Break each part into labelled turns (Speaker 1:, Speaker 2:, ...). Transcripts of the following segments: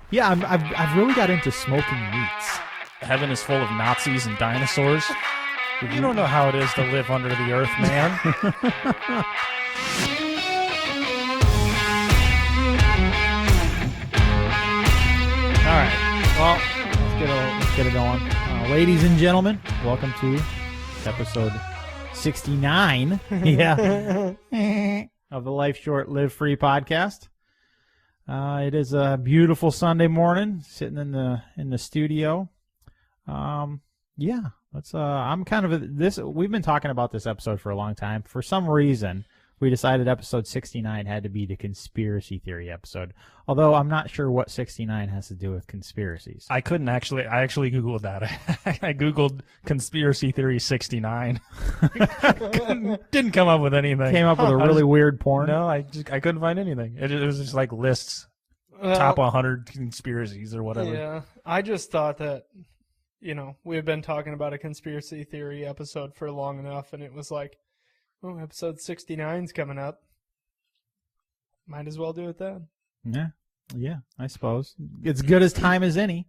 Speaker 1: Yeah, I've really got into smoking meats.
Speaker 2: Heaven is full of Nazis and dinosaurs. You don't know how it is to live under the earth, man.
Speaker 1: All right. Well, let's get it going. Ladies and gentlemen, welcome to episode 69. Yeah. Of the Life Short, Live Free podcast. It is a beautiful Sunday morning, sitting in the studio. Yeah, let's. I'm kind of this. We've been talking about this episode for a long time. For some reason, we decided episode 69 had to be the conspiracy theory episode. Although I'm not sure what 69 has to do with conspiracies.
Speaker 2: I actually Googled that. I Googled conspiracy theory 69. Didn't come up with anything.
Speaker 1: Came up with a really weird porn.
Speaker 2: No, I couldn't find anything. It was just like lists, top 100 conspiracies or whatever.
Speaker 3: Yeah, I just thought that, we had been talking about a conspiracy theory episode for long enough, and it was like, oh, episode 69's coming up. Might as well do it then.
Speaker 1: Yeah, I suppose it's good as time as any.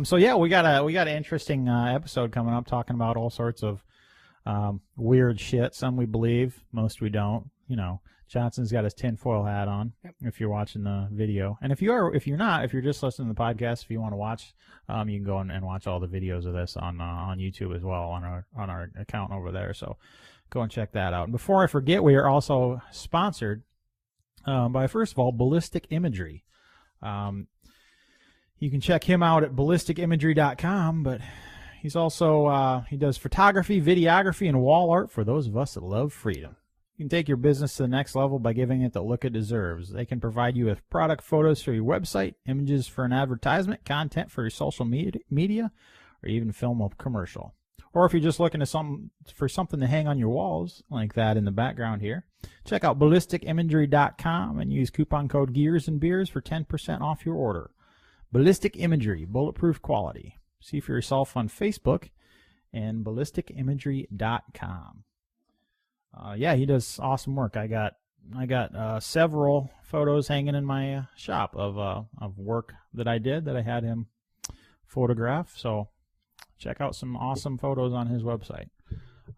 Speaker 1: So yeah, we got an interesting episode coming up, talking about all sorts of weird shit. Some we believe, most we don't. Johnson's got his tinfoil hat on. Yep. If you're watching the video, and if you're not, if you're just listening to the podcast, if you want to watch, you can go and watch all the videos of this on YouTube as well on our account over there. So go and check that out. And before I forget, we are also sponsored by, first of all, Ballistic Imagery. You can check him out at ballisticimagery.com, but he's also he does photography, videography, and wall art for those of us that love freedom. You can take your business to the next level by giving it the look it deserves. They can provide you with product photos for your website, images for an advertisement, content for your social media, or even film a commercial. Or if you're just looking for something to hang on your walls, like that in the background here, check out ballisticimagery.com and use coupon code Gears and Beers for 10% off your order. Ballistic Imagery, bulletproof quality. See for yourself on Facebook and ballisticimagery.com. Yeah, he does awesome work. I got several photos hanging in my shop of work that I did that I had him photograph. So check out some awesome photos on his website.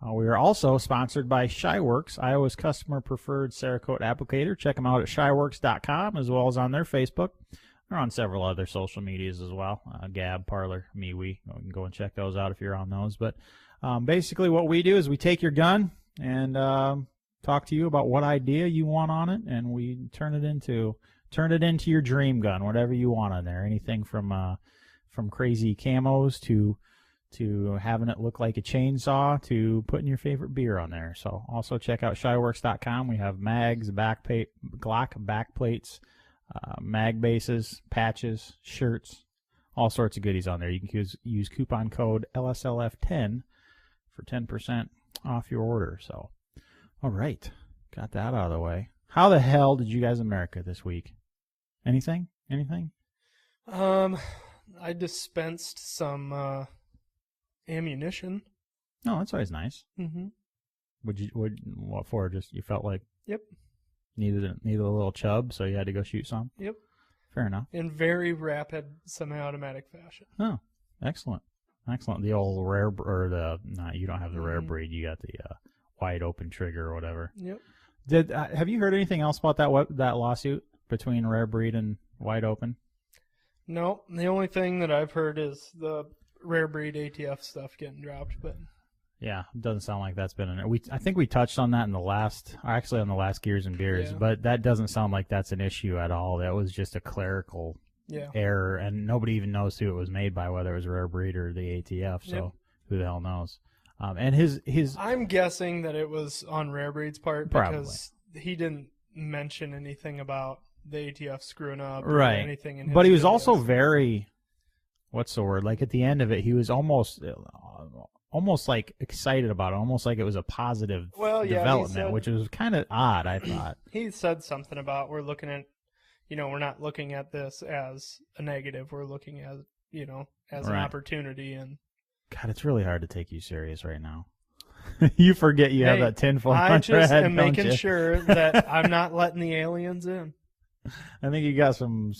Speaker 1: We are also sponsored by Shyworks, Iowa's customer preferred Cerakote applicator. Check them out at shyworks.com as well as on their Facebook. They're on several other social medias as well. Gab, Parler, MeWe. You can go and check those out if you're on those. But basically what we do is we take your gun and talk to you about what idea you want on it, and we turn it into your dream gun, whatever you want on there. Anything from crazy camos to having it look like a chainsaw to putting your favorite beer on there. So also check out shyworks.com. We have mags, Glock backplates, mag bases, patches, shirts, all sorts of goodies on there. You can use coupon code LSLF10 for 10% off your order. So, all right, got that out of the way. How the hell did you guys America this week? Anything?
Speaker 3: I dispensed some ammunition.
Speaker 1: No, that's always nice.
Speaker 3: Mm-hmm.
Speaker 1: What for? Just you felt like
Speaker 3: Yep.
Speaker 1: needed a little chub, so you had to go shoot some.
Speaker 3: Yep.
Speaker 1: Fair enough.
Speaker 3: In very rapid semi-automatic fashion.
Speaker 1: Oh, excellent. The old rare, you don't have the rare breed. You got the wide open trigger or whatever.
Speaker 3: Yep.
Speaker 1: Have you heard anything else about that lawsuit between rare breed and wide open?
Speaker 3: No, the only thing that I've heard is the rare breed ATF stuff getting dropped, but
Speaker 1: yeah, it doesn't sound like that's been I think we touched on that on the last Gears and Beers,
Speaker 3: yeah.
Speaker 1: But that doesn't sound like that's an issue at all. That was just a clerical error, and nobody even knows who it was made by, whether it was rare breed or the ATF. So who the hell knows? And his
Speaker 3: I'm guessing that it was on rare breed's part because he didn't mention anything about the ATF screwing up or anything in his
Speaker 1: but he was
Speaker 3: videos.
Speaker 1: also very, what's the word? Like at the end of it, he was almost like excited about it, almost like it was a positive development, which was kind of odd, I thought.
Speaker 3: He said something about we're looking at, we're not looking at this as a negative. We're looking at, as an opportunity. And
Speaker 1: God, it's really hard to take you serious right now. You forget you have that tinfoil on your head.
Speaker 3: I just am making sure that I'm not letting the aliens in.
Speaker 1: I think you got some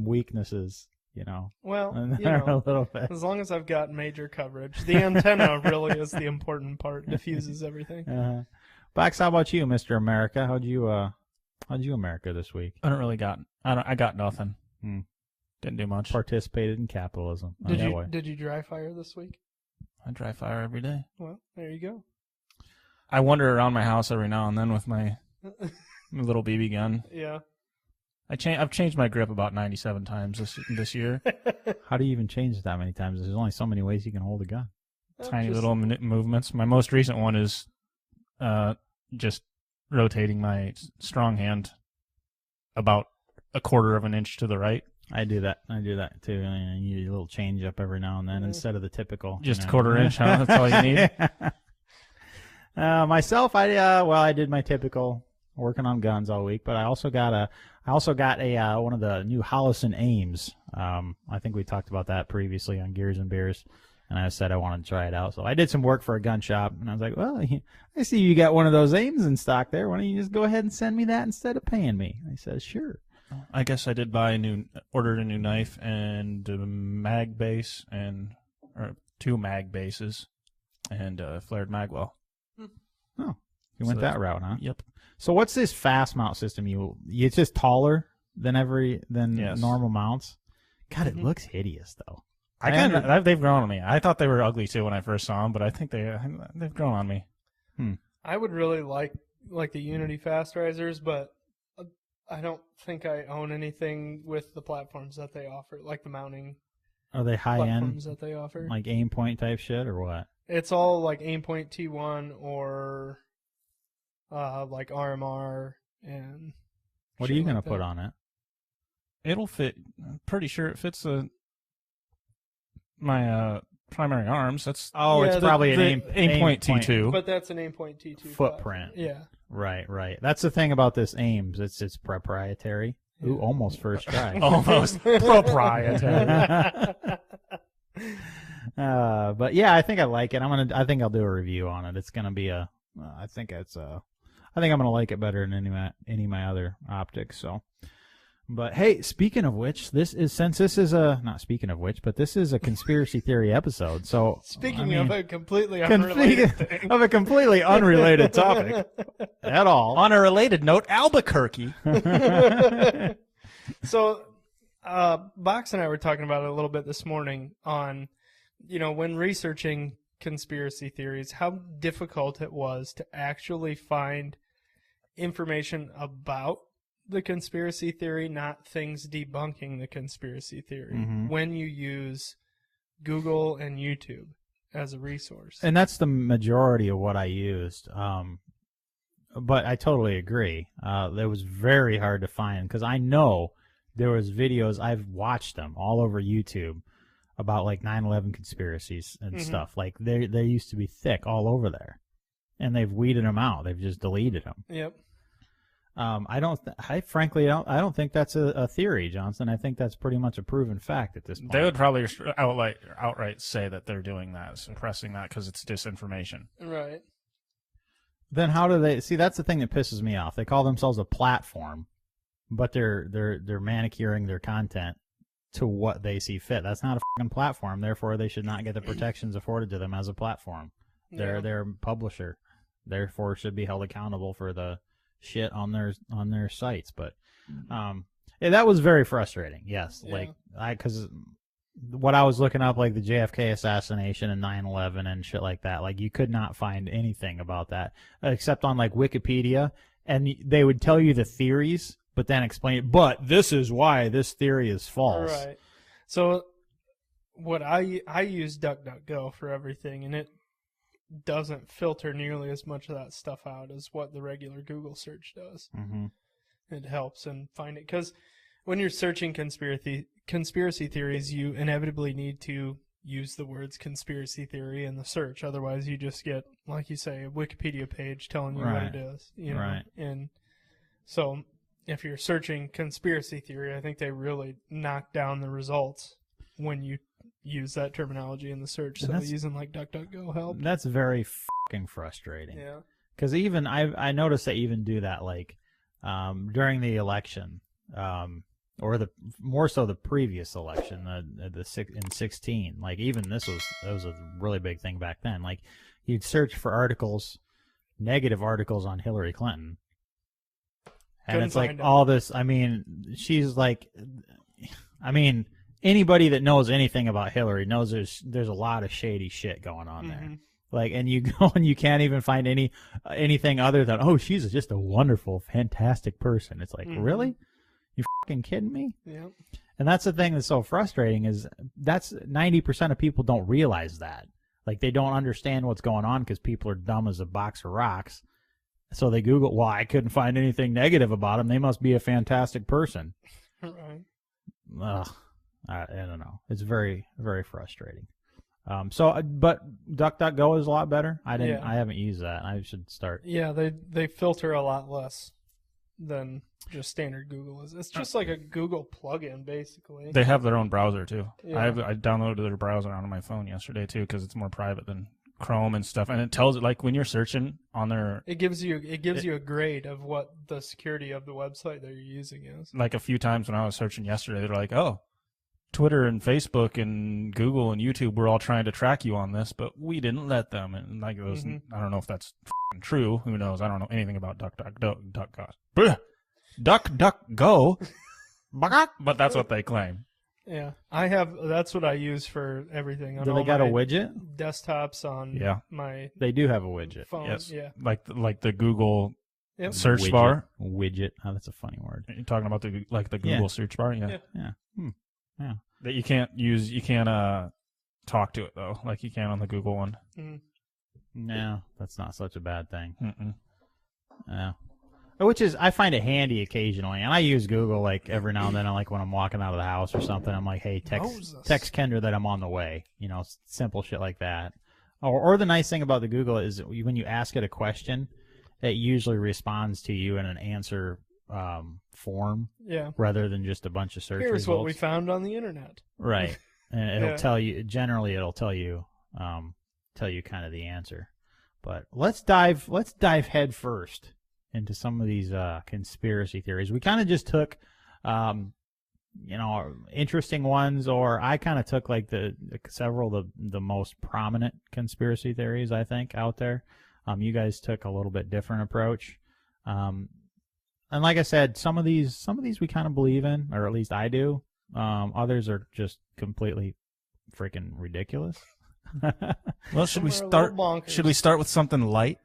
Speaker 1: weaknesses, you know.
Speaker 3: Well,
Speaker 1: in
Speaker 3: you
Speaker 1: there
Speaker 3: know,
Speaker 1: a little bit.
Speaker 3: as long as I've got major coverage. The antenna really is the important part. Diffuses everything.
Speaker 1: Box, how about you, Mr. America? How'd you America this week?
Speaker 2: I got nothing. Didn't do much.
Speaker 1: Participated in capitalism.
Speaker 3: Did you dry fire this week?
Speaker 2: I dry fire every day.
Speaker 3: Well, there you go.
Speaker 2: I wander around my house every now and then with my little BB gun.
Speaker 3: Yeah.
Speaker 2: I've changed my grip about 97 times this year.
Speaker 1: How do you even change it that many times? There's only so many ways you can hold a gun.
Speaker 2: Tiny little movements. My most recent one is just rotating my strong hand about a quarter of an inch to the right.
Speaker 1: I do that too. You need a little change up every now and then instead of the typical.
Speaker 2: Just a quarter inch, huh? That's all you need.
Speaker 1: Myself, I did my typical working on guns all week, but I also got a one of the new Holosun Aims. I think we talked about that previously on Gears and Beers, and I said I wanted to try it out. So I did some work for a gun shop, and I was like, well, I see you got one of those Aims in stock there. Why don't you just go ahead and send me that instead of paying me? And I said, sure.
Speaker 2: I guess I did ordered a new knife and a mag base or 2 mag bases and a flared magwell.
Speaker 1: Oh, you went that route, huh?
Speaker 2: Yep.
Speaker 1: So what's this fast mount system? It's just taller than
Speaker 2: Yes.
Speaker 1: normal mounts. God, it looks hideous though.
Speaker 2: They've grown on me. I thought they were ugly too when I first saw them, but I think they've grown on me.
Speaker 3: I would really like the Unity Fast Risers, but I don't think I own anything with the platforms that they offer, like the mounting.
Speaker 1: Are they high
Speaker 3: platforms
Speaker 1: end,
Speaker 3: that they offer?
Speaker 1: like aim point type shit, or what?
Speaker 3: It's all like Aimpoint T1 or like RMR and.
Speaker 1: What are you gonna put on it?
Speaker 2: It'll fit. I'm pretty sure it fits my primary arms. That's
Speaker 1: it's probably an
Speaker 2: Aimpoint T2.
Speaker 3: But that's an Aimpoint T2
Speaker 1: footprint.
Speaker 3: Yeah.
Speaker 1: Right. That's the thing about this Aims. It's proprietary. Ooh, almost first try.
Speaker 2: Almost proprietary.
Speaker 1: But yeah, I think I like it. I think I'll do a review on it. It's gonna be I think I'm gonna like it better than any of my other optics. So, but hey, speaking of which, this is but this is a conspiracy theory episode. So
Speaker 3: speaking of a completely unrelated thing.
Speaker 1: Of a completely unrelated topic at all.
Speaker 2: On a related note, Albuquerque.
Speaker 3: So, Box and I were talking about it a little bit this morning on, when researching conspiracy theories, how difficult it was to actually find information about the conspiracy theory, not things debunking the conspiracy theory, when you use Google and YouTube as a resource.
Speaker 1: And that's the majority of what I used. But I totally agree. It was very hard to find because I know there was videos, I've watched them all over YouTube about like 9/11 conspiracies and stuff. Like they used to be thick all over there, and they've weeded them out. They've just deleted them.
Speaker 3: Yep.
Speaker 1: I don't think that's a theory, Johnson. I think that's pretty much a proven fact at this point.
Speaker 2: They would probably outright say that they're doing that, suppressing that because it's disinformation.
Speaker 3: Right.
Speaker 1: Then how do they see? That's the thing that pisses me off. They call themselves a platform, but they're manicuring their content to what they see fit. That's not a fucking platform. Therefore, they should not get the protections afforded to them as a platform. They're a publisher. Therefore, should be held accountable for the shit on their sites. But that was very frustrating. Yes,
Speaker 3: yeah.
Speaker 1: Because what I was looking up, like the JFK assassination and 9/11 and shit like that, like you could not find anything about that except on like Wikipedia, and they would tell you the theories, but then explain it. But this is why this theory is false.
Speaker 3: Right. So what I use DuckDuckGo for everything, and it doesn't filter nearly as much of that stuff out as what the regular Google search does.
Speaker 1: Mm-hmm.
Speaker 3: It helps and find it because when you're searching conspiracy theories, you inevitably need to use the words conspiracy theory in the search. Otherwise, you just get, like you say, a Wikipedia page telling you what it is.
Speaker 1: Right.
Speaker 3: And so if you're searching conspiracy theory, I think they really knock down the results when you use that terminology in the search. So using like DuckDuckGo help.
Speaker 1: That's very fucking frustrating.
Speaker 3: Yeah.
Speaker 1: Because even I noticed they even do that like during the election, or more so the previous election, in 16. Like even that was a really big thing back then. Like you'd search for negative articles on Hillary Clinton, and it's like all this. I mean, she's like, anybody that knows anything about Hillary knows there's a lot of shady shit going on there. Like, and you go and you can't even find anything other than, oh, she's just a wonderful, fantastic person. It's like, really? You fucking kidding me?
Speaker 3: Yeah.
Speaker 1: And that's the thing that's so frustrating is that's 90% of people don't realize that. Like, they don't understand what's going on because people are dumb as a box of rocks. So they Google, well, I couldn't find anything negative about him. They must be a fantastic person.
Speaker 3: Right.
Speaker 1: Ugh. I don't know. It's very, very frustrating. But DuckDuckGo is a lot better. I haven't used that. I should start.
Speaker 3: Yeah, they filter a lot less than just standard Google is. It's just like a Google plugin, basically.
Speaker 2: They have their own browser too.
Speaker 3: Yeah.
Speaker 2: I downloaded their browser onto my phone yesterday too because it's more private than Chrome and stuff. And it tells it, like, when you're searching on their,
Speaker 3: it gives you a grade of what the security of the website that you're using is.
Speaker 2: Like a few times when I was searching yesterday, they're like, oh, Twitter and Facebook and Google and YouTube were all trying to track you on this, but we didn't let them. And like it was, I don't know if that's true. Who knows? I don't know anything about DuckDuckGo, but that's what they claim.
Speaker 3: Yeah, that's what I use for everything.
Speaker 1: Do they got a widget?
Speaker 3: Desktops on my.
Speaker 1: They do have a widget.
Speaker 3: Phone.
Speaker 2: Yes.
Speaker 3: Yeah.
Speaker 2: Like the Google search bar.
Speaker 1: Widget. Oh, that's a funny word.
Speaker 2: You're talking about the Google search bar. Yeah.
Speaker 1: Yeah. Yeah.
Speaker 2: That you can't talk to it though, like you can on the Google one.
Speaker 1: No, that's not such a bad thing.
Speaker 2: Mm-mm.
Speaker 1: Which is, I find it handy occasionally, and I use Google like every now and then. Like when I'm walking out of the house or something, I'm like, "Hey, text Kendra that I'm on the way." You know, simple shit like that. Or the nice thing about the Google is when you ask it a question, it usually responds to you in an answer form, rather than just a bunch of search
Speaker 3: Here's
Speaker 1: results.
Speaker 3: what we found on the internet.
Speaker 1: Right, and it'll tell you. Generally, it'll tell you kind of the answer. But let's dive head first into some of these conspiracy theories. We kind of just took, interesting ones, or I kind of took like several of the most prominent conspiracy theories I think out there. You guys took a little bit different approach. And like I said, some of these we kind of believe in, or at least I do. Others are just completely freaking ridiculous.
Speaker 2: Well, should we start with something light?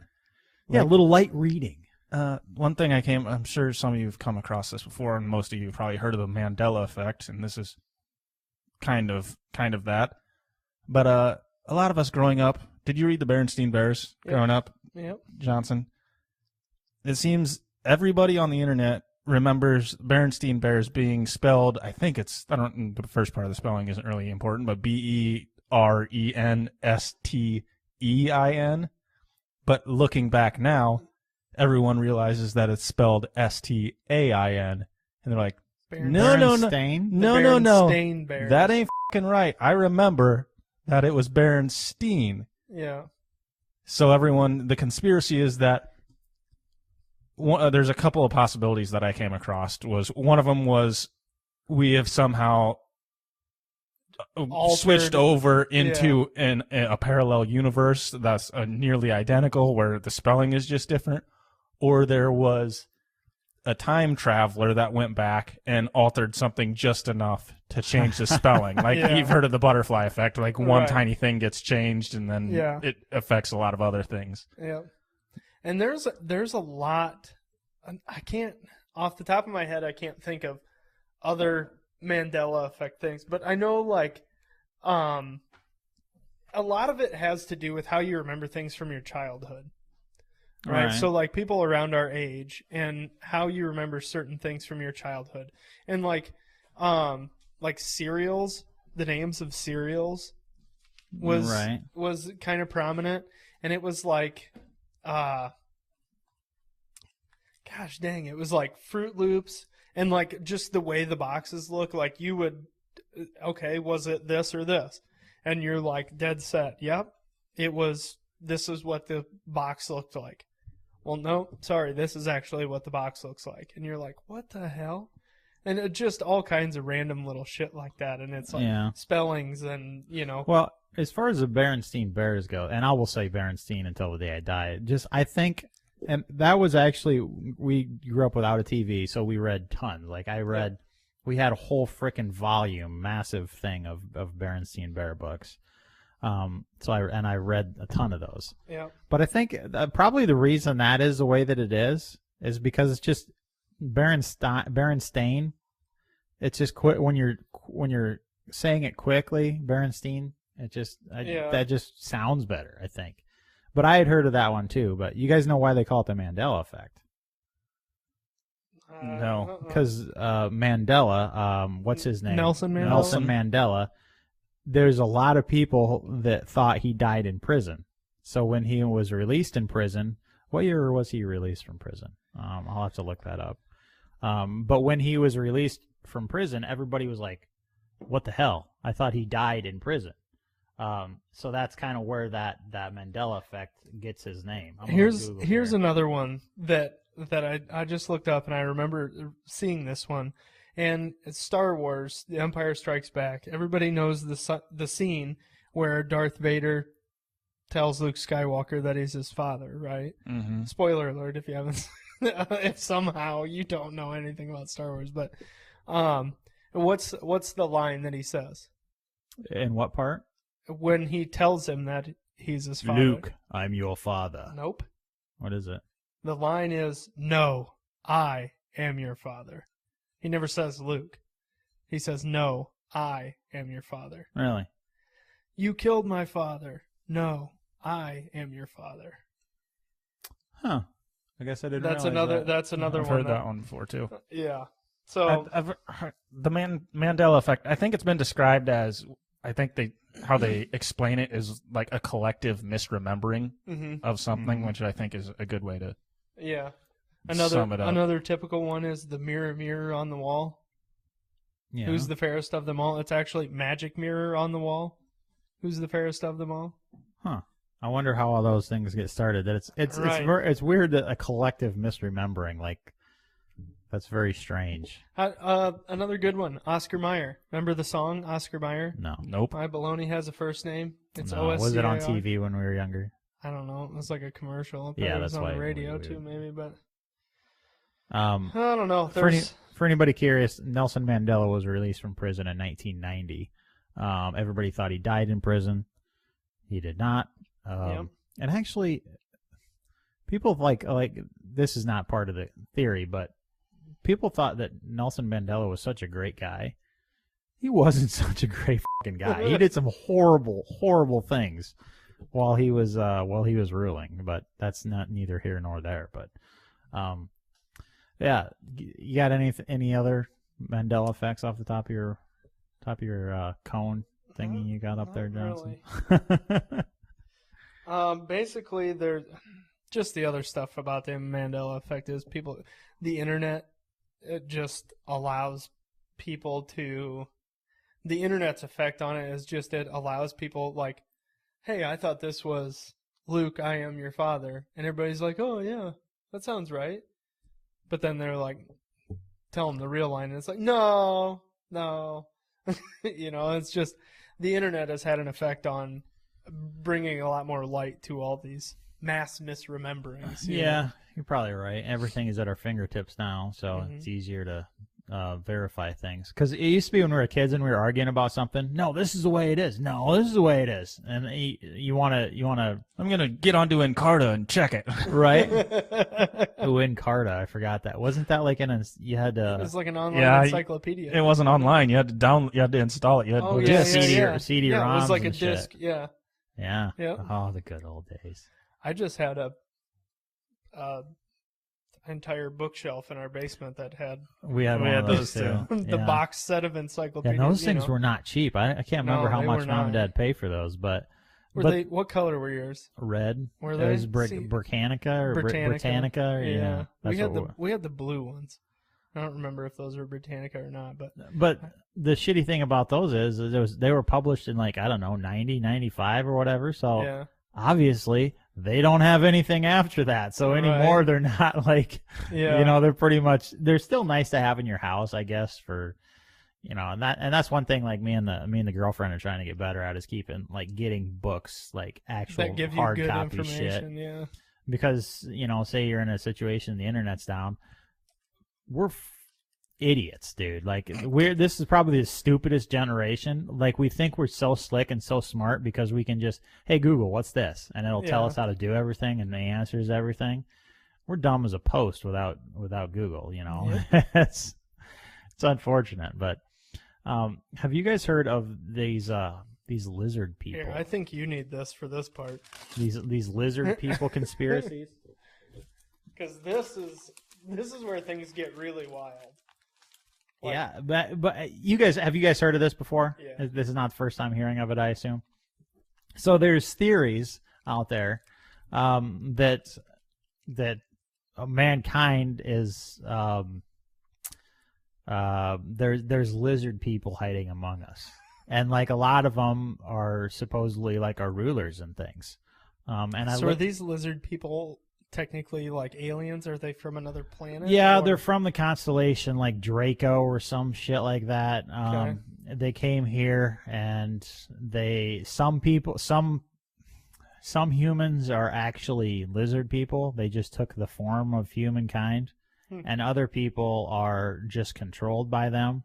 Speaker 1: Yeah, a little light reading.
Speaker 2: One thing I'm sure some of you have come across this before, and most of you have probably heard of the Mandela effect, and this is kind of that. But a lot of us growing up, did you read the Berenstain Bears growing up?
Speaker 3: Yep.
Speaker 2: Johnson? It seems everybody on the internet remembers Berenstain Bears being spelled, I think the first part of the spelling isn't really important, but Berenstein. But looking back now, everyone realizes that it's spelled Stain, and they're like, no, that ain't fucking right. I remember that it was Berenstein.
Speaker 3: Yeah.
Speaker 2: So the conspiracy is that there's a couple of possibilities that I came across. One of them was we have somehow switched over into a parallel universe that's nearly identical, where the spelling is just different, or there was a time traveler that went back and altered something just enough to change the spelling. Like you've heard of the butterfly effect, like one tiny thing gets changed and then it affects a lot of other things.
Speaker 3: Yeah. And there's a lot. I can't, off the top of my head, I can't think of other Mandela effect things, but I know like a lot of it has to do with how you remember things from your childhood. Right? So like people around our age and how you remember certain things from your childhood. And like cereals, the names of cereals was kind of prominent, and it was like gosh dang, it was like Fruit Loops, and like just the way the boxes look, like you would, okay, was it this or this? And you're like dead set, yep, it was, this is what the box looked like. well, no, sorry, this is actually what the box looks like. And you're like, what the hell? And it just all kinds of random little shit like that. And it's like spellings and, you know.
Speaker 1: Well, as far as the Berenstein Bears go, and I will say Berenstein until the day I die, I think, and that was actually, we grew up without a TV, so we read tons. Like we had a whole frickin' volume, massive thing of Berenstein Bear books. I read a ton of those.
Speaker 3: Yeah.
Speaker 1: But I think probably the reason that is the way that it is because it's just Berenstain. It's just when you're saying it quickly, Berenstein. That just sounds better, I think. But I had heard of that one too. But you guys know why they call it the Mandela effect?
Speaker 2: No,
Speaker 1: because Mandela, what's his name?
Speaker 3: Nelson Mandela.
Speaker 1: Nelson Mandela. There's a lot of people that thought he died in prison. So when he was released in prison, what year was he released from prison? I'll have to look that up. But when he was released from prison, everybody was like, what the hell? I thought he died in prison. So that's kind of where that Mandela effect gets his name.
Speaker 3: Here's another one that I just looked up, and I remember seeing this one. And it's Star Wars, The Empire Strikes Back. Everybody knows the scene where Darth Vader tells Luke Skywalker that he's his father, right?
Speaker 2: Mm-hmm.
Speaker 3: Spoiler alert if you haven't, if somehow you don't know anything about Star Wars. But what's the line that he says?
Speaker 1: In what part?
Speaker 3: When he tells him that he's his father.
Speaker 1: Luke, I'm your father.
Speaker 3: Nope.
Speaker 1: What is it?
Speaker 3: The line is, no, I am your father. He never says Luke. He says, no, I am your father.
Speaker 1: Really?
Speaker 3: You killed my father. No, I am your father.
Speaker 1: Huh. I guess I didn't
Speaker 3: That's
Speaker 1: realize
Speaker 3: another.
Speaker 1: that.
Speaker 3: That's another
Speaker 2: I've
Speaker 3: one.
Speaker 2: heard that one before too.
Speaker 3: Yeah. So
Speaker 2: I've heard the Mandela effect. I think it's been described as. I think how they explain it is like a collective misremembering of something, which I think is a good way to.
Speaker 3: Yeah.
Speaker 2: Sum it up.
Speaker 3: Another typical one is the mirror, mirror on the wall.
Speaker 1: Yeah.
Speaker 3: Who's the fairest of them all? It's actually magic mirror on the wall. Who's the fairest of them all?
Speaker 1: Huh. I wonder how all those things get started. That it's weird that a collective misremembering, like, that's very strange.
Speaker 3: Another good one, Oscar Mayer. Remember the song Oscar Mayer?
Speaker 1: No.
Speaker 2: Nope.
Speaker 3: My baloney has a first name. It's
Speaker 1: No. Was it on
Speaker 3: OSCAR.
Speaker 1: TV when we were younger?
Speaker 3: I don't know. It was like a commercial.
Speaker 1: Yeah,
Speaker 3: it was
Speaker 1: that's
Speaker 3: on
Speaker 1: why
Speaker 3: the radio
Speaker 1: we-
Speaker 3: too, maybe. But
Speaker 1: I
Speaker 3: I don't know. There's
Speaker 1: For anybody curious, Nelson Mandela was released from prison in 1990. Everybody thought he died in prison. He did not. And actually, people like this is not part of the theory, but people thought that Nelson Mandela was such a great guy. He wasn't such a great fucking guy. He did some horrible, horrible things while he was ruling. But that's neither here nor there. But yeah, you got any other Mandela effects off the top of your cone thingy you got up there, Johnson?
Speaker 3: Really. Basically, there's just the other stuff about the Mandela effect is the internet. It just allows people to. The internet's effect on it is just it allows people like, hey, I thought this was Luke, I am your father, and everybody's like, oh yeah, that sounds right. But then they're like, tell them the real line, and it's like, no. It's just the internet has had an effect on bringing a lot more light to all these mass misrememberings.
Speaker 1: Yeah, you're probably right. Everything is at our fingertips now, so it's easier to verify things. Because it used to be when we were kids and we were arguing about something. No, this is the way it is. No, this is the way it is. And you want to.
Speaker 2: I'm gonna get onto Encarta and check it.
Speaker 1: Right? Encarta, I forgot that. Wasn't that like you had to?
Speaker 3: It was like an online encyclopedia.
Speaker 2: It wasn't online. You had to install it. You had
Speaker 1: CD-ROMs.
Speaker 3: It was like a
Speaker 1: and
Speaker 3: disc.
Speaker 1: shit.
Speaker 3: Yeah.
Speaker 1: Yeah.
Speaker 3: Yep.
Speaker 1: Oh, the good old days.
Speaker 3: I just had a entire bookshelf in our basement that had
Speaker 1: we had those too.
Speaker 3: the box set of encyclopedias.
Speaker 1: Yeah, those things were not cheap. I can't remember how much Mom and Dad paid for those, but
Speaker 3: what color were yours?
Speaker 1: Red.
Speaker 3: Were
Speaker 1: It
Speaker 3: they?
Speaker 1: was Britannica or Britannica. Or, yeah.
Speaker 3: We had the blue ones. I don't remember if those were Britannica or not,
Speaker 1: but the shitty thing about those is they were published in 90, 95 or whatever. So obviously they don't have anything after that. So anymore, they're not like, they're pretty much, they're still nice to have in your house, I guess, for, and that's one thing like me and the girlfriend are trying to get better at is getting books, like actual
Speaker 3: that give you
Speaker 1: hard
Speaker 3: good
Speaker 1: copy
Speaker 3: information,
Speaker 1: shit.
Speaker 3: yeah.
Speaker 1: Because, say you're in a situation, the internet's down, we're idiots, dude. Like, this is probably the stupidest generation. Like, we think we're so slick and so smart because we can just, hey, Google, what's this? And it'll tell us how to do everything, and the answers everything. We're dumb as a post without Google,
Speaker 3: Yep.
Speaker 1: It's unfortunate, but have you guys heard of these lizard people?
Speaker 3: Here, I think you need this for this part.
Speaker 1: These lizard people conspiracies?
Speaker 3: Because this is where things get really wild. Like,
Speaker 1: yeah, but have you guys heard of this before?
Speaker 3: Yeah.
Speaker 1: This is not the first time hearing of it, I assume. So there's theories out there that mankind is there's lizard people hiding among us, and like a lot of them are supposedly like our rulers and things.
Speaker 3: Are these lizard people technically like aliens? Are they from another planet?
Speaker 1: Yeah, they're from the constellation like Draco or some shit like that.
Speaker 3: Okay.
Speaker 1: They came here, and some humans are actually lizard people. They just took the form of humankind, and other people are just controlled by them.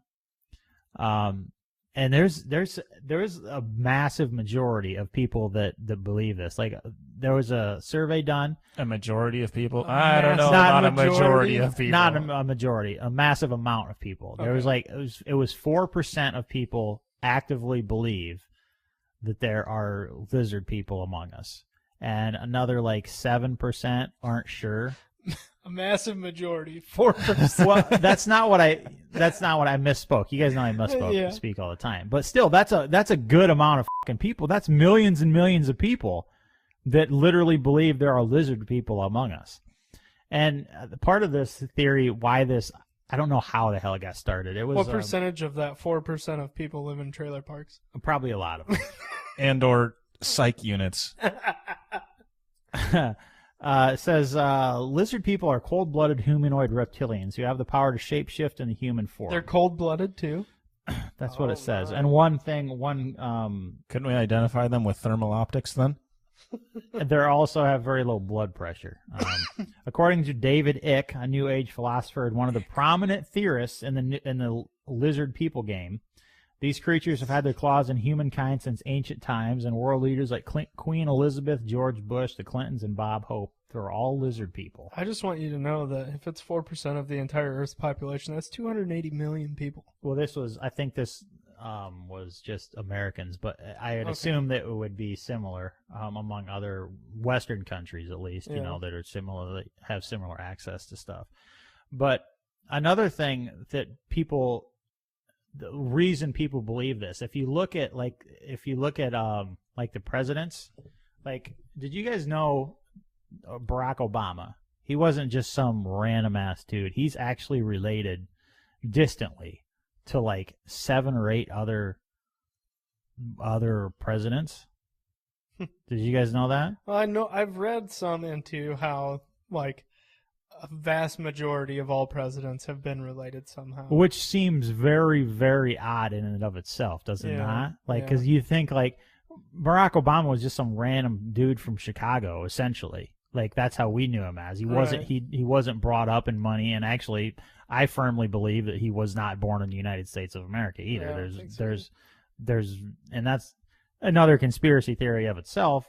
Speaker 1: And there's a massive majority of people that believe this. Like, there was a survey done.
Speaker 2: A majority of people? I don't know.
Speaker 1: Not
Speaker 2: a majority of people.
Speaker 1: Not a majority. A massive amount of people. There was like it was 4% of people actively believe that there are lizard people among us, and another like 7% aren't sure.
Speaker 3: A massive majority, 4%.
Speaker 1: Well, that's not what I misspoke. You guys know I misspoke. Speak all the time, but still, that's a good amount of fucking people. That's millions and millions of people that literally believe there are lizard people among us. And part of this theory, I don't know how the hell it got started. It was
Speaker 3: what percentage of that 4% of people live in trailer parks?
Speaker 1: Probably a lot of them,
Speaker 2: and/or psych units.
Speaker 1: It says lizard people are cold-blooded humanoid reptilians who have the power to shapeshift in the human form.
Speaker 3: They're cold-blooded too.
Speaker 1: That's what it says.
Speaker 3: My.
Speaker 1: And
Speaker 2: couldn't we identify them with thermal optics then?
Speaker 1: They also have very low blood pressure. According to David Icke, a New Age philosopher and one of the prominent theorists in the lizard people game, these creatures have had their claws in humankind since ancient times, and world leaders like Queen Elizabeth, George Bush, the Clintons, and Bob Hope, they're all lizard people.
Speaker 3: I just want you to know that if it's 4% of the entire Earth's population, that's 280 million people.
Speaker 1: Well, I think this was just Americans, but I had assumed that it would be similar among other Western countries, at least, that are similar, that have similar access to stuff. But another thing that the reason people believe this, if you look at like the presidents, like, did you guys know Barack Obama? He wasn't just some random ass dude. He's actually related distantly to like 7 or 8 other presidents. Did you guys know that?
Speaker 3: Well, I know, I've read some into how like a vast majority of all presidents have been related somehow.
Speaker 1: Which seems very, very odd in and of itself, does it not? Like, because you think, like, Barack Obama was just some random dude from Chicago, essentially. Like, that's how we knew him as. He wasn't he wasn't brought up in money, and actually, I firmly believe that he was not born in the United States of America either. There's and that's another conspiracy theory of itself,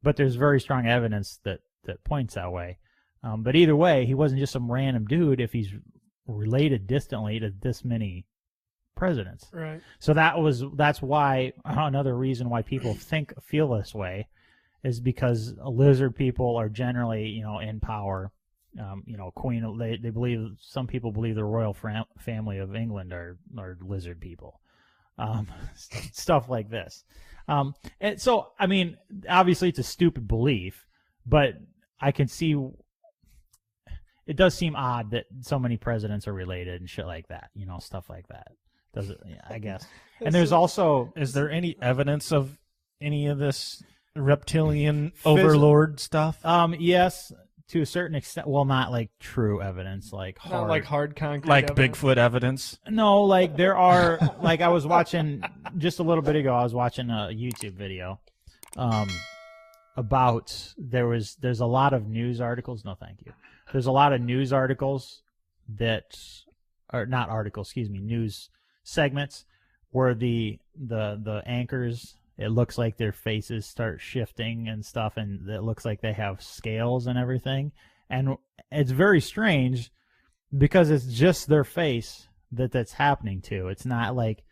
Speaker 1: but there's very strong evidence that points that way. But either way, he wasn't just some random dude if he's related distantly to this many presidents.
Speaker 3: Right.
Speaker 1: So that's why another reason why people feel this way is because lizard people are generally, in power. They believe, some people believe the royal family of England are lizard people. Stuff like this. And so, I mean, obviously it's a stupid belief, but I can see it does seem odd that so many presidents are related and shit like that, stuff like that. Does it? Yeah, I guess. And there's also,
Speaker 2: is there any evidence of any of this reptilian overlord stuff?
Speaker 1: Yes, to a certain extent. Well, not like true evidence, like hard.
Speaker 3: Not like hard concrete
Speaker 2: Like
Speaker 3: evidence.
Speaker 2: Bigfoot evidence?
Speaker 1: No, like there are. Like I was watching just a little bit ago. I was watching a YouTube video, about there's a lot of news articles. No, thank you. There's a lot of news articles that are not articles. Excuse me, news segments where the anchors, it looks like their faces start shifting and stuff, and it looks like they have scales and everything. And it's very strange because it's just their face that's happening to. It's not like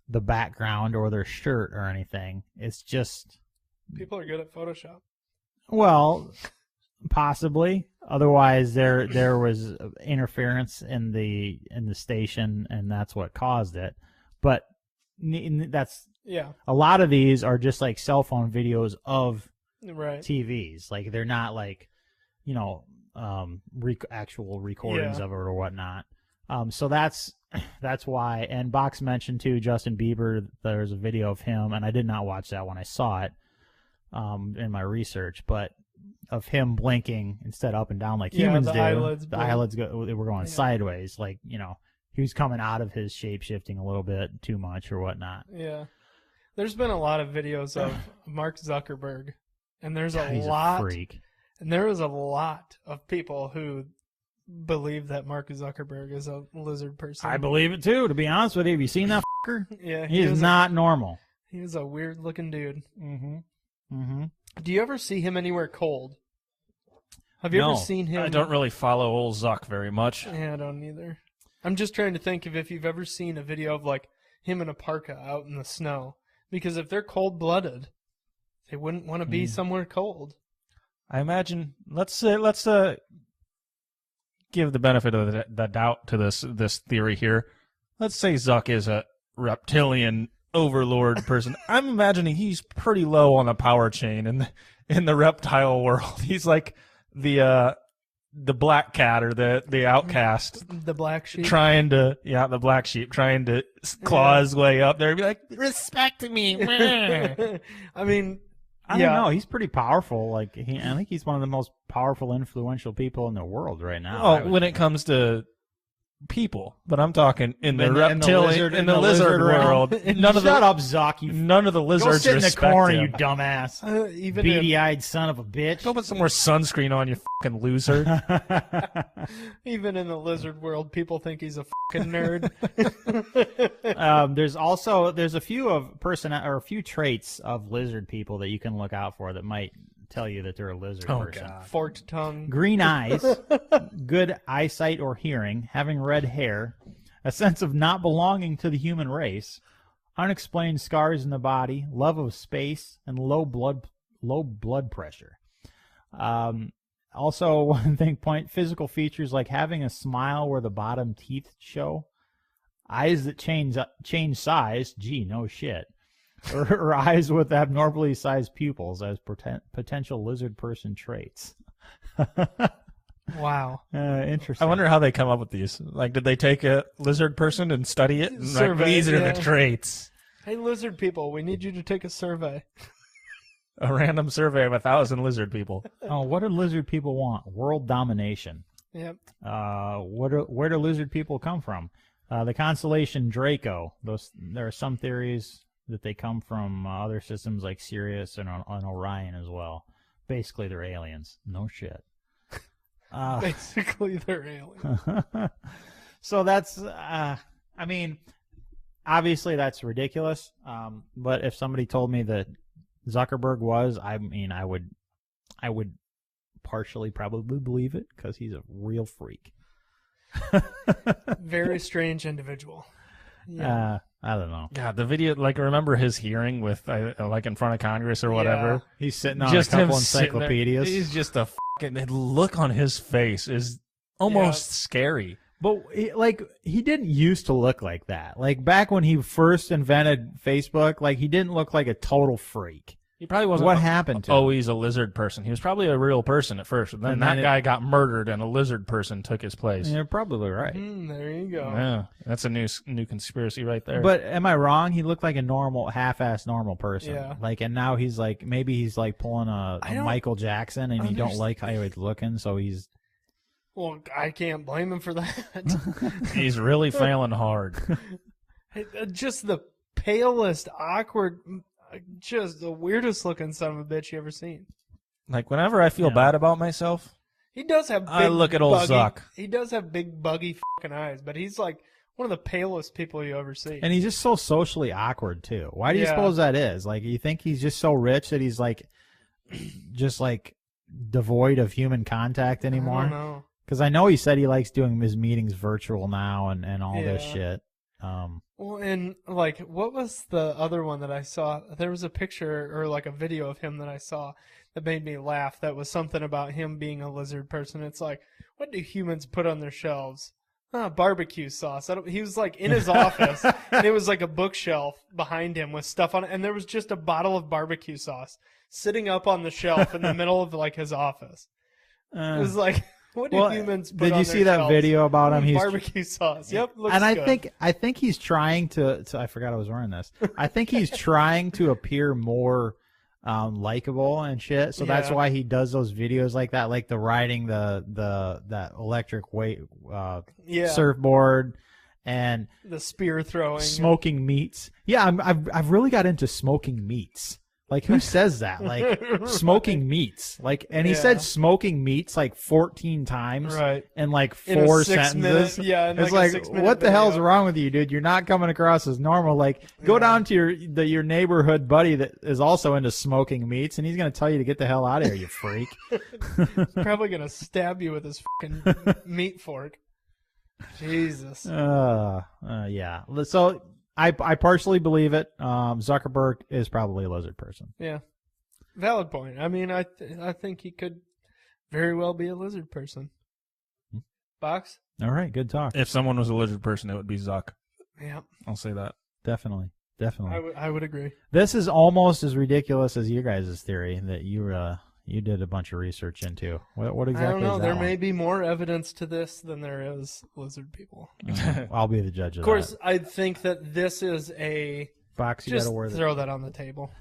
Speaker 1: the background or their shirt or anything. It's just...
Speaker 3: People are good at Photoshop.
Speaker 1: Well, possibly. Otherwise, there was interference in the station, and that's what caused it. But that's a lot of these are just like cell phone videos of TVs. Like they're not like, actual recordings of it or whatnot. So that's why. And Box mentioned too, Justin Bieber. There's a video of him, and I did not watch that when I saw it in my research, but of him blinking instead of up and down like humans do. The eyelids they were going sideways, like he was coming out of his shape shifting a little bit too much or whatnot.
Speaker 3: Yeah, there's been a lot of videos of Mark Zuckerberg, and there's
Speaker 1: He's a freak.
Speaker 3: And there was a lot of people who believe that Mark Zuckerberg is a lizard person.
Speaker 1: I believe it too. To be honest with you, have you seen that fucker?
Speaker 3: Yeah,
Speaker 1: he is not normal.
Speaker 3: He is a weird looking dude.
Speaker 1: Mm-hmm. Mm-hmm.
Speaker 3: Do you ever see him anywhere cold? Have you ever seen him?
Speaker 2: I don't really follow old Zuck very much.
Speaker 3: Yeah, I don't either. I'm just trying to think if you've ever seen a video of like him in a parka out in the snow. Because if they're cold-blooded, they wouldn't want to be somewhere cold.
Speaker 2: I imagine. Let's give the benefit of the doubt to this theory here. Let's say Zuck is a reptilian overlord person. I'm imagining he's pretty low on the power chain in the reptile world. He's like the black cat or the outcast,
Speaker 3: the black sheep,
Speaker 2: the black sheep trying to claw his way up there and be like, respect me.
Speaker 3: I mean,
Speaker 1: I don't know. He's pretty powerful. Like I think he's one of the most powerful, influential people in the world right now.
Speaker 2: Oh, when it comes to people, but I'm talking in the lizard world.
Speaker 1: Shut up, Zuck.
Speaker 2: None of the lizards
Speaker 1: go sit in the corner,
Speaker 2: him.
Speaker 1: you dumbass, beady-eyed son of a bitch.
Speaker 2: Go put some more sunscreen on, you fucking loser.
Speaker 3: Even in the lizard world, people think he's a fucking nerd.
Speaker 1: There's a few traits of lizard people that you can look out for that might tell you that they're a lizard person.
Speaker 3: God. Forked tongue.
Speaker 1: Green eyes, good eyesight or hearing, having red hair, a sense of not belonging to the human race, unexplained scars in the body, love of space, and low blood pressure. Also, one thing, physical features like having a smile where the bottom teeth show, eyes that change size, gee, no shit, or eyes with abnormally sized pupils as potential lizard person traits.
Speaker 3: Wow.
Speaker 1: Interesting.
Speaker 2: I wonder how they come up with these. Like, did they take a lizard person and study it? And
Speaker 3: Survey,
Speaker 2: these are the traits.
Speaker 3: Hey, lizard people, we need you to take a survey.
Speaker 2: A random survey of 1,000 lizard people.
Speaker 1: Oh, what do lizard people want? World domination.
Speaker 3: Yep.
Speaker 1: Where do lizard people come from? The constellation Draco. There are some theories that they come from other systems like Sirius and on Orion as well. Basically, they're aliens. No shit.
Speaker 3: Basically, they're aliens.
Speaker 1: So that's, I mean, obviously that's ridiculous. But if somebody told me that Zuckerberg was, I mean, I would partially probably believe it because he's a real freak.
Speaker 3: Very strange individual. Yeah.
Speaker 1: I don't know.
Speaker 2: God, the video, like, remember his hearing with, like, in front of Congress or whatever?
Speaker 3: Yeah.
Speaker 1: He's sitting on just a couple encyclopedias.
Speaker 2: He's just a fucking, the look on his face is almost scary.
Speaker 1: But, he didn't used to look like that. Like, back when he first invented Facebook, like, he didn't look like a total freak.
Speaker 2: He probably wasn't.
Speaker 1: What happened to him?
Speaker 2: Always a lizard person. He was probably a real person at first. Then that guy got murdered, and a lizard person took his place.
Speaker 1: You're probably right.
Speaker 3: There you go.
Speaker 2: Yeah, that's a new conspiracy right there.
Speaker 1: But am I wrong? He looked like a normal, half-assed normal person.
Speaker 3: Yeah.
Speaker 1: Like, and now he's like, maybe he's like pulling a Michael Jackson, and you don't like how he's looking, so he's.
Speaker 3: Well, I can't blame him for that.
Speaker 2: He's really failing hard.
Speaker 3: Just the palest, awkward, just the weirdest looking son of a bitch you ever seen.
Speaker 2: Like, whenever I feel bad about myself,
Speaker 3: he does have big,
Speaker 2: I look at old Zuck.
Speaker 3: He does have big, buggy fucking eyes, but he's like one of the palest people you ever see.
Speaker 1: And he's just so socially awkward, too. Why do you suppose that is? Like, you think he's just so rich that he's like, just like devoid of human contact anymore?
Speaker 3: I don't know.
Speaker 1: Because I know he said he likes doing his meetings virtual now and all this shit.
Speaker 3: Well, and like, what was the other one that I saw? There was a picture or like a video of him that I saw that made me laugh. That was something about him being a lizard person. It's like, what do humans put on their shelves? Barbecue sauce. He was like in his office, and it was like a bookshelf behind him with stuff on it, and there was just a bottle of barbecue sauce sitting up on the shelf in the middle of like his office. It was like. What do humans put on their
Speaker 1: Did you see that video about him? He's
Speaker 3: barbecue sauce. Yep, looks
Speaker 1: and
Speaker 3: good.
Speaker 1: I think he's trying to. I forgot I was wearing this. I think he's trying to appear more likable and shit. So that's why he does those videos like that, like the riding that electric weight surfboard and
Speaker 3: the spear throwing,
Speaker 1: smoking meats. Yeah, I've really got into smoking meats. Like, who says that? Like, smoking meats. Like, and he said smoking meats like 14 times in like 4 sentences. It's like what the hell's wrong with you, dude? You're not coming across as normal. Like, go down to your neighborhood buddy that is also into smoking meats, and he's going to tell you to get the hell out of here, you freak.
Speaker 3: Probably going to stab you with his fucking meat fork. Jesus.
Speaker 1: Yeah. So... I partially believe it. Zuckerberg is probably a lizard person.
Speaker 3: Yeah, valid point. I mean, I think he could very well be a lizard person. Box?
Speaker 1: All right, good talk.
Speaker 2: If someone was a lizard person, it would be Zuck.
Speaker 3: Yeah,
Speaker 2: I'll say that.
Speaker 1: Definitely.
Speaker 3: I would agree.
Speaker 1: This is almost as ridiculous as your guys' theory that you did a bunch of research into. What exactly?
Speaker 3: I don't know.
Speaker 1: Is that
Speaker 3: There
Speaker 1: one?
Speaker 3: may be more evidence to this than there is lizard people.
Speaker 1: I'll be the judge of that.
Speaker 3: Of course, I think that this is a
Speaker 1: Box. You
Speaker 3: just
Speaker 1: gotta wear
Speaker 3: throw that on the table.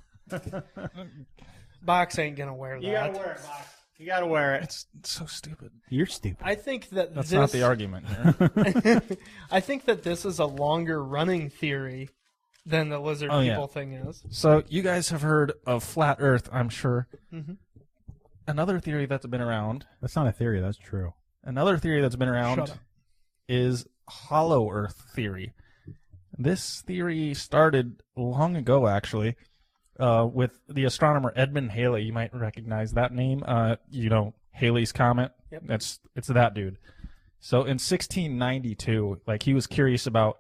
Speaker 3: Box ain't gonna wear that.
Speaker 1: You gotta wear it, Box. You gotta wear it.
Speaker 2: It's so stupid.
Speaker 1: You're stupid.
Speaker 3: I think that
Speaker 2: That's not the argument here.
Speaker 3: I think that this is a longer running theory than the lizard people thing is.
Speaker 2: So you guys have heard of flat Earth, I'm sure.
Speaker 3: Mm-hmm.
Speaker 2: Another theory that's been around.
Speaker 1: That's not a theory. That's true.
Speaker 2: Another theory that's been around is hollow Earth theory. This theory started long ago, actually, with the astronomer Edmund Halley. You might recognize that name. Halley's Comet.
Speaker 3: Yep.
Speaker 2: It's that dude. So in 1692, like, he was curious about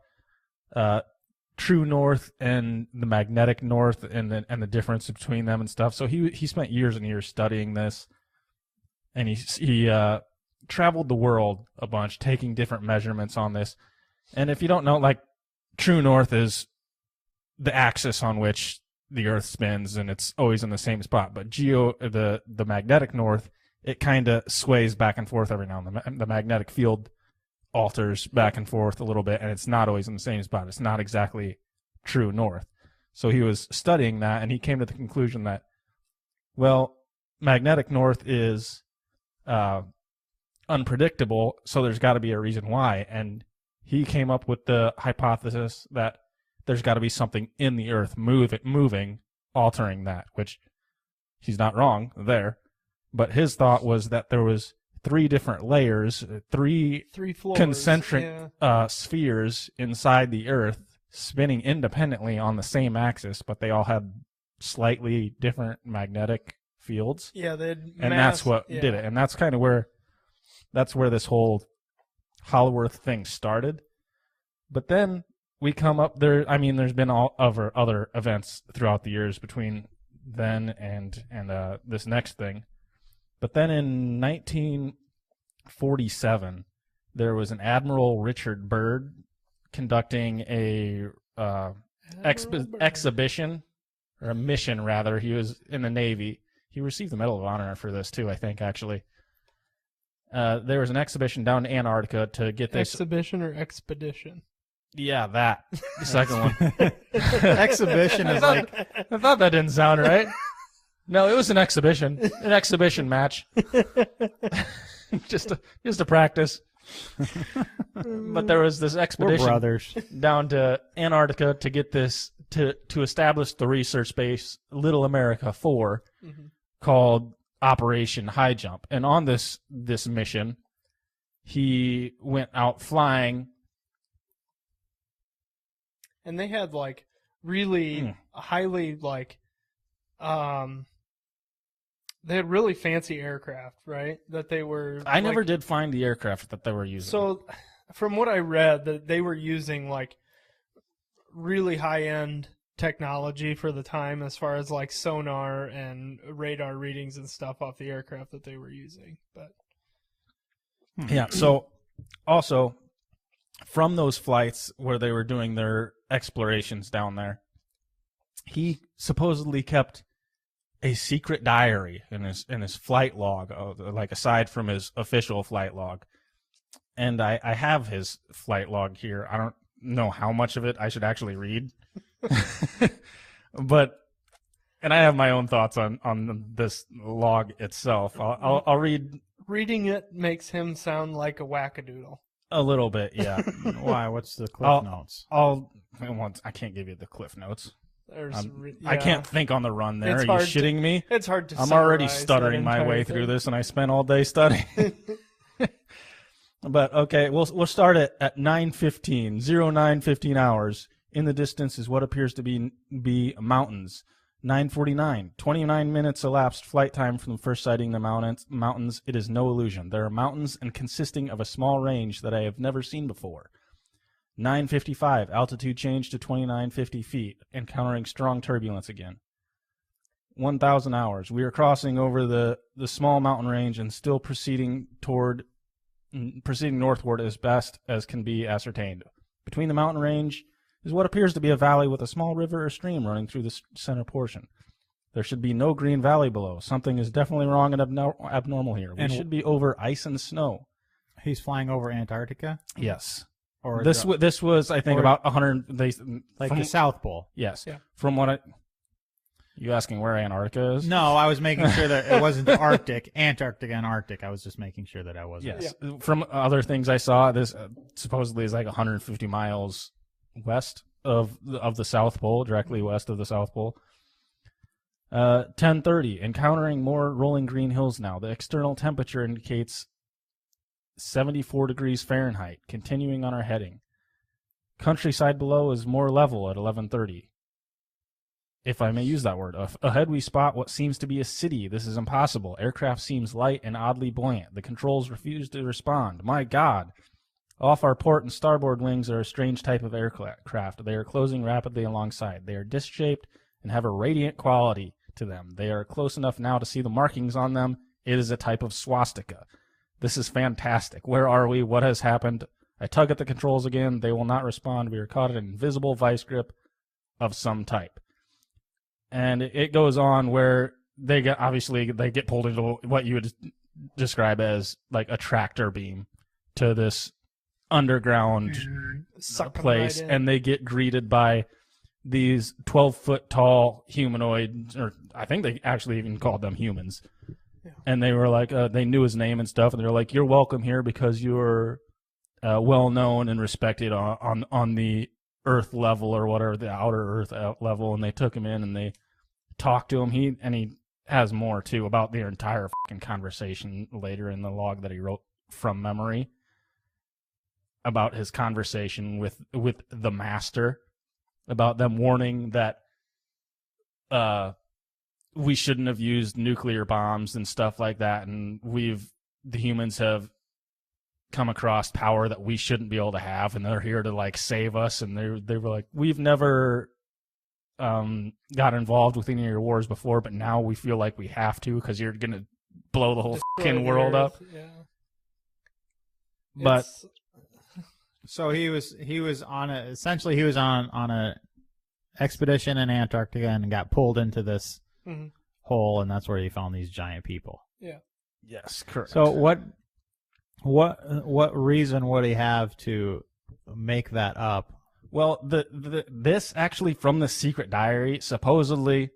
Speaker 2: true north and the magnetic north and the difference between them and stuff. So he spent years and years studying this, and he traveled the world a bunch, taking different measurements on this. And if you don't know, like, true north is the axis on which the Earth spins, and it's always in the same spot. But the magnetic north, it kind of sways back and forth every now and then. The magnetic field alters back and forth a little bit, and it's not always in the same spot. It's not exactly true north. So he was studying that, and he came to the conclusion that, well, magnetic north is unpredictable, so there's got to be a reason why. And he came up with the hypothesis that there's got to be something in the Earth moving, altering that, which he's not wrong there. But his thought was that there was 3 different layers, three
Speaker 3: floors,
Speaker 2: concentric spheres inside the Earth, spinning independently on the same axis, but they all had slightly different magnetic fields.
Speaker 3: Yeah,
Speaker 2: that's what did it. And that's kind of where this whole hollow Earth thing started. But then we come up there. I mean, there's been all other events throughout the years between then and this next thing. But then in 1947, there was an Admiral Richard Byrd conducting a exhibition or a mission rather. He was in the Navy. He received the Medal of Honor for this too, I think, actually. There was an exhibition down in Antarctica to get this.
Speaker 3: Exhibition or expedition?
Speaker 2: Yeah, that. The second one.
Speaker 1: Exhibition is like...
Speaker 2: I thought that didn't sound right. No, it was an exhibition. An exhibition match. just to practice. But there was this expedition
Speaker 1: We're brothers.
Speaker 2: down to Antarctica to get this to establish the research base Little America 4 called Operation High Jump. And on this mission, he went out flying.
Speaker 3: And they had like really highly like they had really fancy aircraft, right? That they were
Speaker 2: I never did find the aircraft that they were using.
Speaker 3: So from what I read, that they were using like really high-end technology for the time as far as like sonar and radar readings and stuff off the aircraft that they were using. But
Speaker 2: yeah, so also from those flights where they were doing their explorations down there, he supposedly kept a secret diary in his flight log, like aside from his official flight log. And I have his flight log here. I don't know how much of it I should actually read. And I have my own thoughts on this log itself. I'll read.
Speaker 3: Reading it makes him sound like a wackadoodle.
Speaker 2: A little bit, yeah.
Speaker 1: Why? What's the cliff notes?
Speaker 2: I can't give you the cliff notes.
Speaker 3: Yeah.
Speaker 2: I can't think on the run there.
Speaker 3: It's
Speaker 2: Are you
Speaker 3: hard
Speaker 2: shitting me?
Speaker 3: It's hard to
Speaker 2: I'm already
Speaker 3: summarize
Speaker 2: stuttering
Speaker 3: that
Speaker 2: my way
Speaker 3: entire
Speaker 2: through
Speaker 3: thing.
Speaker 2: this, and I spent all day studying. But okay, we'll start at 9:15, 09:15 hours. In the distance is what appears to be mountains. 9:49, 29 minutes elapsed flight time from the first sighting the mountains. It is no illusion. There are mountains and consisting of a small range that I have never seen before. 9:55, altitude change to 2950 feet, encountering strong turbulence again. 1,000 hours. We are crossing over the small mountain range and still proceeding northward as best as can be ascertained. Between the mountain range is what appears to be a valley with a small river or stream running through the center portion. There should be no green valley below. Something is definitely wrong and abnormal here. We should be over ice and snow.
Speaker 1: He's flying over Antarctica?
Speaker 2: Yes.
Speaker 1: Or
Speaker 2: this was, I think, about 100...
Speaker 1: the South Pole?
Speaker 2: Yes.
Speaker 3: Yeah.
Speaker 2: From what You asking where Antarctica is?
Speaker 1: No, I was making sure that it wasn't the Arctic, Antarctica and Arctic. I was just making sure that I wasn't.
Speaker 2: Yes. Yeah. From other things I saw, this supposedly is like 150 miles west of the South Pole, directly west of the South Pole. 10:30, encountering more rolling green hills now. The external temperature indicates 74 degrees Fahrenheit, continuing on our heading. Countryside below is more level at 11:30. If I may use that word. Ahead we spot what seems to be a city. This is impossible. Aircraft seems light and oddly buoyant. The controls refuse to respond. My God. Off our port and starboard wings are a strange type of aircraft. They are closing rapidly alongside. They are disc-shaped and have a radiant quality to them. They are close enough now to see the markings on them. It is a type of swastika. This is fantastic. Where are we? What has happened? I tug at the controls again. They will not respond. We are caught in an invisible vice grip of some type. And it goes on where they get pulled into what you would describe as like a tractor beam to this underground place,
Speaker 3: right,
Speaker 2: and they get greeted by these 12-foot tall humanoids, or I think they actually even called them humans. Yeah. And they were like, they knew his name and stuff, and they're like, "You're welcome here because you're well known and respected on the Earth level or whatever, the outer Earth level." And they took him in and they talked to him. He has more too about their entire fucking conversation later in the log that he wrote from memory about his conversation with the master, about them warning that we shouldn't have used nuclear bombs and stuff like that, and the humans have come across power that we shouldn't be able to have, and they're here to like save us. And they were like, "We've never got involved with any of your wars before, but now we feel like we have to because you're gonna blow the whole fucking world up."
Speaker 3: Yeah.
Speaker 2: But
Speaker 1: so he was on a expedition in Antarctica and got pulled into this
Speaker 3: Mm-hmm.
Speaker 1: hole, and that's where he found these giant people.
Speaker 3: Yeah.
Speaker 2: Yes, correct.
Speaker 1: So what reason would he have to make that up?
Speaker 2: Well, this actually from the secret diary, supposedly,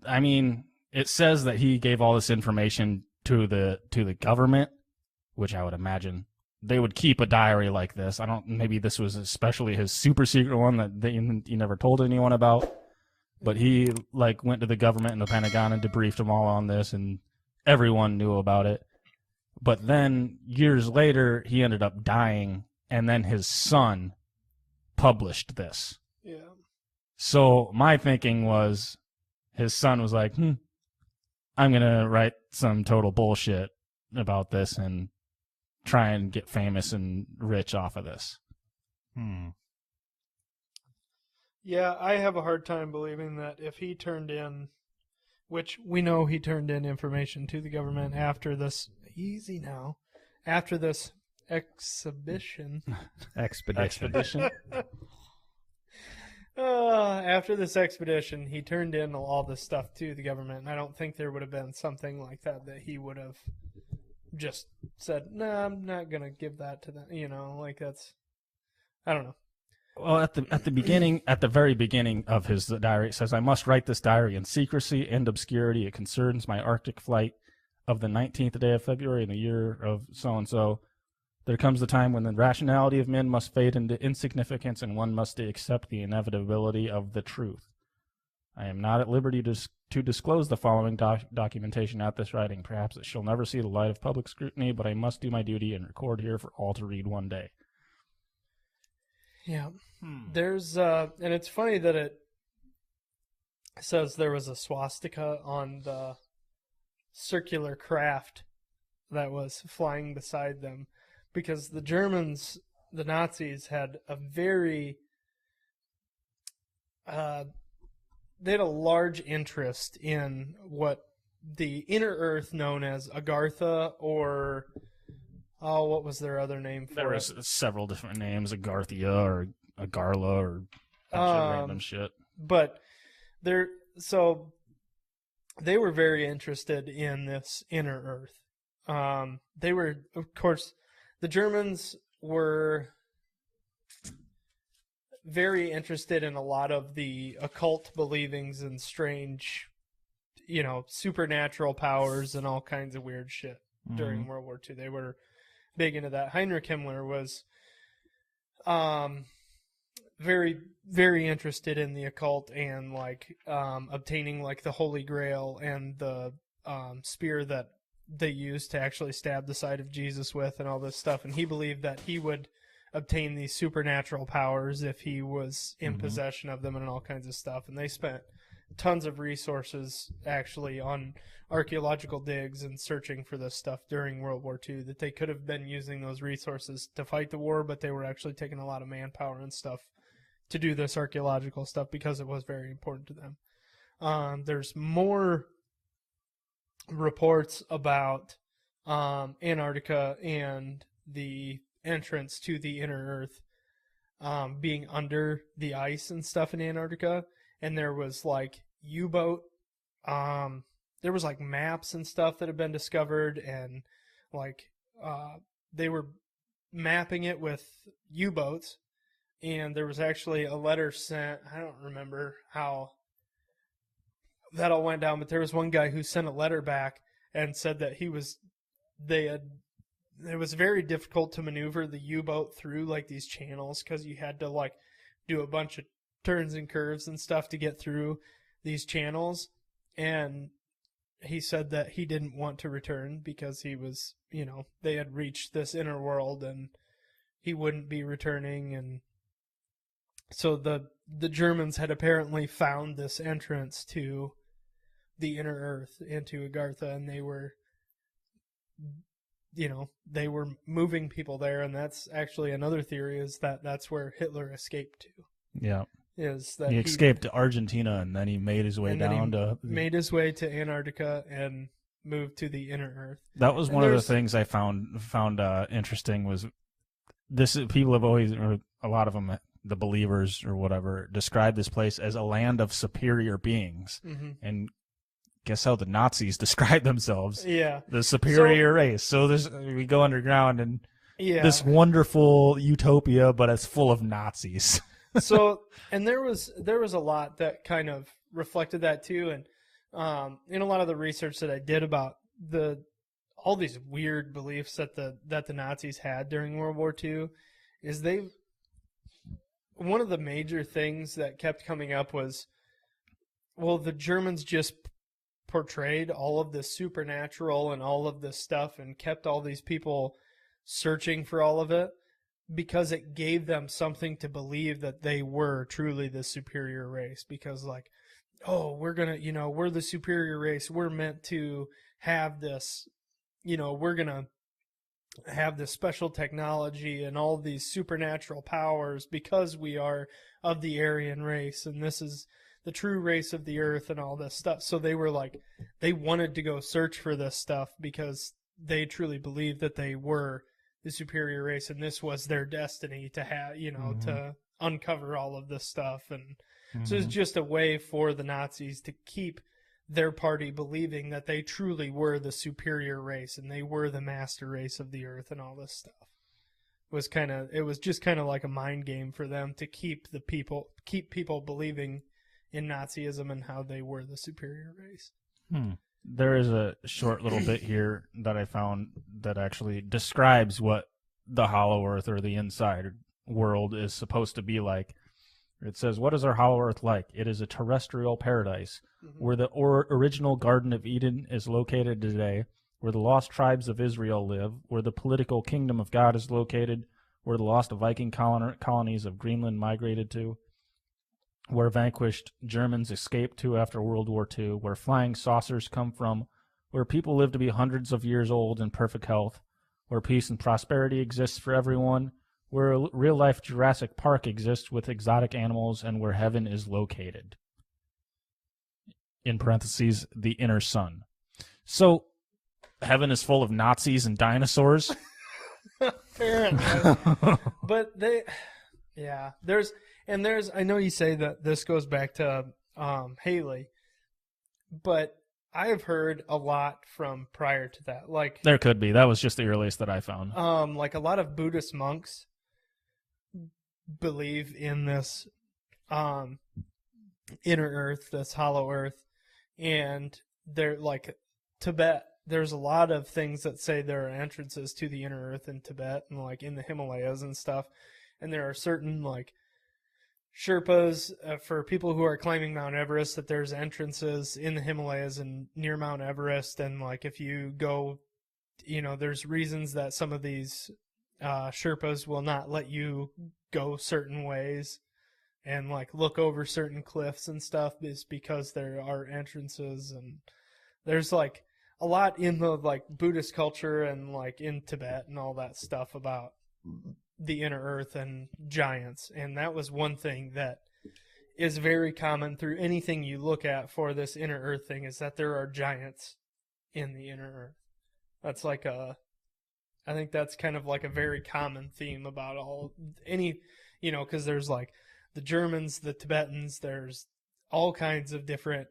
Speaker 2: I mean, it says that he gave all this information to the government, which I would imagine they would keep a diary like this. Maybe this was especially his super secret one that he never told anyone about. But he went to the government and the Pentagon and debriefed them all on this, and everyone knew about it. But then years later, he ended up dying, and then his son published this.
Speaker 3: Yeah.
Speaker 2: So my thinking was, his son was like, I'm gonna write some total bullshit about this and try and get famous and rich off of this.
Speaker 3: Yeah, I have a hard time believing that if he turned in, which we know he turned in information to the government after this, after this expedition.
Speaker 2: Expedition.
Speaker 3: After this expedition, he turned in all this stuff to the government, and I don't think there would have been something like that he would have just said, "Nah, I'm not gonna give that to them." That's, I don't know.
Speaker 2: Well, at the very beginning of his diary, it says, "I must write this diary in secrecy and obscurity. It concerns my Arctic flight of the 19th day of February in the year of so-and-so. There comes the time when the rationality of men must fade into insignificance, and one must accept the inevitability of the truth. I am not at liberty to disclose the following documentation at this writing. Perhaps it shall never see the light of public scrutiny, but I must do my duty and record here for all to read one day."
Speaker 3: Yeah. There's, and it's funny that it says there was a swastika on the circular craft that was flying beside them, because the Germans, the Nazis, had a very, they had a large interest in what the inner Earth known as Agartha, or what was their other name for it?
Speaker 2: There was several different names, Agarthia or Agarla or a bunch of random shit.
Speaker 3: But they were very interested in this inner Earth. They were, of course, the Germans were very interested in a lot of the occult believings and strange, supernatural powers and all kinds of weird shit during World War II. They were big into that. Heinrich Himmler was very, very interested in the occult and obtaining the Holy Grail and the spear that they used to actually stab the side of Jesus with and all this stuff. And he believed that he would obtain these supernatural powers if he was in possession of them and all kinds of stuff. And they spent tons of resources actually on archaeological digs and searching for this stuff during World War II, that they could have been using those resources to fight the war, but they were actually taking a lot of manpower and stuff to do this archaeological stuff because it was very important to them. There's more reports about Antarctica and the entrance to the inner Earth being under the ice and stuff in Antarctica, and there was U-boat, there was maps and stuff that had been discovered, and they were mapping it with U-boats, and there was actually a letter sent. I don't remember how that all went down, but there was one guy who sent a letter back and said that it was very difficult to maneuver the U-boat through these channels, because you had to do a bunch of turns and curves and stuff to get through these channels. And he said that he didn't want to return because he was, they had reached this inner world and he wouldn't be returning. And so the Germans had apparently found this entrance to the inner Earth, into Agartha, and they were, they were moving people there. And that's actually another theory, is that that's where Hitler escaped to.
Speaker 2: Yeah.
Speaker 3: Is that
Speaker 2: he escaped to Argentina, and then he made his way
Speaker 3: made his way to Antarctica and moved to the inner Earth.
Speaker 2: That was one of the things I found interesting, was this. People have always, or a lot of them, the believers or whatever describe this place as a land of superior beings.
Speaker 3: Mm-hmm.
Speaker 2: And guess how the Nazis describe themselves?
Speaker 3: Yeah.
Speaker 2: The superior race. So we go underground and this wonderful utopia, but it's full of Nazis.
Speaker 3: So, and there was a lot that kind of reflected that too. And in a lot of the research that I did about all these weird beliefs that the Nazis had during World War II, is one of the major things that kept coming up was, well, the Germans just portrayed all of this supernatural and all of this stuff and kept all these people searching for all of it because it gave them something to believe that they were truly the superior race. Because like, oh, we're the superior race. We're meant to have this, we're going to have this special technology and all these supernatural powers because we are of the Aryan race, and this is the true race of the earth and all this stuff. So they were like, they wanted to go search for this stuff because they truly believed that they were the superior race, and this was their destiny to have,
Speaker 2: Mm-hmm.
Speaker 3: to uncover all of this stuff. And
Speaker 2: Mm-hmm.
Speaker 3: so it's just a way for the Nazis to keep their party believing that they truly were the superior race and they were the master race of the earth and all this stuff. It was just kind of like a mind game for them to keep people believing in Nazism and how they were the superior race.
Speaker 2: There is a short little bit here that I found that actually describes what the hollow earth or the inside world is supposed to be like. It says, what is our hollow earth like? It is a terrestrial paradise, where the original Garden of Eden is located today, where the lost tribes of Israel live, where the political kingdom of God is located, where the lost Viking colonies of Greenland migrated to, where vanquished Germans escaped to after World War II, where flying saucers come from, where people live to be hundreds of years old in perfect health, where peace and prosperity exists for everyone, where a real-life Jurassic Park exists with exotic animals, and where heaven is located. In parentheses, the inner sun. So, heaven is full of Nazis and dinosaurs?
Speaker 3: Apparently. But I know you say that this goes back to Haley, but I have heard a lot from prior to that. Like,
Speaker 2: there could be. That was just the earliest that I found.
Speaker 3: Like a lot of Buddhist monks believe in this inner earth, this hollow earth, and they're like Tibet. There's a lot of things that say there are entrances to the inner earth in Tibet and like in the Himalayas and stuff. And there are certain like Sherpas for people who are climbing Mount Everest, that there's entrances in the Himalayas and near Mount Everest. And like if you go, there's reasons that some of these Sherpas will not let you go certain ways and like look over certain cliffs and stuff, is because there are entrances. And there's like a lot in the like Buddhist culture and like in Tibet and all that stuff about the inner earth and giants. And that was one thing that is very common through anything you look at for this inner earth thing, is that there are giants in the inner earth. That's like I think that's kind of like a very common theme about because there's like the Germans, the Tibetans, there's all kinds of different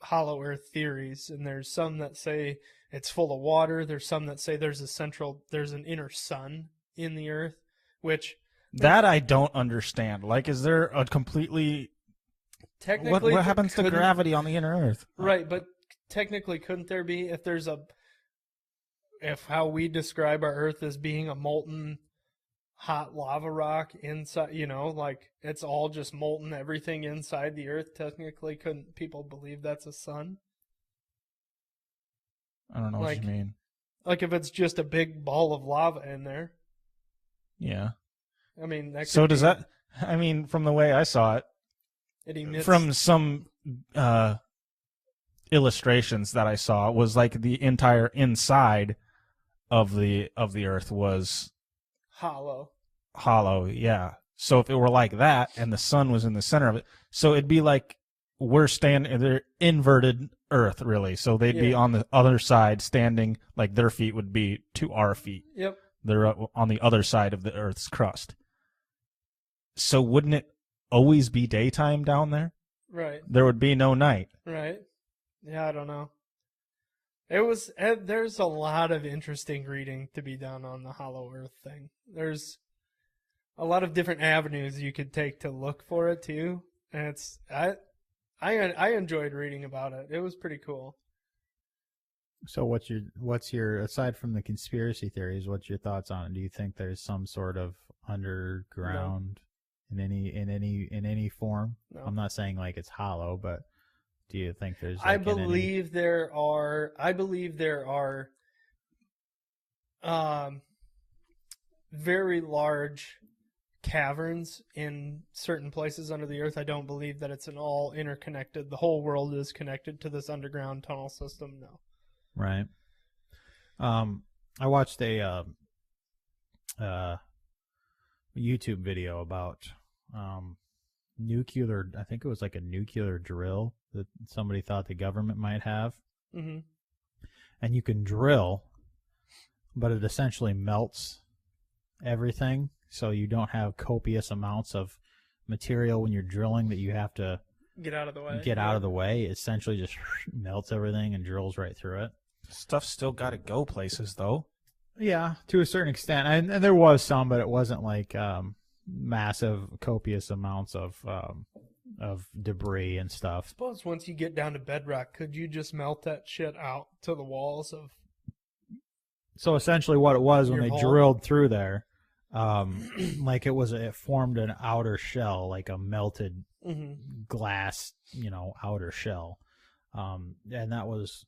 Speaker 3: hollow earth theories, and there's some that say it's full of water. There's some that say there's an inner sun in the earth, which
Speaker 2: that I don't understand. Like, is there a completely
Speaker 3: technically
Speaker 2: what happens to gravity on the inner earth?
Speaker 3: Right, but technically, couldn't there be, if how we describe our earth as being a molten hot lava rock inside, like it's all just molten everything inside the earth, technically couldn't people believe that's a sun?
Speaker 2: I don't know what you mean.
Speaker 3: Like if it's just a big ball of lava in there.
Speaker 2: Yeah.
Speaker 3: I mean,
Speaker 2: from the way I saw it, from some illustrations that I saw, was like the entire inside of the earth was hollow, yeah. So if it were like that and the sun was in the center of it, so it'd be like they're inverted earth, really. So they'd be on the other side standing, like their feet would be to our feet.
Speaker 3: Yep.
Speaker 2: They're on the other side of the earth's crust. So wouldn't it always be daytime down there?
Speaker 3: Right.
Speaker 2: There would be no night.
Speaker 3: Right. Yeah, I don't know. There's a lot of interesting reading to be done on the Hollow Earth thing. There's a lot of different avenues you could take to look for it too, and I enjoyed reading about it. It was pretty cool.
Speaker 1: So what's your aside from the conspiracy theories, what's your thoughts on it? Do you think there's some sort of underground in any form?
Speaker 3: No.
Speaker 1: I'm not saying like it's hollow, but do you think there's
Speaker 3: I believe there are very large caverns in certain places under the earth. I don't believe that it's all interconnected. The whole world is connected to this underground tunnel system. No.
Speaker 1: Right. I watched a YouTube video about nuclear. I think it was like a nuclear drill that somebody thought the government might have.
Speaker 3: Mm-hmm.
Speaker 1: And you can drill, but it essentially melts everything, so you don't have copious amounts of material when you're drilling that you have to
Speaker 3: get out of the way.
Speaker 1: It essentially just melts everything and drills right through it.
Speaker 2: Stuff's still got to go places, though.
Speaker 1: Yeah, to a certain extent. And there was some, but it wasn't like massive, copious amounts of debris and stuff.
Speaker 3: I suppose once you get down to bedrock, could you just melt that shit out to the walls of...
Speaker 1: So essentially what it was when they
Speaker 3: hole?
Speaker 1: drilled through there, like it formed an outer shell, like a melted glass, outer shell. And that was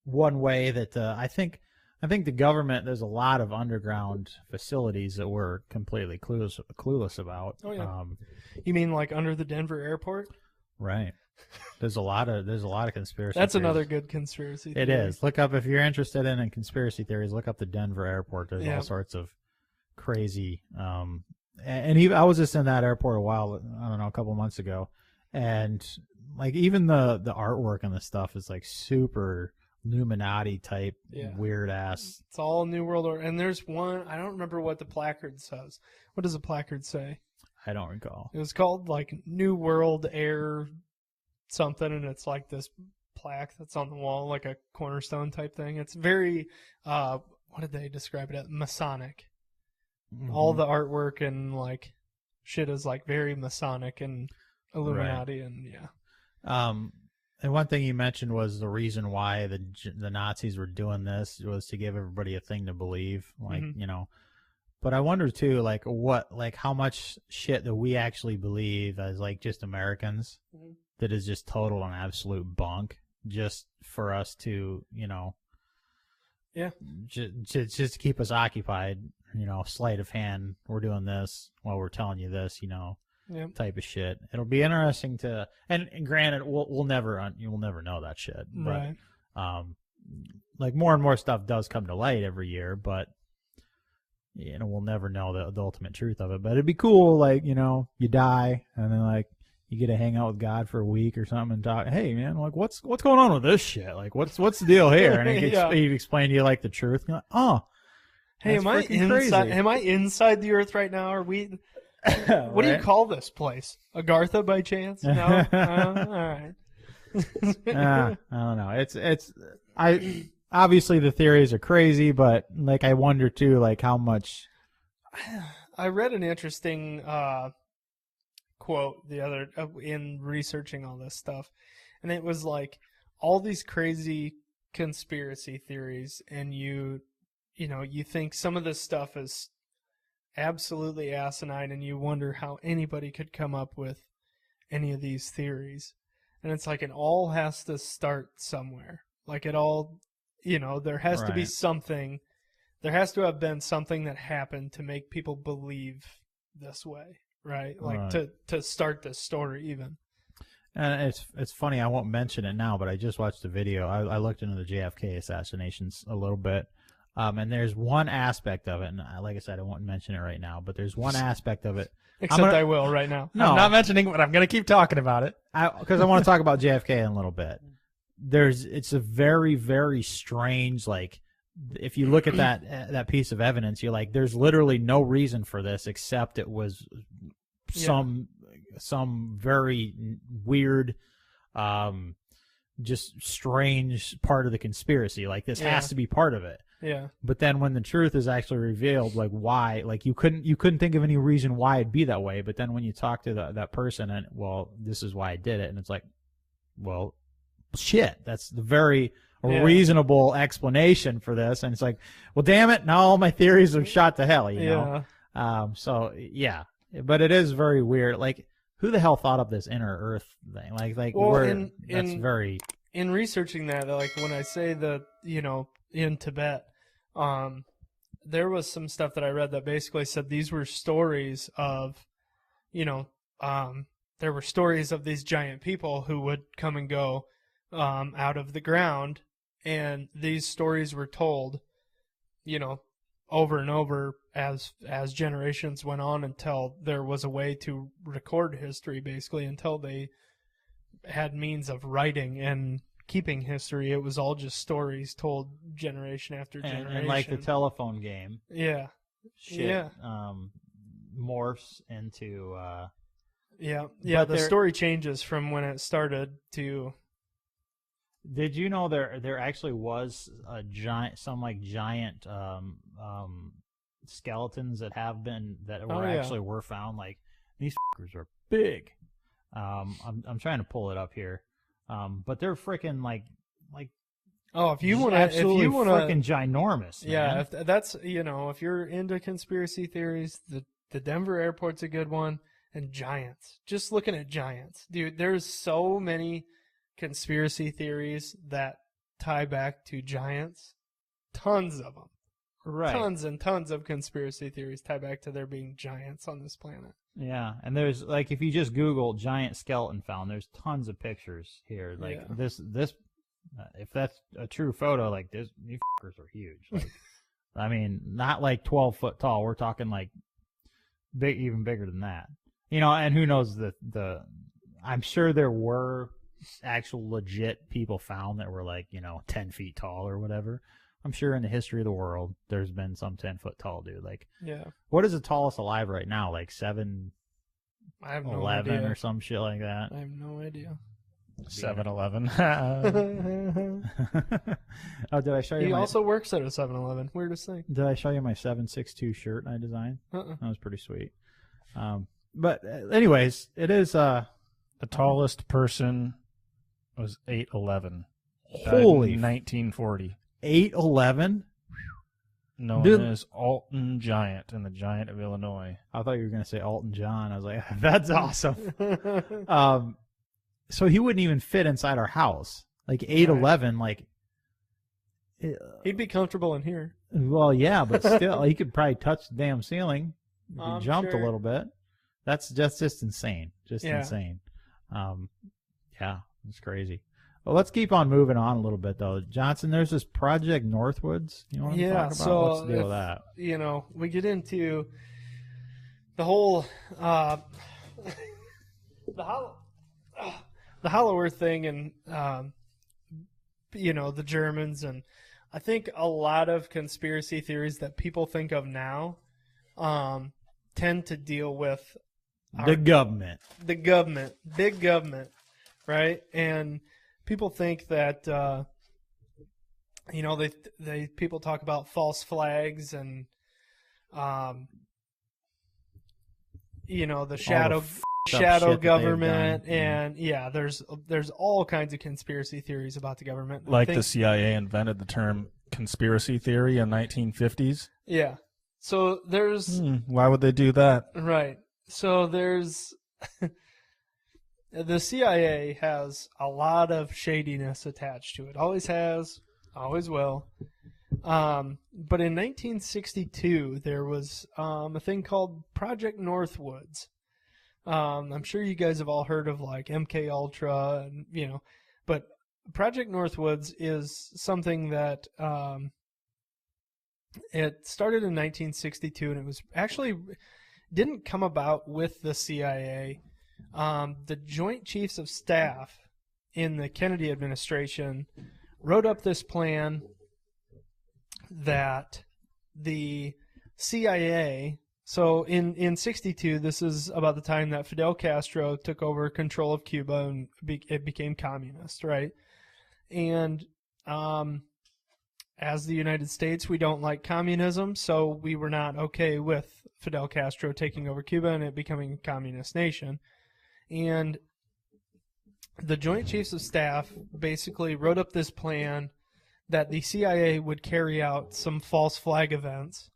Speaker 1: one way that I think the government, there's a lot of underground facilities that we're completely clueless about.
Speaker 3: Oh yeah. You mean like under the Denver airport?
Speaker 1: Right. There's a lot of conspiracy.
Speaker 3: That's
Speaker 1: theories.
Speaker 3: another good conspiracy theory.
Speaker 1: It is. Look up, if you're interested in conspiracy theories, look up the Denver airport. There's all sorts of crazy. I was just in that airport a couple of months ago, and like even the artwork and the stuff is like super Illuminati type, weird ass.
Speaker 3: It's all New World Order. And there's one, I don't remember what the placard says. What does the placard say?
Speaker 1: I don't recall.
Speaker 3: It was called like New World Air something, and it's like this plaque that's on the wall, like a cornerstone type thing. It's very, what did they describe it as? Masonic. Mm-hmm. All the artwork and like shit is like very Masonic and Illuminati, right. And
Speaker 1: and one thing you mentioned was the reason why the Nazis were doing this was to give everybody a thing to believe, like But I wonder too, like how much shit that we actually believe as like just Americans that is just total and absolute bunk, just for us to just keep us occupied. Sleight of hand. We're doing this while we're telling you this. Type of shit. It'll be interesting to, and granted, we'll never know that shit. But,
Speaker 3: right.
Speaker 1: Like more and more stuff does come to light every year, but we'll never know the ultimate truth of it. But it'd be cool, like you die and then like you get to hang out with God for a week or something and talk. Hey man, like what's going on with this shit? Like what's the deal here? And he'd explain to you like the truth. You're like, oh,
Speaker 3: hey, am I inside?
Speaker 1: Crazy.
Speaker 3: Am I inside the Earth right now? Are we? What do you call this place? Agartha by chance? No. All right.
Speaker 1: I don't know. Obviously the theories are crazy, but like I wonder too, like how much.
Speaker 3: I read an interesting quote the other in researching all this stuff, and it was like all these crazy conspiracy theories, and you think some of this stuff is absolutely asinine, and you wonder how anybody could come up with any of these theories. And it's like it all has to start somewhere. Like it all, there has to be something. There has to have been something that happened to make people believe this way, right? Like to start this story even.
Speaker 1: And it's funny, I won't mention it now, but I just watched a video. I looked into the JFK assassinations a little bit. And there's one aspect of it, and like I said, I won't mention it right now, but there's one aspect of it.
Speaker 3: Except I will right now.
Speaker 1: No.
Speaker 2: I'm not mentioning it, but I'm going to keep talking about it.
Speaker 1: Because I want to talk about JFK in a little bit. It's a very, very strange, like, if you look at that piece of evidence, you're like, there's literally no reason for this except it was some very weird, just strange part of the conspiracy. Like this has to be part of it.
Speaker 3: Yeah.
Speaker 1: But then when the truth is actually revealed, like why, like you couldn't think of any reason why it'd be that way. But then when you talk to that person and, well, this is why I did it. And it's like, well, shit, that's the very reasonable explanation for this. And it's like, well, damn it. Now all my theories are shot to hell, you know? So yeah, but it is very weird. Like, who the hell thought up this inner Earth thing? Like,
Speaker 3: well,
Speaker 1: that's very.
Speaker 3: In researching that, like when I say that, you know, in Tibet, there was some stuff that I read that basically said these were stories of, you know, there were stories of these giant people who would come and go out of the ground, and these stories were told, you know, over and over as generations went on until there was a way to record history, basically, until they had means of writing and keeping history. It was all just stories told generation after generation.
Speaker 1: And like the telephone game.
Speaker 3: Yeah.
Speaker 1: Shit, morphs into...
Speaker 3: the story changes from when it started to...
Speaker 1: Did you know there actually was a giant skeletons that were found? Like, these fuckers are big. I'm trying to pull it up here. But they're freaking like
Speaker 3: if you want
Speaker 1: freaking ginormous.
Speaker 3: Yeah,
Speaker 1: man.
Speaker 3: if that's, you know, if you're into conspiracy theories, the Denver airport's a good one, and giants. Just looking at giants, dude. There's so many conspiracy theories that tie back to giants. Tons of them.
Speaker 1: Right.
Speaker 3: Tons and tons of conspiracy theories tie back to there being giants on this planet.
Speaker 1: Yeah, and there's, like, if you just Google giant skeleton found, there's tons of pictures here. Like, this if that's a true photo, like, these fuckers are huge. Like, I mean, not like 12 foot tall. We're talking like big, even bigger than that. You know, and who knows I'm sure there were actual legit people found that were like, you know, 10 feet tall or whatever. I'm sure in the history of the world, there's been some 10-foot tall dude. Like, what is the tallest alive right now? Like 7'11" or some shit like that.
Speaker 3: I have no idea.
Speaker 2: 7-Eleven.
Speaker 1: Oh, did I show you?
Speaker 3: He also works at a 7-Eleven. Weirdest thing.
Speaker 1: Did I show you my 762 shirt I designed? That was pretty sweet. But anyways, it is.
Speaker 2: The tallest person was 8'11".
Speaker 1: Holy
Speaker 2: 1940.
Speaker 1: 8'11".
Speaker 2: Known as Alton Giant in the Giant of Illinois.
Speaker 1: I thought you were going to say Alton John. I was like, that's awesome. So he wouldn't even fit inside our house. Like 8'11", like...
Speaker 3: He'd be comfortable in here.
Speaker 1: Well, yeah, but still, he could probably touch the damn ceiling. If he jumped a little bit. That's just insane. Insane. Yeah, it's crazy. Well, let's keep on moving on a little bit, though. Johnson, there's this Project Northwoods. You want to talk about?
Speaker 3: So
Speaker 1: what's the deal with that?
Speaker 3: You know, we get into the whole the Hollow Earth thing, and you know, the Germans, and I think a lot of conspiracy theories that people think of now tend to deal with
Speaker 1: the government,
Speaker 3: big government, right? And people think that you know, they people talk about false flags and you know, the shadow government, and there's all kinds of conspiracy theories about the government.
Speaker 2: Like the CIA invented the term conspiracy theory in 1950s.
Speaker 3: Yeah. So there's
Speaker 2: why would they do that?
Speaker 3: Right. So there's the CIA has a lot of shadiness attached to it. Always has, always will. But in 1962, there was a thing called Project Northwoods. I'm sure you guys have all heard of like MK Ultra, and you know, but Project Northwoods is something that it started in 1962, and it was actually didn't come about with the CIA. The Joint Chiefs of Staff in the Kennedy administration wrote up this plan that the CIA So in 62, this is about the time that Fidel Castro took over control of Cuba and it became communist, right? And as the United States, we don't like communism, so we were not okay with Fidel Castro taking over Cuba and it becoming a communist nation. And the Joint Chiefs of Staff basically wrote up this plan that the CIA would carry out some false flag events,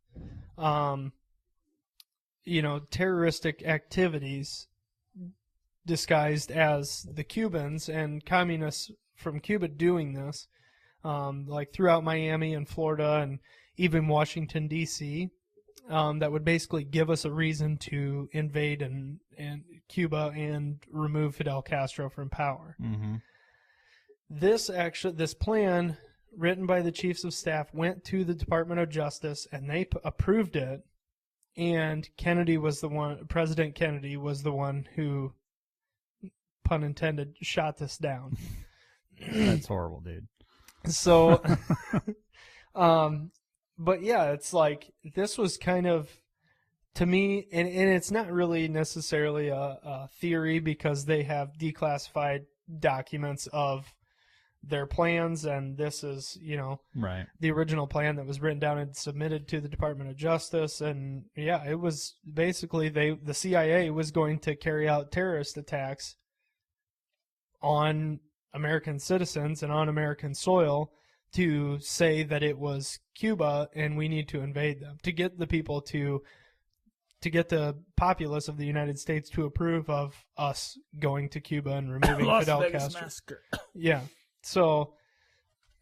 Speaker 3: terroristic activities disguised as the Cubans and communists from Cuba doing this, like throughout Miami and Florida and even Washington, D.C., that would basically give us a reason to invade and Cuba and remove Fidel Castro from power.
Speaker 1: Mm-hmm.
Speaker 3: This plan written by the Chiefs of Staff went to the Department of Justice and they approved it. And President Kennedy was the one who, pun intended, shot this down.
Speaker 1: That's horrible, dude.
Speaker 3: So, but yeah, it's like, this was kind of, to me, and it's not really necessarily a theory because they have declassified documents of their plans, and this is,
Speaker 1: right,
Speaker 3: the original plan that was written down and submitted to the Department of Justice. And yeah, it was basically the CIA was going to carry out terrorist attacks on American citizens and on American soil to say that it was Cuba and we need to invade them, to get the people to get the populace of the United States to approve of us going to Cuba and removing Fidel Castro. Massacre. Yeah. So,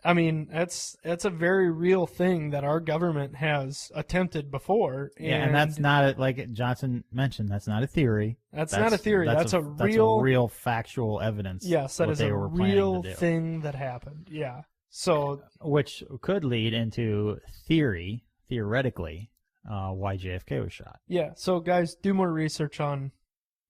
Speaker 3: I mean, that's a very real thing that our government has attempted before.
Speaker 1: And that's not, like Johnson mentioned, that's not a theory.
Speaker 3: That's not a theory. That's a
Speaker 1: real factual evidence.
Speaker 3: Yes, that is a real thing that happened. Yeah. So,
Speaker 1: which could lead into theoretically, why JFK was shot.
Speaker 3: Yeah. So, guys, do more research on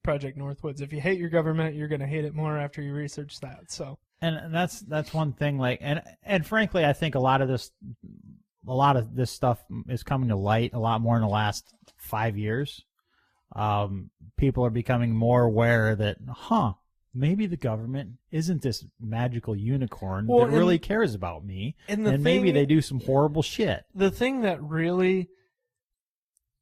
Speaker 3: Project Northwoods. If you hate your government, you're going to hate it more after you research that. So.
Speaker 1: And that's one thing. Like, and frankly, I think a lot of this stuff is coming to light a lot more in the last 5 years. People are becoming more aware that, maybe the government isn't this magical unicorn that really cares about me, and maybe they do some horrible shit.
Speaker 3: The thing that really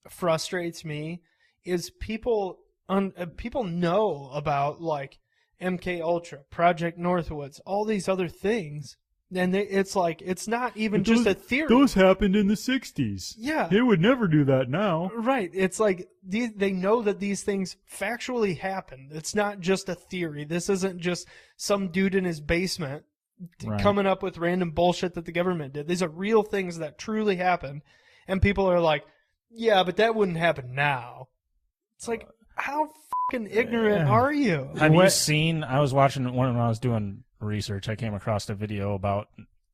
Speaker 3: frustrates me is people know about, like, MK Ultra, Project Northwoods, all these other things, and it's like, it's not even just a theory.
Speaker 1: Those happened in the 60s.
Speaker 3: Yeah.
Speaker 1: They would never do that now.
Speaker 3: Right. It's like, they know that these things factually happened. It's not just a theory. This isn't just some dude in his basement coming up with random bullshit that the government did. These are real things that truly happened, and people are like, yeah, but that wouldn't happen now. It's like, how fucking ignorant are you?
Speaker 2: Have you seen? I was watching when I was doing research. I came across a video about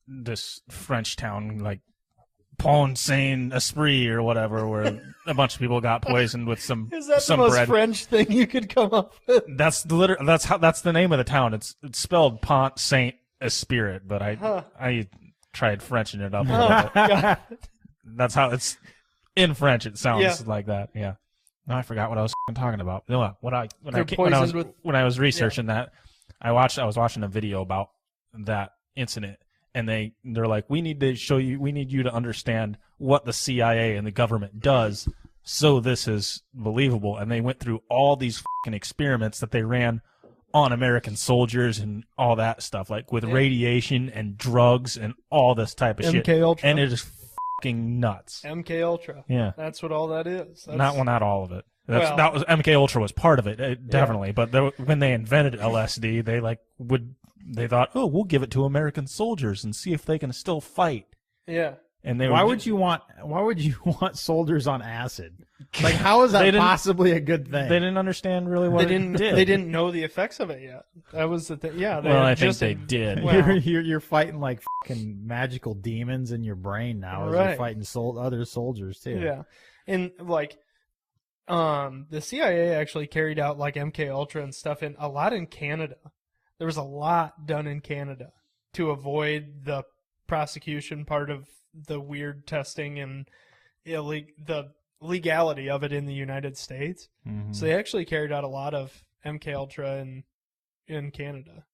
Speaker 2: this French town, like Pont Saint Esprit or whatever, where a bunch of people got poisoned with some.
Speaker 3: Is that
Speaker 2: some
Speaker 3: the most
Speaker 2: bread.
Speaker 3: French thing you could come up with?
Speaker 2: That's the name of the town. It's spelled Pont Saint Esprit, but I tried Frenching it up a little bit. That's how it's in French. It sounds like that. Yeah. No, I forgot what I was talking about. No, when I was researching that, I was watching a video about that incident, and they're like, we need you to understand what the CIA and the government does, so this is believable. And they went through all these fucking experiments that they ran on American soldiers and all that stuff, like with radiation and drugs and all this type of shit.
Speaker 3: MK Ultra.
Speaker 2: And it is fucking nuts.
Speaker 3: MK Ultra.
Speaker 2: Yeah.
Speaker 3: That's what all that is.
Speaker 2: Not all of it. That was MK Ultra was part of it, definitely. Yeah. But when they invented LSD, they thought, oh, we'll give it to American soldiers and see if they can still fight.
Speaker 3: Yeah.
Speaker 1: And why would you want soldiers on acid? Like, how is that possibly a good thing?
Speaker 2: They didn't understand really what it did.
Speaker 3: They didn't know the effects of it yet. That was the thing. Yeah.
Speaker 2: I think they did.
Speaker 3: Well,
Speaker 1: you're fighting like fucking magical demons in your brain now as you're fighting other soldiers too.
Speaker 3: Yeah, and like, the CIA actually carried out like MK Ultra and stuff a lot in Canada. There was a lot done in Canada to avoid the prosecution part of the weird testing and the legality of it in the United States.
Speaker 1: Mhm.
Speaker 3: So they actually carried out a lot of MK Ultra in Canada.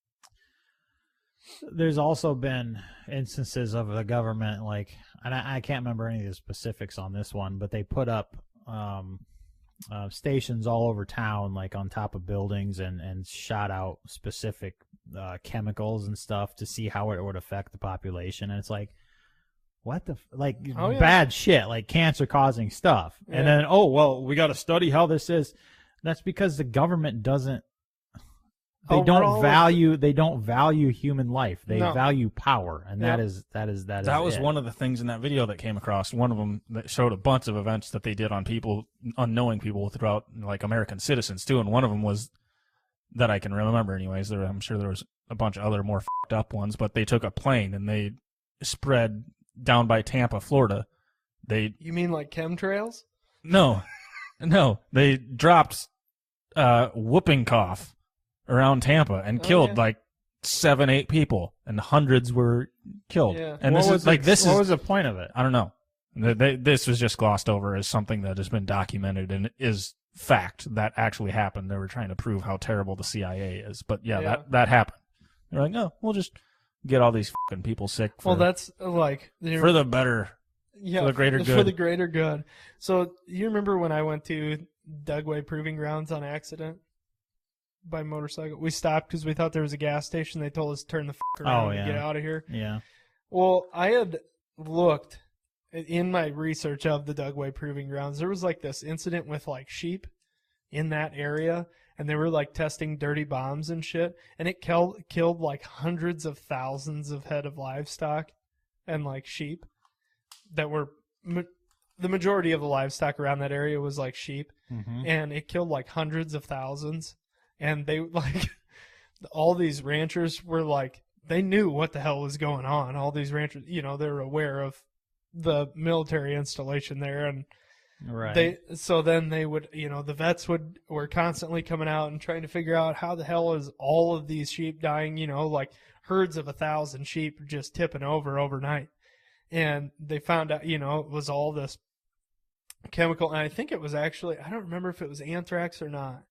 Speaker 1: There's also been instances of the government, like, and I can't remember any of the specifics on this one, but they put up stations all over town, like on top of buildings, and shot out specific chemicals and stuff to see how it would affect the population. And it's like, what the bad shit, like cancer-causing stuff.
Speaker 3: Yeah.
Speaker 1: And then, oh well, we got to study how this is. That's because the government doesn't. They don't value human life. They value power, and that is
Speaker 2: one of the things in that video that came across. One of them that showed a bunch of events that they did on people, unknowing people throughout, like American citizens too. And one of them was that I can remember, anyways. I'm sure there was a bunch of other more fucked up ones, but they took a plane and they spread down by Tampa, Florida.
Speaker 3: You mean like chemtrails?
Speaker 2: No, they dropped whooping cough around Tampa and killed like 7-8 people, and hundreds were killed.
Speaker 3: Yeah.
Speaker 2: And
Speaker 1: what was the point of it?
Speaker 2: I don't know. This was just glossed over as something that has been documented and is fact that actually happened. They were trying to prove how terrible the CIA is, but that happened. They're like, no, we'll just get all these fucking people sick.
Speaker 3: That's like
Speaker 2: for the better.
Speaker 3: Yeah,
Speaker 2: for the greater good.
Speaker 3: For the greater good. So you remember when I went to Dugway Proving Grounds on accident? By motorcycle. We stopped because we thought there was a gas station. They told us to turn the around and get out of here.
Speaker 1: Yeah.
Speaker 3: Well, I had looked in my research of the Dugway Proving Grounds. There was like this incident with like sheep in that area, and they were like testing dirty bombs and shit, and it killed like hundreds of thousands of head of livestock and like sheep that were the majority of the livestock around that area was like sheep, and it killed like hundreds of thousands. And they like all these ranchers were like, they knew what the hell was going on. All these ranchers, they're aware of the military installation there, and then they would, the vets were constantly coming out and trying to figure out how the hell is all of these sheep dying, like herds of 1,000 sheep just tipping over overnight. And they found out, it was all this chemical, and I think it was actually, I don't remember if it was anthrax or not,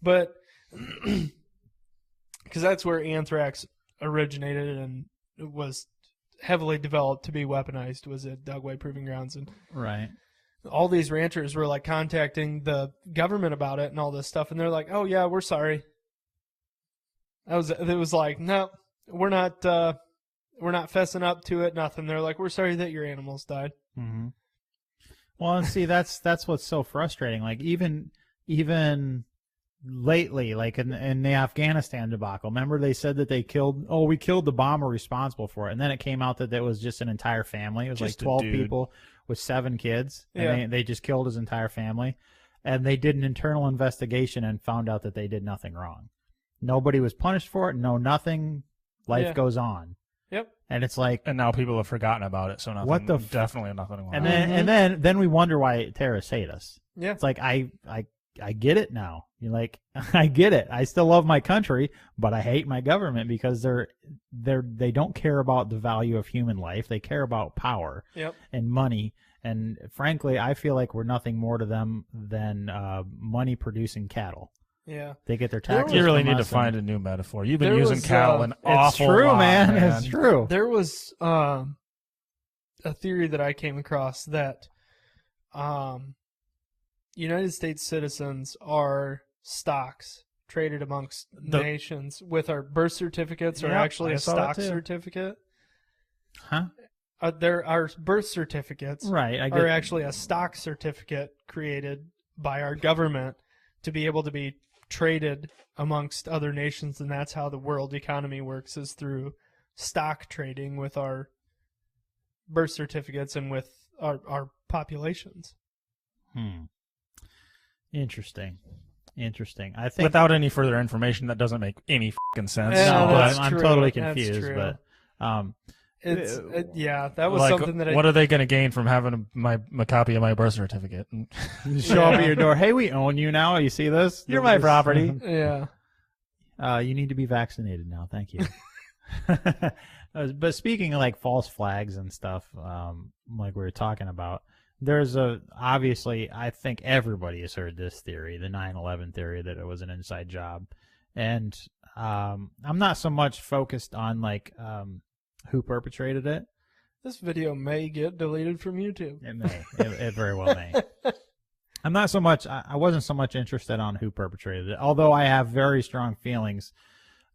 Speaker 3: but because that's where anthrax originated and was heavily developed to be weaponized, was at Dugway Proving Grounds. And all these ranchers were like contacting the government about it and all this stuff, and they're like, oh yeah, we're sorry. It was like, no, we're not fessing up to it, nothing. They're like, we're sorry that your animals died.
Speaker 1: Mm-hmm. Well, and see, that's what's so frustrating. Like even lately, like in the Afghanistan debacle, remember they said that we killed the bomber responsible for it, and then it came out that it was just an entire family. It was just like 12 people with 7 kids, and they just killed his entire family, and they did an internal investigation and found out that they did nothing wrong. Nobody was punished for it. No, nothing. Life goes on. Yep. And it's like,
Speaker 2: and now people have forgotten about it. So nothing. Definitely nothing.
Speaker 1: And then we wonder why terrorists hate us.
Speaker 3: Yeah.
Speaker 1: It's like I get it now. You're like, I get it. I still love my country, but I hate my government because they don't care about the value of human life. They care about power and money. And frankly, I feel like we're nothing more to them than money producing cattle.
Speaker 3: Yeah.
Speaker 1: They get their taxes.
Speaker 2: You really need to find a new metaphor. You've been using cattle an awful
Speaker 1: lot. It's true,
Speaker 2: man.
Speaker 1: It's true.
Speaker 3: There was a theory that I came across that United States citizens are stocks traded amongst nations with our birth certificates are actually a stock certificate.
Speaker 1: Huh?
Speaker 3: Our birth certificates are actually a stock certificate created by our government to be able to be traded amongst other nations, and that's how the world economy works, is through stock trading with our birth certificates and with our populations.
Speaker 1: Interesting. I think
Speaker 2: without any further information, that doesn't make any fucking sense.
Speaker 3: Yeah,
Speaker 1: I'm totally confused. But
Speaker 3: that was like, something that.
Speaker 2: What are they going to gain from having a copy of my birth certificate?
Speaker 1: Show up at your door. Hey, we own you now. You see this?
Speaker 2: You're my property.
Speaker 3: Yeah.
Speaker 1: You need to be vaccinated now. Thank you. But speaking of like false flags and stuff, like we were talking about, obviously, I think everybody has heard this theory, the 9/11 theory, that it was an inside job. And I'm not so much focused on like who perpetrated it.
Speaker 3: This video may get deleted from YouTube.
Speaker 1: It may. It very well may. I'm not so much. I wasn't so much interested on who perpetrated it, although I have very strong feelings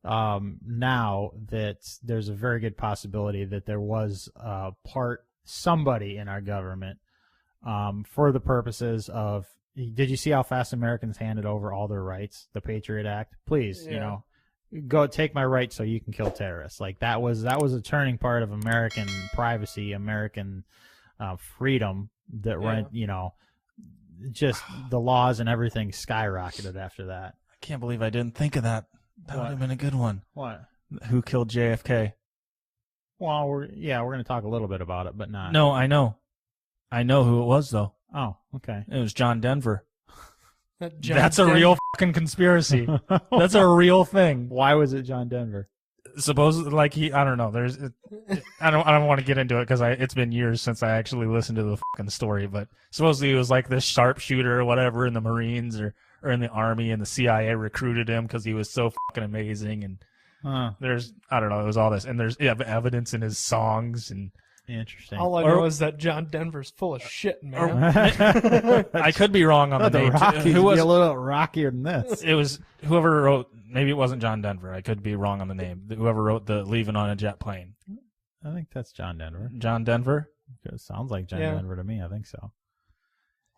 Speaker 1: now that there's a very good possibility that there was somebody in our government for the purposes of. Did you see how fast Americans handed over all their rights? The Patriot Act. Please, go take my rights so you can kill terrorists. Like that was a turning part of American privacy, American freedom that went, just the laws and everything skyrocketed after that.
Speaker 2: I can't believe I didn't think of that. That would have been a good one.
Speaker 1: What?
Speaker 2: Who killed JFK?
Speaker 1: Well, we're going to talk a little bit about it, but not.
Speaker 2: No, I know. I know who it was, though.
Speaker 1: Oh, okay.
Speaker 2: It was John Denver.
Speaker 3: That's
Speaker 2: a real fucking conspiracy. That's a real thing.
Speaker 1: Why was it John Denver?
Speaker 2: Supposedly, like I don't know. I don't want to get into it because it's been years since I actually listened to the fucking story. But supposedly he was like this sharpshooter or whatever in the Marines or in the Army, and the CIA recruited him because he was so fucking amazing. And I don't know. It was all this, and there's evidence in his songs and.
Speaker 1: Interesting.
Speaker 3: All I know is that John Denver's full of shit, man.
Speaker 2: I could be wrong on the name.
Speaker 1: Who was a little rockier than this?
Speaker 2: It was whoever wrote. Maybe it wasn't John Denver. I could be wrong on the name. Whoever wrote the "Leaving on a Jet Plane."
Speaker 1: I think that's John Denver.
Speaker 2: John Denver.
Speaker 1: It sounds like John Denver to me. I think so.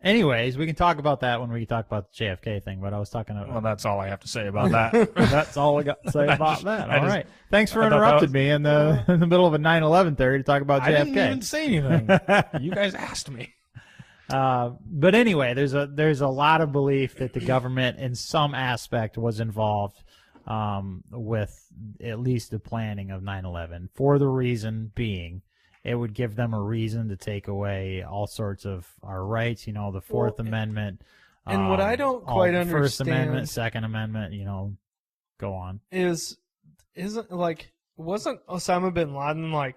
Speaker 1: Anyways, we can talk about that when we talk about the JFK thing, but I was talking about...
Speaker 2: Well, that's all I have to say about that.
Speaker 1: That's all I got to say about that. All right. Thanks for interrupting me in the middle of a 9/11 theory to talk about JFK.
Speaker 2: I didn't even say anything. You guys asked me.
Speaker 1: But anyway, there's a lot of belief that the government in some aspect was involved with at least the planning of 9/11, for the reason being it would give them a reason to take away all sorts of our rights, the Fourth Amendment.
Speaker 3: And what I don't quite understand...
Speaker 1: First Amendment, Second Amendment, go on.
Speaker 3: Wasn't Osama bin Laden,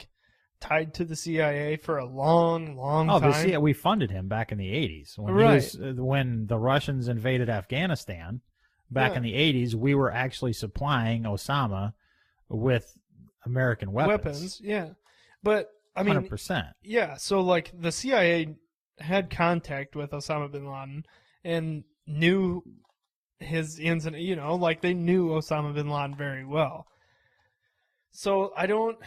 Speaker 3: tied to the CIA for a long, long time?
Speaker 1: We funded him back in the 80s. When the Russians invaded Afghanistan back in the 80s, we were actually supplying Osama with American weapons.
Speaker 3: Yeah. But...
Speaker 1: 100%.
Speaker 3: Yeah, so the CIA had contact with Osama bin Laden and knew his ins and they knew Osama bin Laden very well. So I don't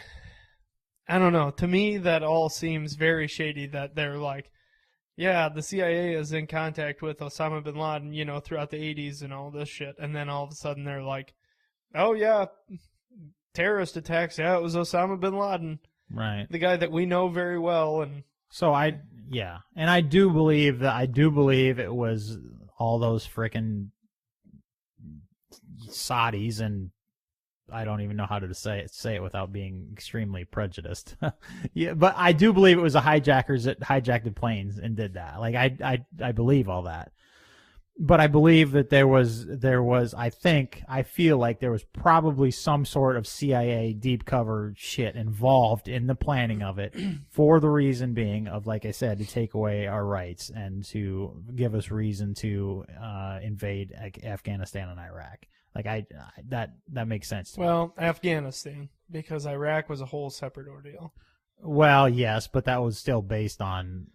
Speaker 3: know. To me, that all seems very shady. That they're the CIA is in contact with Osama bin Laden, throughout the 80s and all this shit, and then all of a sudden they're like, oh yeah, terrorist attacks. Yeah, it was Osama bin Laden.
Speaker 1: Right.
Speaker 3: The guy that we know very well. And
Speaker 1: so I do believe it was all those frickin' Saudis, and I don't even know how to say it without being extremely prejudiced. Yeah, but I do believe it was the hijackers that hijacked the planes and did that. I believe all that. But I believe that there was I feel like there was probably some sort of CIA deep cover shit involved in the planning of it, for the reason being of, like I said, to take away our rights and to give us reason to invade Afghanistan and Iraq. That makes sense to me.
Speaker 3: Well, Afghanistan, because Iraq was a whole separate ordeal.
Speaker 1: Well, yes, but that was still based on...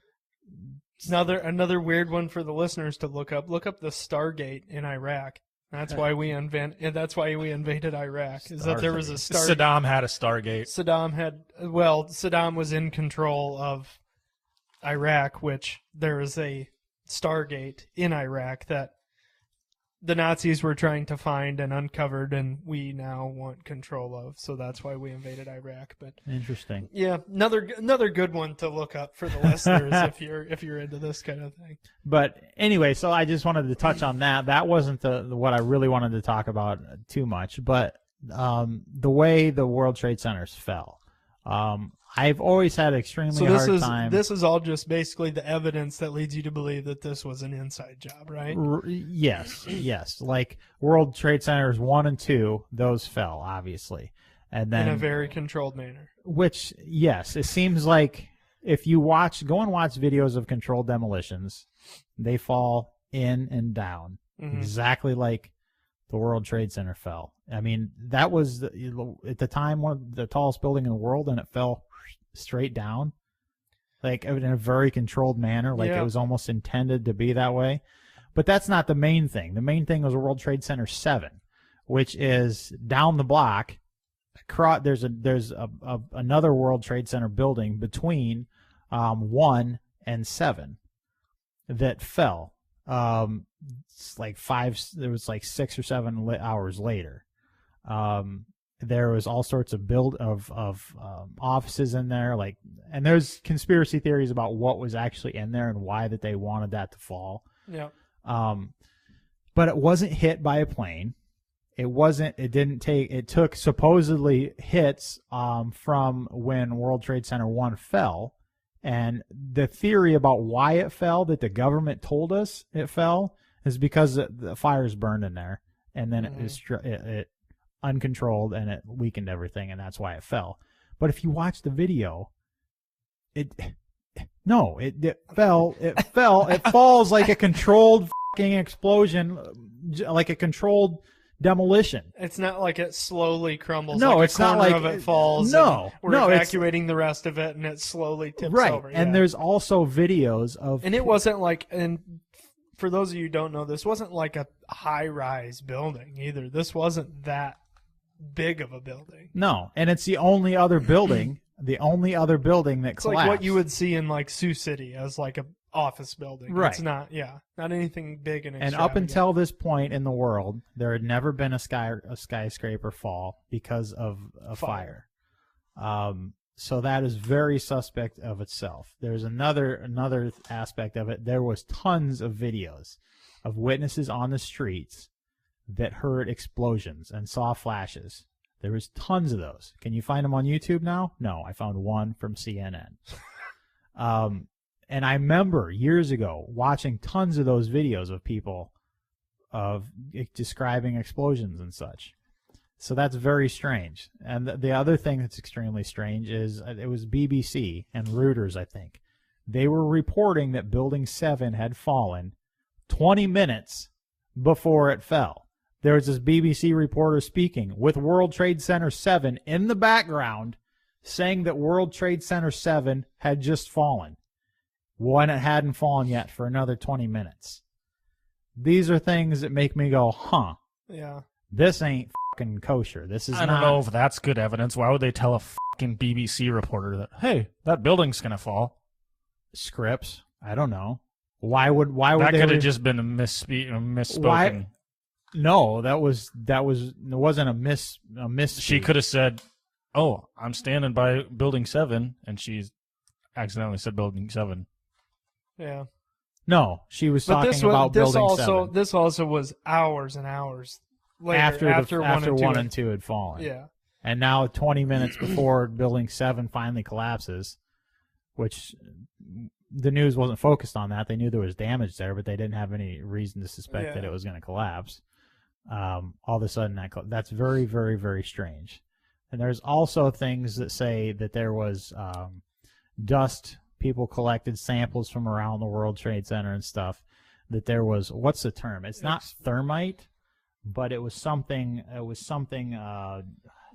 Speaker 3: Another weird one for the listeners to look up. Look up the Stargate in Iraq. That's why we invaded Iraq. Is that there was a Stargate?
Speaker 2: Saddam had a Stargate.
Speaker 3: Saddam was in control of Iraq, which there is a Stargate in Iraq that the Nazis were trying to find and uncovered, and we now want control of. So that's why we invaded Iraq. But
Speaker 1: interesting.
Speaker 3: Yeah, another good one to look up for the listeners if you're into this kind of thing.
Speaker 1: But anyway, so I just wanted to touch on that. That wasn't what I really wanted to talk about too much. But the way the World Trade Centers fell, I've always had an extremely hard time.
Speaker 3: This is all just basically the evidence that leads you to believe that this was an inside job, right?
Speaker 1: Yes. Like World Trade Centers 1 and 2, those fell, obviously. And then
Speaker 3: in a very controlled manner.
Speaker 1: Which, yes, it seems like if you go and watch videos of controlled demolitions, they fall in and down exactly like the World Trade Center fell. I mean, that was at the time one of the tallest building in the world, and it fell straight down, like in a very controlled manner, like it was almost intended to be that way. But that's not the main thing. The main thing was World Trade Center 7, which is down the block. There's another World Trade Center building between 1 and 7 that fell. It's like there was like 6 or 7 hours later. There was all sorts of offices in there, and there's conspiracy theories about what was actually in there and why that they wanted that to fall.
Speaker 3: Yeah.
Speaker 1: But it wasn't hit by a plane. It took supposedly hits from when World Trade Center 1 fell. And the theory about why it fell, that the government told us it fell, is because the fires burned in there, and then it uncontrolled and it weakened everything, and that's why it fell. But if you watch the video, it fell. It falls like a controlled fucking explosion, like a controlled demolition.
Speaker 3: It's not like it slowly crumbles.
Speaker 1: No,
Speaker 3: like
Speaker 1: it's not like
Speaker 3: of it falls.
Speaker 1: No,
Speaker 3: we're evacuating the rest of it, and it slowly tips over.
Speaker 1: And there's also videos of,
Speaker 3: and it wasn't like, and for those of you who don't know, this wasn't like a high-rise building either. This wasn't that big of a building.
Speaker 1: No, and it's the only other building, that collapsed.
Speaker 3: It's like what you would see in like Sioux City as like a office building.
Speaker 1: Right.
Speaker 3: It's not anything big and
Speaker 1: And up until this point in the world, there had never been a skyscraper fall because of a fire. So that is very suspect of itself. There's another aspect of it. There was tons of videos of witnesses on the streets that heard explosions and saw flashes. There was tons of those. Can you find them on YouTube now? No, I found one from CNN. And I remember years ago watching tons of those videos of people describing explosions and such. So that's very strange. And the other thing that's extremely strange is it was BBC and Reuters, I think. They were reporting that Building 7 had fallen 20 minutes before it fell. There was this BBC reporter speaking with World Trade Center 7 in the background, saying that World Trade Center 7 had just fallen when it hadn't fallen yet for another 20 minutes. These are things that make me go, huh.
Speaker 3: Yeah.
Speaker 1: This ain't fucking kosher. This is
Speaker 2: I don't know if that's good evidence. Why would they tell a fucking BBC reporter that, hey, that building's going to fall?
Speaker 1: Scripts. I don't know. Why would
Speaker 2: that
Speaker 1: they
Speaker 2: could have just been a misspoken.
Speaker 1: Why? No, it wasn't a miss.
Speaker 2: She could have said, "Oh, I'm standing by Building 7," and she accidentally said Building 7.
Speaker 3: Yeah.
Speaker 1: No, she was talking about Building 7.
Speaker 3: This also was hours and hours later after
Speaker 1: 1 and 2 had fallen.
Speaker 3: Yeah.
Speaker 1: And now 20 minutes before Building 7 finally collapses, which the news wasn't focused on that. They knew there was damage there, but they didn't have any reason to suspect that it was going to collapse. All of a sudden, that's very, very, very strange. And there's also things that say that there was dust. People collected samples from around the World Trade Center and stuff. That there was, what's the term? It's not thermite, but it was something. It was something.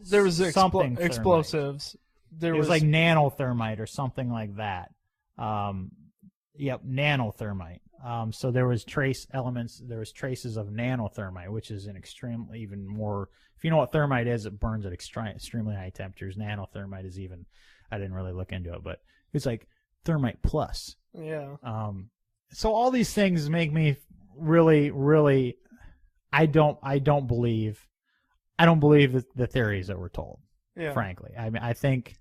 Speaker 3: There was
Speaker 1: something
Speaker 3: explosives.
Speaker 1: It was like nanothermite or something like that. Yep, nanothermite. So there was trace elements. There was traces of nanothermite, which is an extremely even more. If you know what thermite is, it burns at extremely high temperatures. Nanothermite is even. I didn't really look into it, but it's like thermite plus.
Speaker 3: Yeah.
Speaker 1: So all these things make me really, really. I don't believe the theories that we're told.
Speaker 3: Yeah.
Speaker 1: Frankly, I mean, I think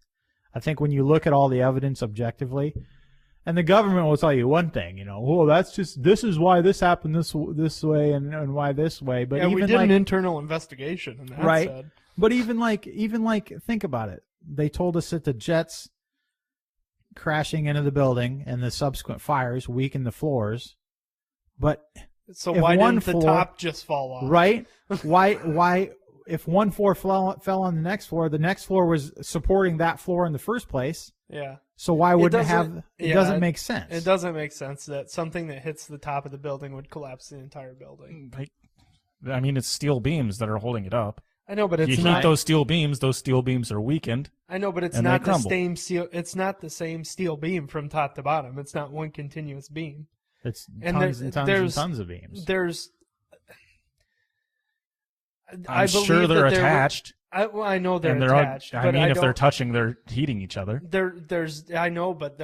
Speaker 1: when you look at all the evidence objectively. And the government will tell you one thing, this is why this happened this way and why this way. But even
Speaker 3: we did an internal investigation, and that
Speaker 1: right.
Speaker 3: said.
Speaker 1: But even think about it. They told us that the jets crashing into the building and the subsequent fires weakened the floors. But
Speaker 3: so why didn't the top just fall off?
Speaker 1: Right? Why if one floor fell on the next floor was supporting that floor in the first place.
Speaker 3: Yeah.
Speaker 1: So why wouldn't it have? It doesn't make sense.
Speaker 3: It doesn't make sense that something that hits the top of the building would collapse the entire building.
Speaker 2: I mean, it's steel beams that are holding it up.
Speaker 3: I know, but it's
Speaker 2: you
Speaker 3: not.
Speaker 2: heat those steel beams are weakened.
Speaker 3: I know, but it's not the same steel. It's not the same steel beam from top to bottom. It's not one continuous beam.
Speaker 1: It's tons and tons of beams.
Speaker 2: I'm sure they're attached.
Speaker 3: I know they're attached.
Speaker 2: If they're touching, they're heating each other.
Speaker 3: I know, but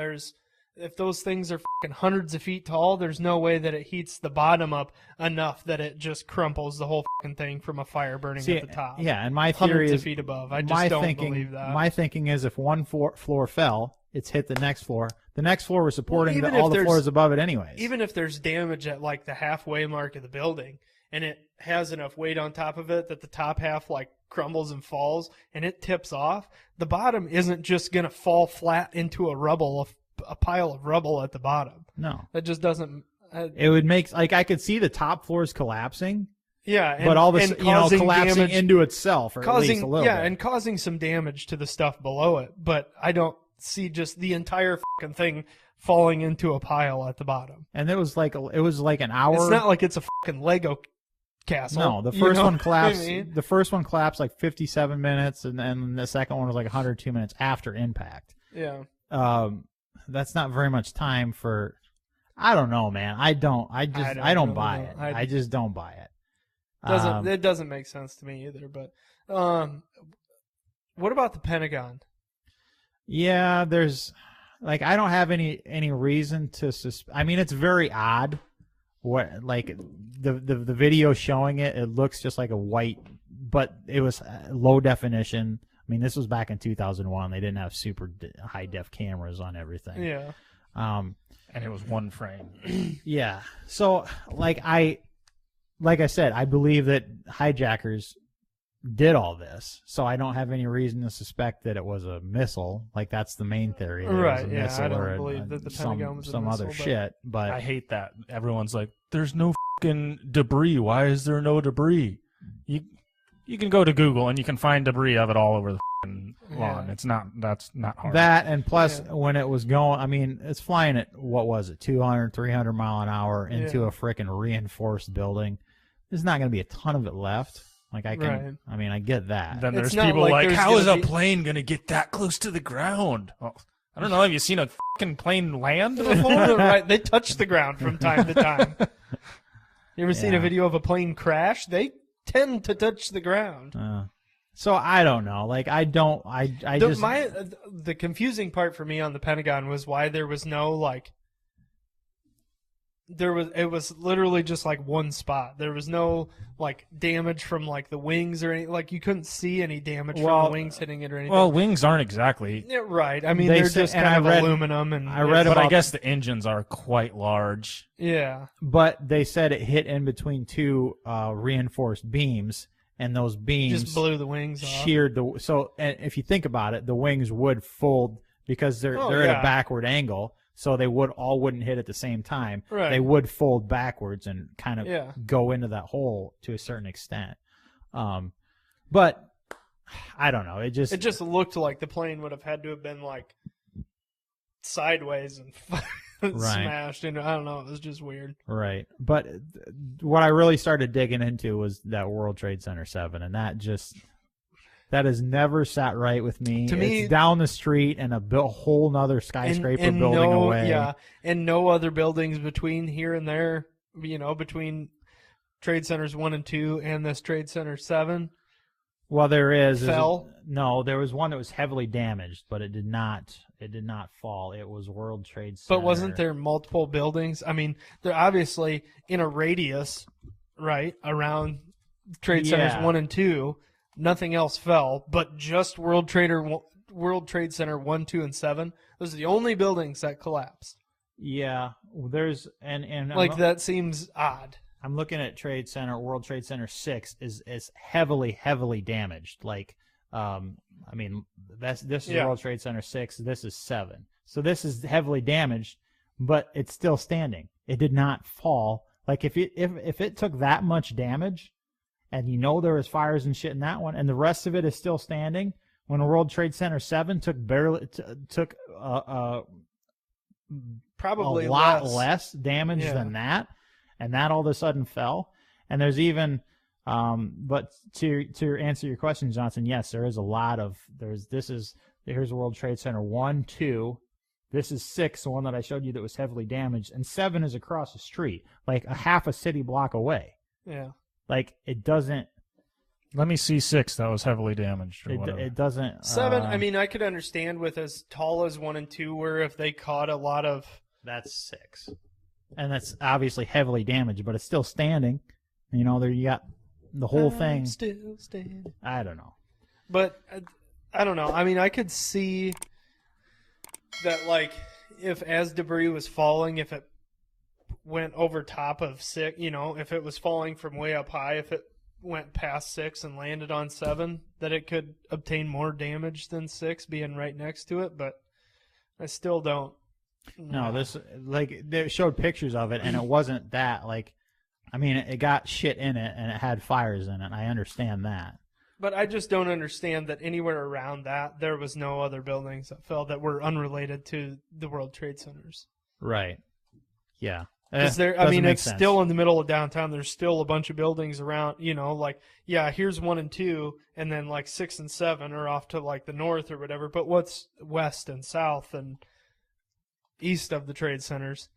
Speaker 3: if those things are hundreds of feet tall, there's no way that it heats the bottom up enough that it just crumples the whole thing from a fire burning at the top.
Speaker 1: Yeah, and my theory
Speaker 3: hundreds
Speaker 1: is
Speaker 3: of feet above. I just don't believe that.
Speaker 1: My thinking is if one floor fell, it's hit the next floor. The next floor was supporting all the floors above it anyways.
Speaker 3: Even if there's damage at like the halfway mark of the building, and it has enough weight on top of it that the top half like crumbles and falls, and it tips off, the bottom isn't just gonna fall flat into a pile of rubble at the bottom.
Speaker 1: No,
Speaker 3: that just doesn't.
Speaker 1: It would make I could see the top floors collapsing.
Speaker 3: Yeah,
Speaker 1: but all this collapsing damage, into itself, or at least a little bit.
Speaker 3: and causing some damage to the stuff below it. But I don't see just the entire thing falling into a pile at the bottom.
Speaker 1: And it was like an hour.
Speaker 3: It's not like it's a Lego castle.
Speaker 1: No, the first one collapsed. I mean? The first one collapsed like 57 minutes, and then the second one was like 102 minutes after impact.
Speaker 3: Yeah.
Speaker 1: That's not very much time for. I don't know, man. I don't buy it. I just don't buy it.
Speaker 3: It doesn't make sense to me either. But what about the Pentagon?
Speaker 1: Yeah, there's I don't have any reason to I mean, it's very odd. What the video showing it looks just like a white, but it was low definition. I mean, this was back in 2001. They didn't have super high def cameras on everything.
Speaker 3: Yeah.
Speaker 2: And it was one frame.
Speaker 1: Yeah. So like I said, I believe that hijackers did all this, so I don't have any reason to suspect that it was a missile. Like that's the main theory.
Speaker 3: Right? Yeah, I don't believe that the Pentagon was
Speaker 1: some other shit. But
Speaker 2: I hate that everyone's like, "There's no fucking debris. Why is there no debris?" You can go to Google and you can find debris of it all over the lawn. That's not hard.
Speaker 1: That, and plus when it was going, I mean, it's flying at, what was it, 200, 300 mile an hour into a freaking reinforced building. There's not going to be a ton of it left. Like I mean, I get that.
Speaker 2: Then there's people like how is a plane going to get that close to the ground? Well, I don't know. Have you seen a fucking plane land before?
Speaker 3: Right, they touch the ground from time to time. You ever seen a video of a plane crash? They tend to touch the ground.
Speaker 1: So I don't know. Like
Speaker 3: the confusing part for me on the Pentagon was why there was no it was literally just like one spot. There was no damage from the wings or anything. You couldn't see any damage from the wings hitting it or anything.
Speaker 2: Well, wings aren't exactly.
Speaker 3: Yeah, right. I mean, they're just kind of aluminum, and
Speaker 2: but I guess the engines are quite large.
Speaker 3: Yeah.
Speaker 1: But they said it hit in between two reinforced beams, and those beams
Speaker 3: just blew the wings off.
Speaker 1: Sheared so and if you think about it, the wings would fold because they're at a backward angle. So they wouldn't hit at the same time.
Speaker 3: Right.
Speaker 1: They would fold backwards and kind of go into that hole to a certain extent. But I don't know. It just
Speaker 3: looked like the plane would have had to have been sideways and smashed. And I don't know. It was just weird.
Speaker 1: Right. But what I really started digging into was that World Trade Center 7, and that has never sat right with me. To me, it's down the street and a whole nother skyscraper building away.
Speaker 3: Yeah, and no other buildings between here and there. Between Trade Centers 1 and 2 and this Trade Center 7.
Speaker 1: Well, there is.
Speaker 3: Fell?
Speaker 1: No, there was one that was heavily damaged, but it did not. It did not fall. It was World Trade Center.
Speaker 3: But wasn't there multiple buildings? I mean, they're obviously in a radius, right, around Trade Centers 1 and 2. Nothing else fell, but just World Trade Center 1, 2, and 7. Those are the only buildings that collapsed.
Speaker 1: Yeah, there's and
Speaker 3: that seems odd.
Speaker 1: I'm looking at World Trade Center 6 is heavily damaged. I mean, this is World Trade Center 6. This is 7. So this is heavily damaged, but it's still standing. It did not fall. If it took that much damage. and there was fires and shit in that one, and the rest of it is still standing. When World Trade Center 7 took
Speaker 3: Probably
Speaker 1: a lot less damage than that, and that all of a sudden fell. And there's even, but to answer your question, Johnson, yes, there is a lot of here's World Trade Center 1, 2. This is 6, the one that I showed you that was heavily damaged, and 7 is across the street, like a half a city block away.
Speaker 3: Yeah,
Speaker 1: like it doesn't.
Speaker 2: Let me see 6 that was heavily damaged. Or whatever.
Speaker 1: It doesn't.
Speaker 3: 7. I mean, I could understand with as tall as 1 and 2 were if they caught a lot of.
Speaker 1: That's 6, and that's obviously heavily damaged, but it's still standing. There you got the whole thing.
Speaker 3: Still standing.
Speaker 1: I don't know,
Speaker 3: but I don't know. I mean, I could see that, like, if as debris was falling, if it went over top of 6, if it was falling from way up high, if it went past 6 and landed on 7, that it could obtain more damage than 6 being right next to it. But I still don't.
Speaker 1: No, this, like, they showed pictures of it, and it wasn't that, like, I mean, it got shit in it, and it had fires in it. I understand that.
Speaker 3: But I just don't understand that anywhere around that there was no other buildings that fell that were unrelated to the World Trade Centers.
Speaker 1: Right. Yeah.
Speaker 3: Because it's still in the middle of downtown. There's still a bunch of buildings around, like, yeah, here's 1 and 2, and then like 6 and 7 are off to like the north or whatever. But what's west and south and east of the trade centers?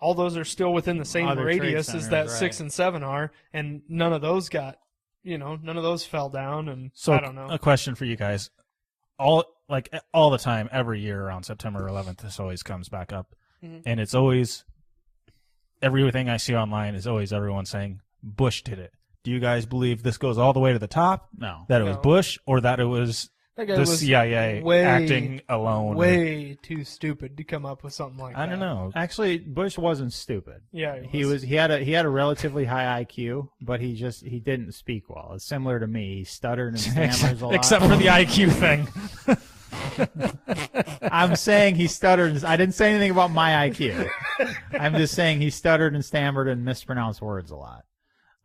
Speaker 3: All those are still within the same radius as that 6 and 7 are, and none of those got, none of those fell down. And
Speaker 2: so
Speaker 3: I don't know.
Speaker 2: A question for you guys: all the time, every year around September 11th, this always comes back up, and it's always. Everything I see online is always everyone saying Bush did it. Do you guys believe this goes all the way to the top?
Speaker 1: No.
Speaker 2: That it was Bush, or that it was the CIA acting alone?
Speaker 3: Way too stupid to come up with something like that.
Speaker 2: I don't know.
Speaker 1: Actually, Bush wasn't stupid.
Speaker 3: Yeah,
Speaker 1: he had a relatively high IQ, but he didn't speak well. It's similar to me. He stuttered and stammers a lot.
Speaker 2: Except for the IQ thing.
Speaker 1: I'm saying he stuttered. I didn't say anything about my IQ. I'm just saying he stuttered and stammered and mispronounced words a lot.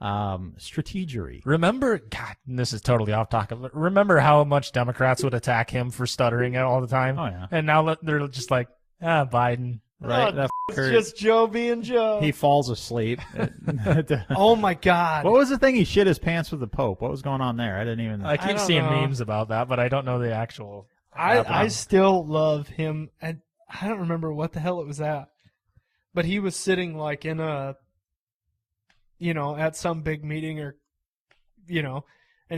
Speaker 1: Strategery.
Speaker 2: Remember, God, this is totally off topic, but remember how much Democrats would attack him for stuttering all the time?
Speaker 1: Oh, yeah.
Speaker 2: And now they're just like, Biden.
Speaker 1: Right?
Speaker 3: It's just Joe being Joe.
Speaker 1: He falls asleep.
Speaker 3: Oh, my God.
Speaker 1: What was the thing? He shit his pants with the Pope. What was going on there? I didn't even...
Speaker 2: I keep seeing memes about that, but I don't know the actual...
Speaker 3: I still love him, and I don't remember what the hell it was at, but he was sitting like in a, at some big meeting or, and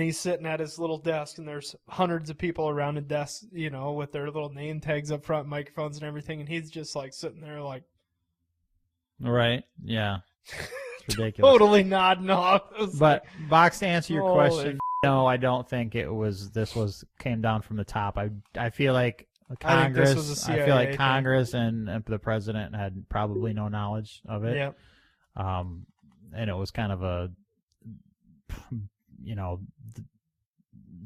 Speaker 3: he's sitting at his little desk, and there's hundreds of people around the desk, with their little name tags up front, microphones and everything, and he's just like sitting there like.
Speaker 1: Right. Yeah. It's ridiculous.
Speaker 3: Totally nodding off.
Speaker 1: But Box, to answer your question. No, I don't think this came down from the top. I feel like Congress. I feel like Congress and the president had probably no knowledge of it.
Speaker 3: Yeah.
Speaker 1: And it was kind of a,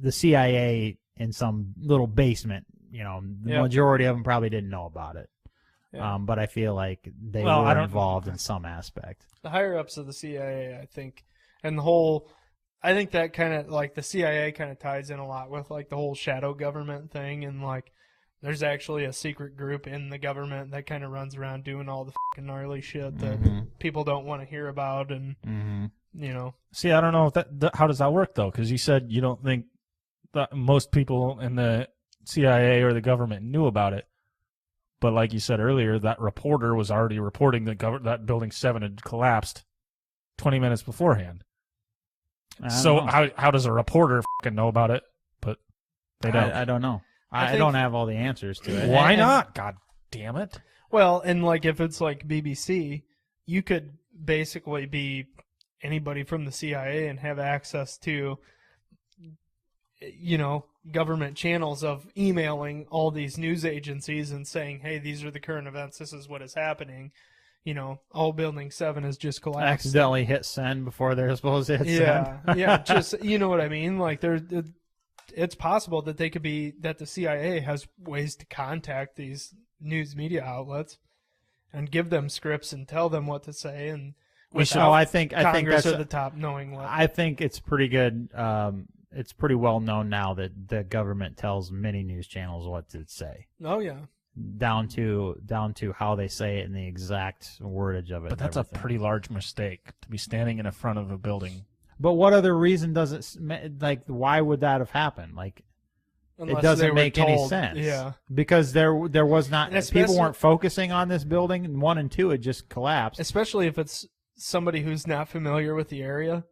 Speaker 1: the CIA in some little basement. The majority of them probably didn't know about it. Yeah. But I feel like they were involved in some aspect.
Speaker 3: The higher ups of the CIA, I think, and the whole. I think that kind of, like, the CIA kind of ties in a lot with, like, the whole shadow government thing, and, like, there's actually a secret group in the government that kind of runs around doing all the fucking gnarly shit that people don't want to hear about, and,
Speaker 2: See, I don't know if how does that work, though? Because you said you don't think that most people in the CIA or the government knew about it. But like you said earlier, that reporter was already reporting that Building 7 had collapsed 20 minutes beforehand. So how does a reporter fucking know about it? But they don't.
Speaker 1: I don't know. I don't have all the answers to it.
Speaker 2: Why not? God damn it.
Speaker 3: Well, and like if it's like BBC, you could basically be anybody from the CIA and have access to, government channels of emailing all these news agencies and saying, hey, these are the current events. This is what is happening. All Building 7 has just collapsed.
Speaker 1: Accidentally hit send before they're supposed to hit send.
Speaker 3: Yeah, just, you know what I mean? Like, it's possible that that the CIA has ways to contact these news media outlets and give them scripts and tell them what to say, and
Speaker 1: I think
Speaker 3: Congress
Speaker 1: that's
Speaker 3: at the top knowing what.
Speaker 1: I think it's pretty good. It's pretty well known now that the government tells many news channels what to say.
Speaker 3: Oh yeah.
Speaker 1: Down to how they say it and the exact wordage of it.
Speaker 2: But that's a pretty large mistake to be standing in front of a building.
Speaker 1: But what other reason does it, like, why would that have happened? Like,
Speaker 3: Unless
Speaker 1: it
Speaker 3: they
Speaker 1: doesn't
Speaker 3: were
Speaker 1: make any
Speaker 3: told,
Speaker 1: sense.
Speaker 3: Yeah.
Speaker 1: Because there was not,
Speaker 3: And especially-
Speaker 1: people weren't focusing on this building, and 1 and 2 had just collapsed.
Speaker 3: Especially if it's somebody who's not familiar with the area.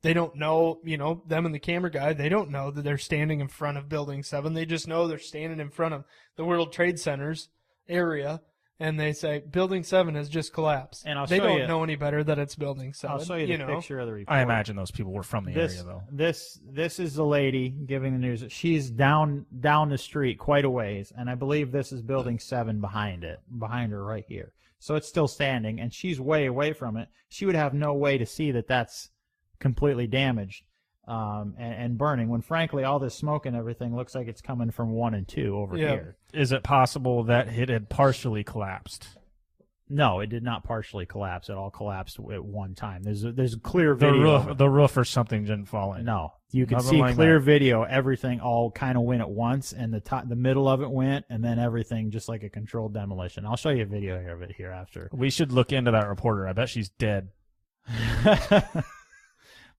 Speaker 3: They don't know, them and the camera guy, they don't know that they're standing in front of Building 7. They just know they're standing in front of the World Trade Center's area, and they say, Building 7 has just collapsed.
Speaker 1: And
Speaker 3: they don't know any better that it's Building 7.
Speaker 1: I'll show you the picture of the report.
Speaker 2: I imagine those people were from the area, though.
Speaker 1: This is the lady giving the news. She's down the street quite a ways, and I believe this is Building 7 behind her right here. So it's still standing, and she's way away from it. She would have no way to see that that's completely damaged and burning, when frankly all this smoke and everything looks like it's coming from 1 and 2 over here.
Speaker 2: Is it possible that it had partially collapsed?
Speaker 1: No, it did not partially collapse. It all collapsed at one time. There's a clear video.
Speaker 2: The roof or something didn't fall in.
Speaker 1: No, you can
Speaker 2: Nothing
Speaker 1: see
Speaker 2: like
Speaker 1: clear
Speaker 2: that.
Speaker 1: video. Everything all kind of went at once, and the middle of it went, and then everything just like a controlled demolition. I'll show you a video here of it here after.
Speaker 2: We should look into that reporter. I bet she's dead.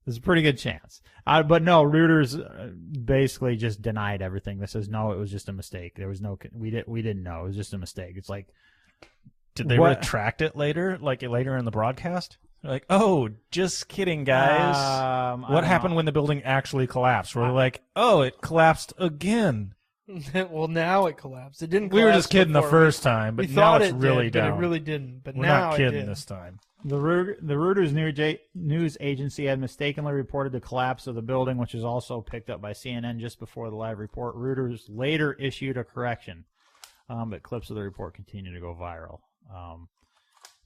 Speaker 1: There's a pretty good chance. But no, Reuters basically just denied everything. This says no, it was just a mistake. There was no, we didn't know. It was just a mistake. It's like,
Speaker 2: did they retract it later? Like later in the broadcast? They're like, oh, just kidding, guys. What happened when the building actually collapsed? We're like, oh, it collapsed again.
Speaker 3: Well, now it collapsed. It didn't collapse.
Speaker 2: We were just kidding the
Speaker 3: before.
Speaker 2: first time, but
Speaker 3: We
Speaker 2: now
Speaker 3: thought
Speaker 2: it's
Speaker 3: it
Speaker 2: really
Speaker 3: did,
Speaker 2: down.
Speaker 3: but it really didn't. But
Speaker 2: We're
Speaker 3: now
Speaker 2: not kidding
Speaker 3: it did.
Speaker 2: this time.
Speaker 1: the Reuters news agency had mistakenly reported the collapse of the building, which is also picked up by CNN just before the live report. Reuters later issued a correction, but clips of the report continue to go viral.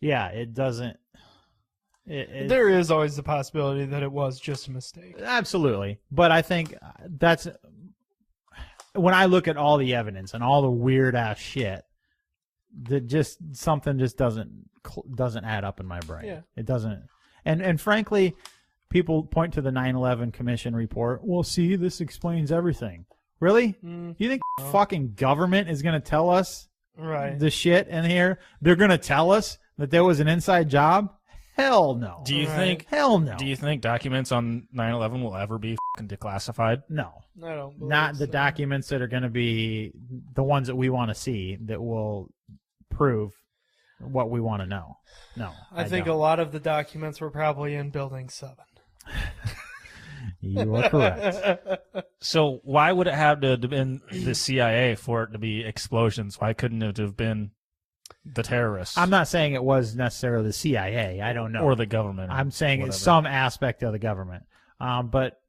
Speaker 1: Yeah, it doesn't.
Speaker 3: There is always the possibility that it was just a mistake.
Speaker 1: Absolutely. But I think that's when I look at all the evidence and all the weird ass shit, that just something just doesn't add up in my brain.
Speaker 3: Yeah.
Speaker 1: It doesn't. And frankly, people point to the 9/11 Commission report. Well, see, this explains everything. Really? You think the fucking government is going to tell us the shit in here? They're going to tell us that there was an inside job? Hell no.
Speaker 2: Do you think?
Speaker 1: Hell no.
Speaker 2: Do you think documents on 9/11 will ever be fucking declassified?
Speaker 1: No.
Speaker 3: I don't believe
Speaker 1: Not the
Speaker 3: so.
Speaker 1: documents that are going to be the ones that we want to see that will prove what we want to know. No.
Speaker 3: I think
Speaker 1: don't.
Speaker 3: a lot of the documents were probably in Building 7.
Speaker 1: You are correct.
Speaker 2: So why would it have to have been the CIA for it to be explosions? Why couldn't it have been the terrorists?
Speaker 1: I'm not saying it was necessarily the CIA. I don't know.
Speaker 2: Or the government.
Speaker 1: I'm saying it's
Speaker 2: whatever.
Speaker 1: some aspect of the government. But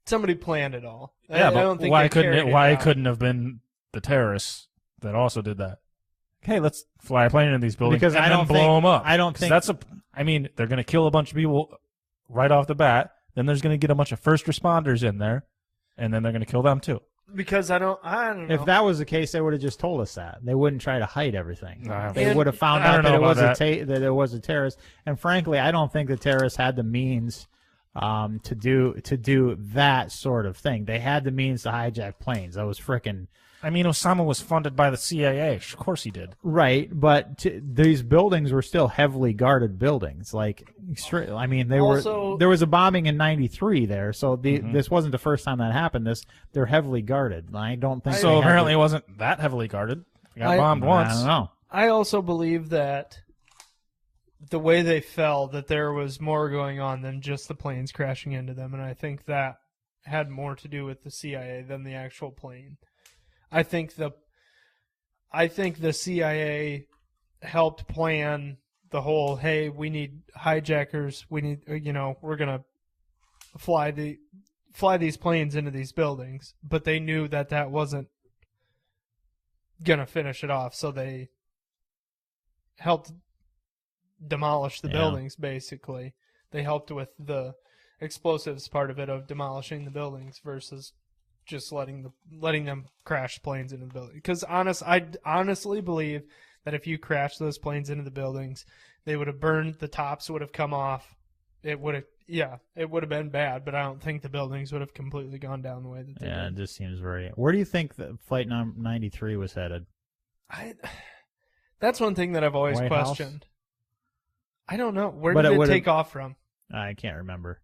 Speaker 3: Somebody planned it all.
Speaker 2: Yeah,
Speaker 3: I
Speaker 2: but
Speaker 3: don't think
Speaker 2: why
Speaker 3: they
Speaker 2: couldn't
Speaker 3: carried
Speaker 2: it? Why
Speaker 3: out.
Speaker 2: couldn't have been the terrorists that also did that? Okay, let's fly a plane into these buildings
Speaker 1: Because
Speaker 2: and
Speaker 1: I
Speaker 2: then
Speaker 1: don't
Speaker 2: blow
Speaker 1: think-
Speaker 2: them up.
Speaker 1: I don't
Speaker 2: 'Cause
Speaker 1: think-
Speaker 2: that's a. I mean, they're going to kill a bunch of people right off the bat. Then there's going to get a bunch of first responders in there, and then they're going to kill them too.
Speaker 3: Because I don't know.
Speaker 1: if that was the case, they would have just told us that. They wouldn't try to hide everything.
Speaker 2: Nah.
Speaker 1: They
Speaker 3: And
Speaker 1: would have found
Speaker 2: I
Speaker 1: out
Speaker 2: don't
Speaker 1: that
Speaker 2: know
Speaker 1: it was
Speaker 2: about
Speaker 1: that it was a terrorist. And frankly, I don't think the terrorists had the means to do that sort of thing. They had the means to hijack planes. That was frickin'
Speaker 2: I mean, Osama was funded by the CIA. Of course he did.
Speaker 1: right. But these buildings were still heavily guarded buildings. Like, I mean, there was a bombing in '93 there, so this wasn't the first time that happened. They're heavily guarded. I don't think
Speaker 2: So
Speaker 1: they had
Speaker 2: apparently
Speaker 1: the-
Speaker 2: it wasn't that heavily guarded. They got
Speaker 3: I-
Speaker 2: bombed
Speaker 1: I
Speaker 2: once.
Speaker 1: don't know.
Speaker 3: I also believe that the way they fell, that there was more going on than just the planes crashing into them, and I think that had more to do with the CIA than the actual plane. I think the CIA helped plan the whole, hey, we need hijackers, we need, we're gonna fly these planes into these buildings, but they knew that wasn't gonna finish it off, so they helped demolish the buildings. Basically, they helped with the explosives part of it, of demolishing the buildings versus just letting them crash planes into the building. Because I honestly believe that if you crash those planes into the buildings, they would have burned, the tops would have come off. It would have been bad, but I don't think the buildings would have completely gone down the way that they did.
Speaker 1: Yeah, it just seems very... Where do you think that Flight 93 was headed?
Speaker 3: That's one thing that I've always
Speaker 1: White
Speaker 3: questioned.
Speaker 1: House?
Speaker 3: I don't know. Where did it take off from?
Speaker 1: I can't remember.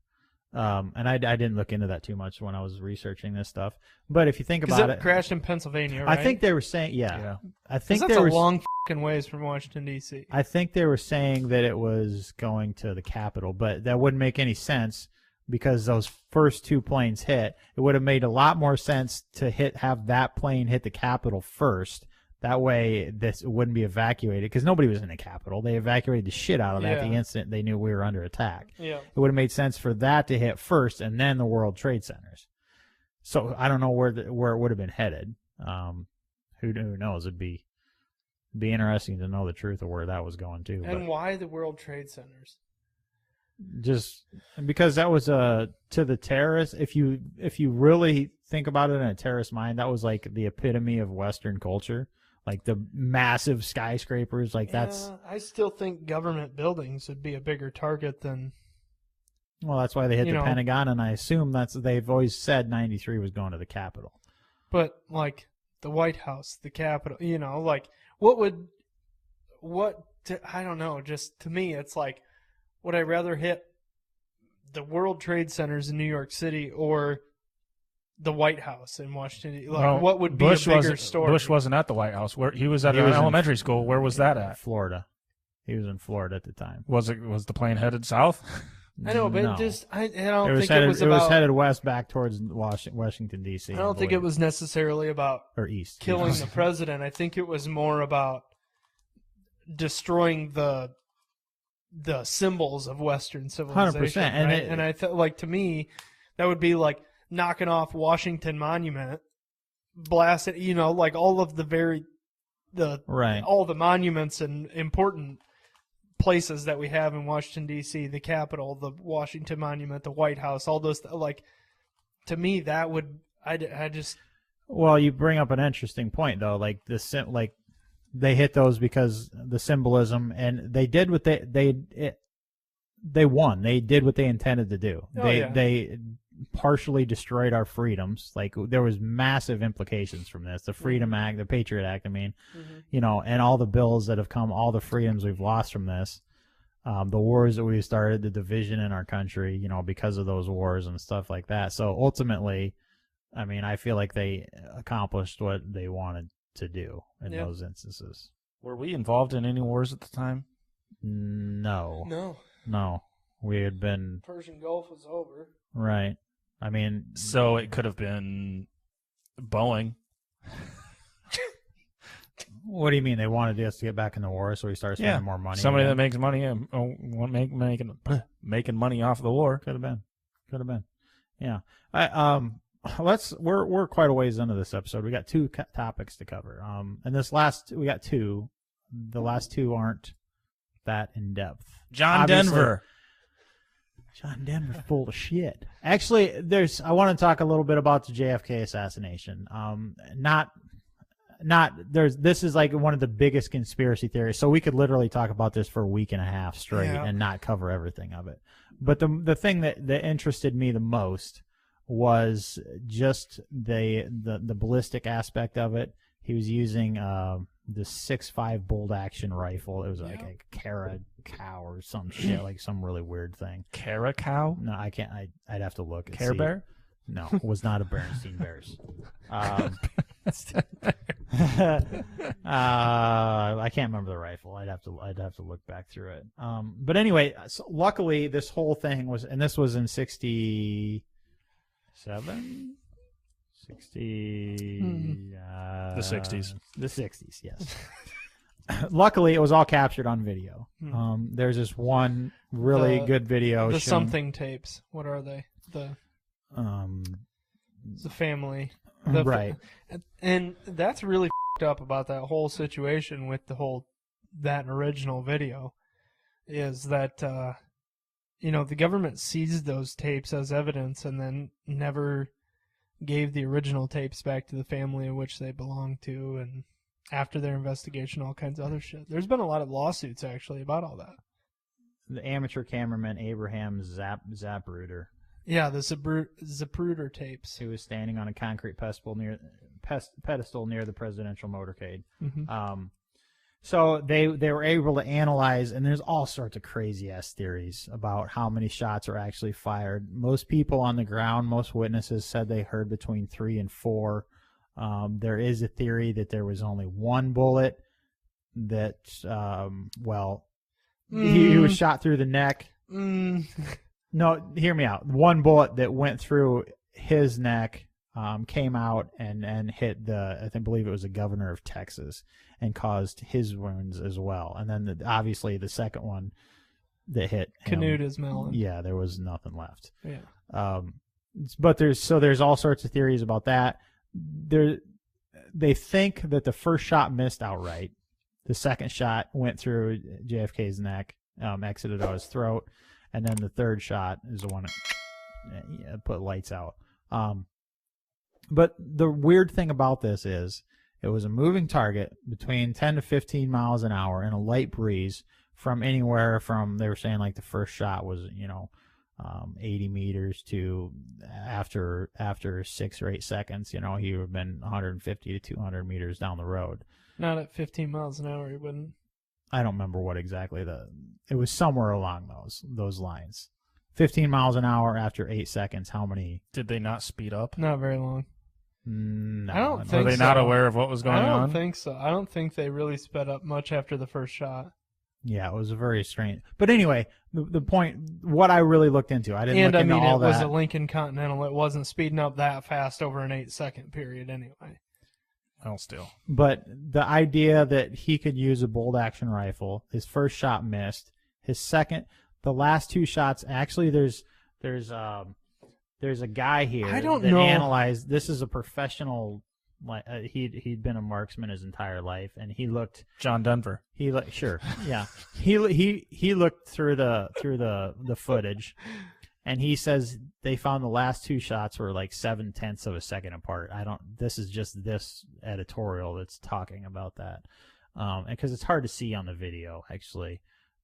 Speaker 1: And I didn't look into that too much when I was researching this stuff. But if you think about it...
Speaker 3: crashed in Pennsylvania, right?
Speaker 1: I think they were saying... Yeah. I think
Speaker 3: that's a long f***ing ways from Washington, D.C.
Speaker 1: I think they were saying that it was going to the Capitol, but that wouldn't make any sense because those first two planes hit. It would have made a lot more sense to have that plane hit the Capitol first. That way, this wouldn't be evacuated because nobody was in the Capitol. They evacuated the shit out of that the instant they knew we were under attack.
Speaker 3: Yeah.
Speaker 1: It would have made sense for that to hit first and then the World Trade Centers. So I don't know where it would have been headed. Who knows? It'd be interesting to know the truth of where that was going to.
Speaker 3: And why the World Trade Centers?
Speaker 1: Just because that was to the terrorists. If you really think about it in a terrorist mind, that was like the epitome of Western culture. Like the massive skyscrapers, that's...
Speaker 3: I still think government buildings would be a bigger target than...
Speaker 1: Well, that's why they hit the Pentagon, and I assume they've always said 93 was going to the Capitol.
Speaker 3: But, like, the White House, the Capitol, I don't know, just to me, it's like, would I rather hit the World Trade Centers in New York City or the White House in Washington? What would be a bigger story?
Speaker 2: Bush wasn't at the White House. He was at an elementary school. Where was that at?
Speaker 1: Florida. He was in Florida at the time.
Speaker 2: Was the plane headed south?
Speaker 3: I know, but
Speaker 1: no.
Speaker 3: I don't think
Speaker 1: it was headed west back towards Washington, D.C.
Speaker 3: I don't think it was necessarily about
Speaker 1: east
Speaker 3: killing the president. I think it was more about destroying the symbols of Western civilization.
Speaker 1: 100%.
Speaker 3: And I thought, to me, that would be like knocking off Washington Monument, blasting, all of all the monuments and important places that we have in Washington, D.C., the Capitol, the Washington Monument, the White House, all those, to me, that would, I just...
Speaker 1: Well, you bring up an interesting point, though, they hit those because the symbolism, and they did what they won. They did what they intended to do. They partially destroyed our freedoms. There was massive implications from this. The Freedom Act, the Patriot Act, and all the bills that have come, all the freedoms we've lost from this, the wars that we started, the division in our country, because of those wars and stuff like that. So ultimately, I feel like they accomplished what they wanted to do in those instances.
Speaker 2: Were we involved in any wars at the time?
Speaker 1: No. We had been...
Speaker 3: Persian Gulf was over.
Speaker 1: Right.
Speaker 2: So it could have been Boeing.
Speaker 1: What do you mean? They wanted us to get back in the war, so we started spending more money.
Speaker 2: Somebody that makes money, making money off the war.
Speaker 1: Could have been. Yeah. We're quite a ways into this episode. We got two topics to cover. And we got two. The last two aren't that in depth.
Speaker 2: John Denver's
Speaker 1: full of shit. Actually, I want to talk a little bit about the JFK assassination. This is like one of the biggest conspiracy theories. So we could literally talk about this for a week and a half straight and not cover everything of it. But the thing that interested me the most was just the ballistic aspect of it. He was using the 6.5 bolt action rifle. It was like a Cara cow or some shit, like some really weird thing.
Speaker 2: Cara cow?
Speaker 1: No, I can't. I'd have to look.
Speaker 2: Care Bear?
Speaker 1: No, it was not a Bernstein Bears. I can't remember the rifle. I'd have to look back through it. But anyway, so luckily this whole thing was, and this was in 67, 60.
Speaker 2: The 60s.
Speaker 1: The 60s, yes. Luckily, it was all captured on video. There's this one really good video.
Speaker 3: The something tapes. What are they? The family.
Speaker 1: Right.
Speaker 3: And that's really f***ed up about that whole situation with that original video is that, the government seized those tapes as evidence and then never gave the original tapes back to the family of which they belonged to, and after their investigation, all kinds of other shit. There's been a lot of lawsuits, actually, about all that.
Speaker 1: the amateur cameraman Abraham Zapruder.
Speaker 3: Yeah, the Zapruder tapes.
Speaker 1: He was standing on a concrete pedestal near the presidential motorcade.
Speaker 3: Mm-hmm.
Speaker 1: So they were able to analyze, and there's all sorts of crazy-ass theories about how many shots were actually fired. Most people on the ground, most witnesses said they heard between 3 and 4. There is a theory that there was only one bullet that, he was shot through the neck. No, hear me out. One bullet that went through his neck came out and hit I believe it was the governor of Texas and caused his wounds as well. And then obviously the second one that hit him,
Speaker 3: Canute his melon.
Speaker 1: Yeah, there was nothing left.
Speaker 3: Yeah.
Speaker 1: But there's all sorts of theories about that. They think that the first shot missed outright. The second shot went through JFK's neck, exited out his throat, and then the third shot is the one that put lights out. But the weird thing about this is it was a moving target between 10 to 15 miles an hour in a light breeze from anywhere from, they were saying like the first shot was, 80 meters to after 6 or 8 seconds, he would have been 150 to 200 meters down the road.
Speaker 3: Not at 15 miles an hour, he wouldn't.
Speaker 1: I don't remember what exactly it was somewhere along those lines. 15 miles an hour after 8 seconds. How many?
Speaker 2: Did they not speed up?
Speaker 3: Not very long.
Speaker 1: No.
Speaker 3: I don't think
Speaker 2: Were they
Speaker 3: so.
Speaker 2: not aware of what was going on?
Speaker 3: I don't think so. I don't think they really sped up much after the first shot.
Speaker 1: Yeah, it was a very strange. But anyway, the point, what I really looked into, I didn't look into all that.
Speaker 3: And it was a Lincoln Continental. It wasn't speeding up that fast over an 8-second period anyway.
Speaker 2: Well, still.
Speaker 1: But the idea that he could use a bolt action rifle, his first shot missed. His second, the last 2 shots, actually there's a guy here that analyzed. This is a professional. He'd been a marksman his entire life, and he looked.
Speaker 2: John Denver.
Speaker 1: Sure, yeah. He looked through the footage, and he says they found the last 2 shots were like 0.7 of a second apart. This is just this editorial that's talking about that, because it's hard to see on the video actually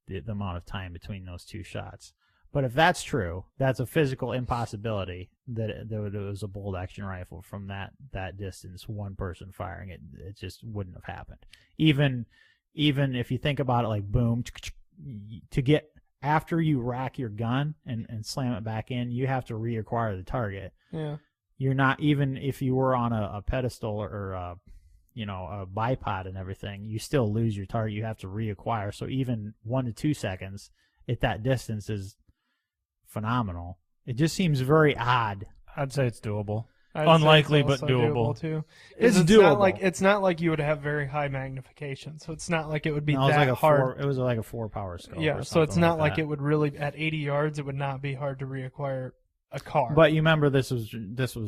Speaker 1: the amount of time between those 2 shots. But if that's true, that's a physical impossibility that it was a bolt action rifle from that distance, one person firing it. It just wouldn't have happened. Even if you think about it, like boom, to get after you rack your gun and slam it back in, you have to reacquire the target.
Speaker 3: Yeah.
Speaker 1: You're not, even if you were on a pedestal or a bipod and everything, you still lose your target. You have to reacquire. So even 1 to 2 seconds at that distance is phenomenal. It just seems very odd.
Speaker 2: I'd say it's doable. Unlikely, but doable
Speaker 3: too.
Speaker 1: It's doable.
Speaker 3: It's not like you would have very high magnification, so it's not like it would be
Speaker 1: It was
Speaker 3: that
Speaker 1: like
Speaker 3: hard.
Speaker 1: It was like a 4-power scope.
Speaker 3: Yeah, so it's not like it would really, at 80 yards, it would not be hard to reacquire a car.
Speaker 1: But you remember this was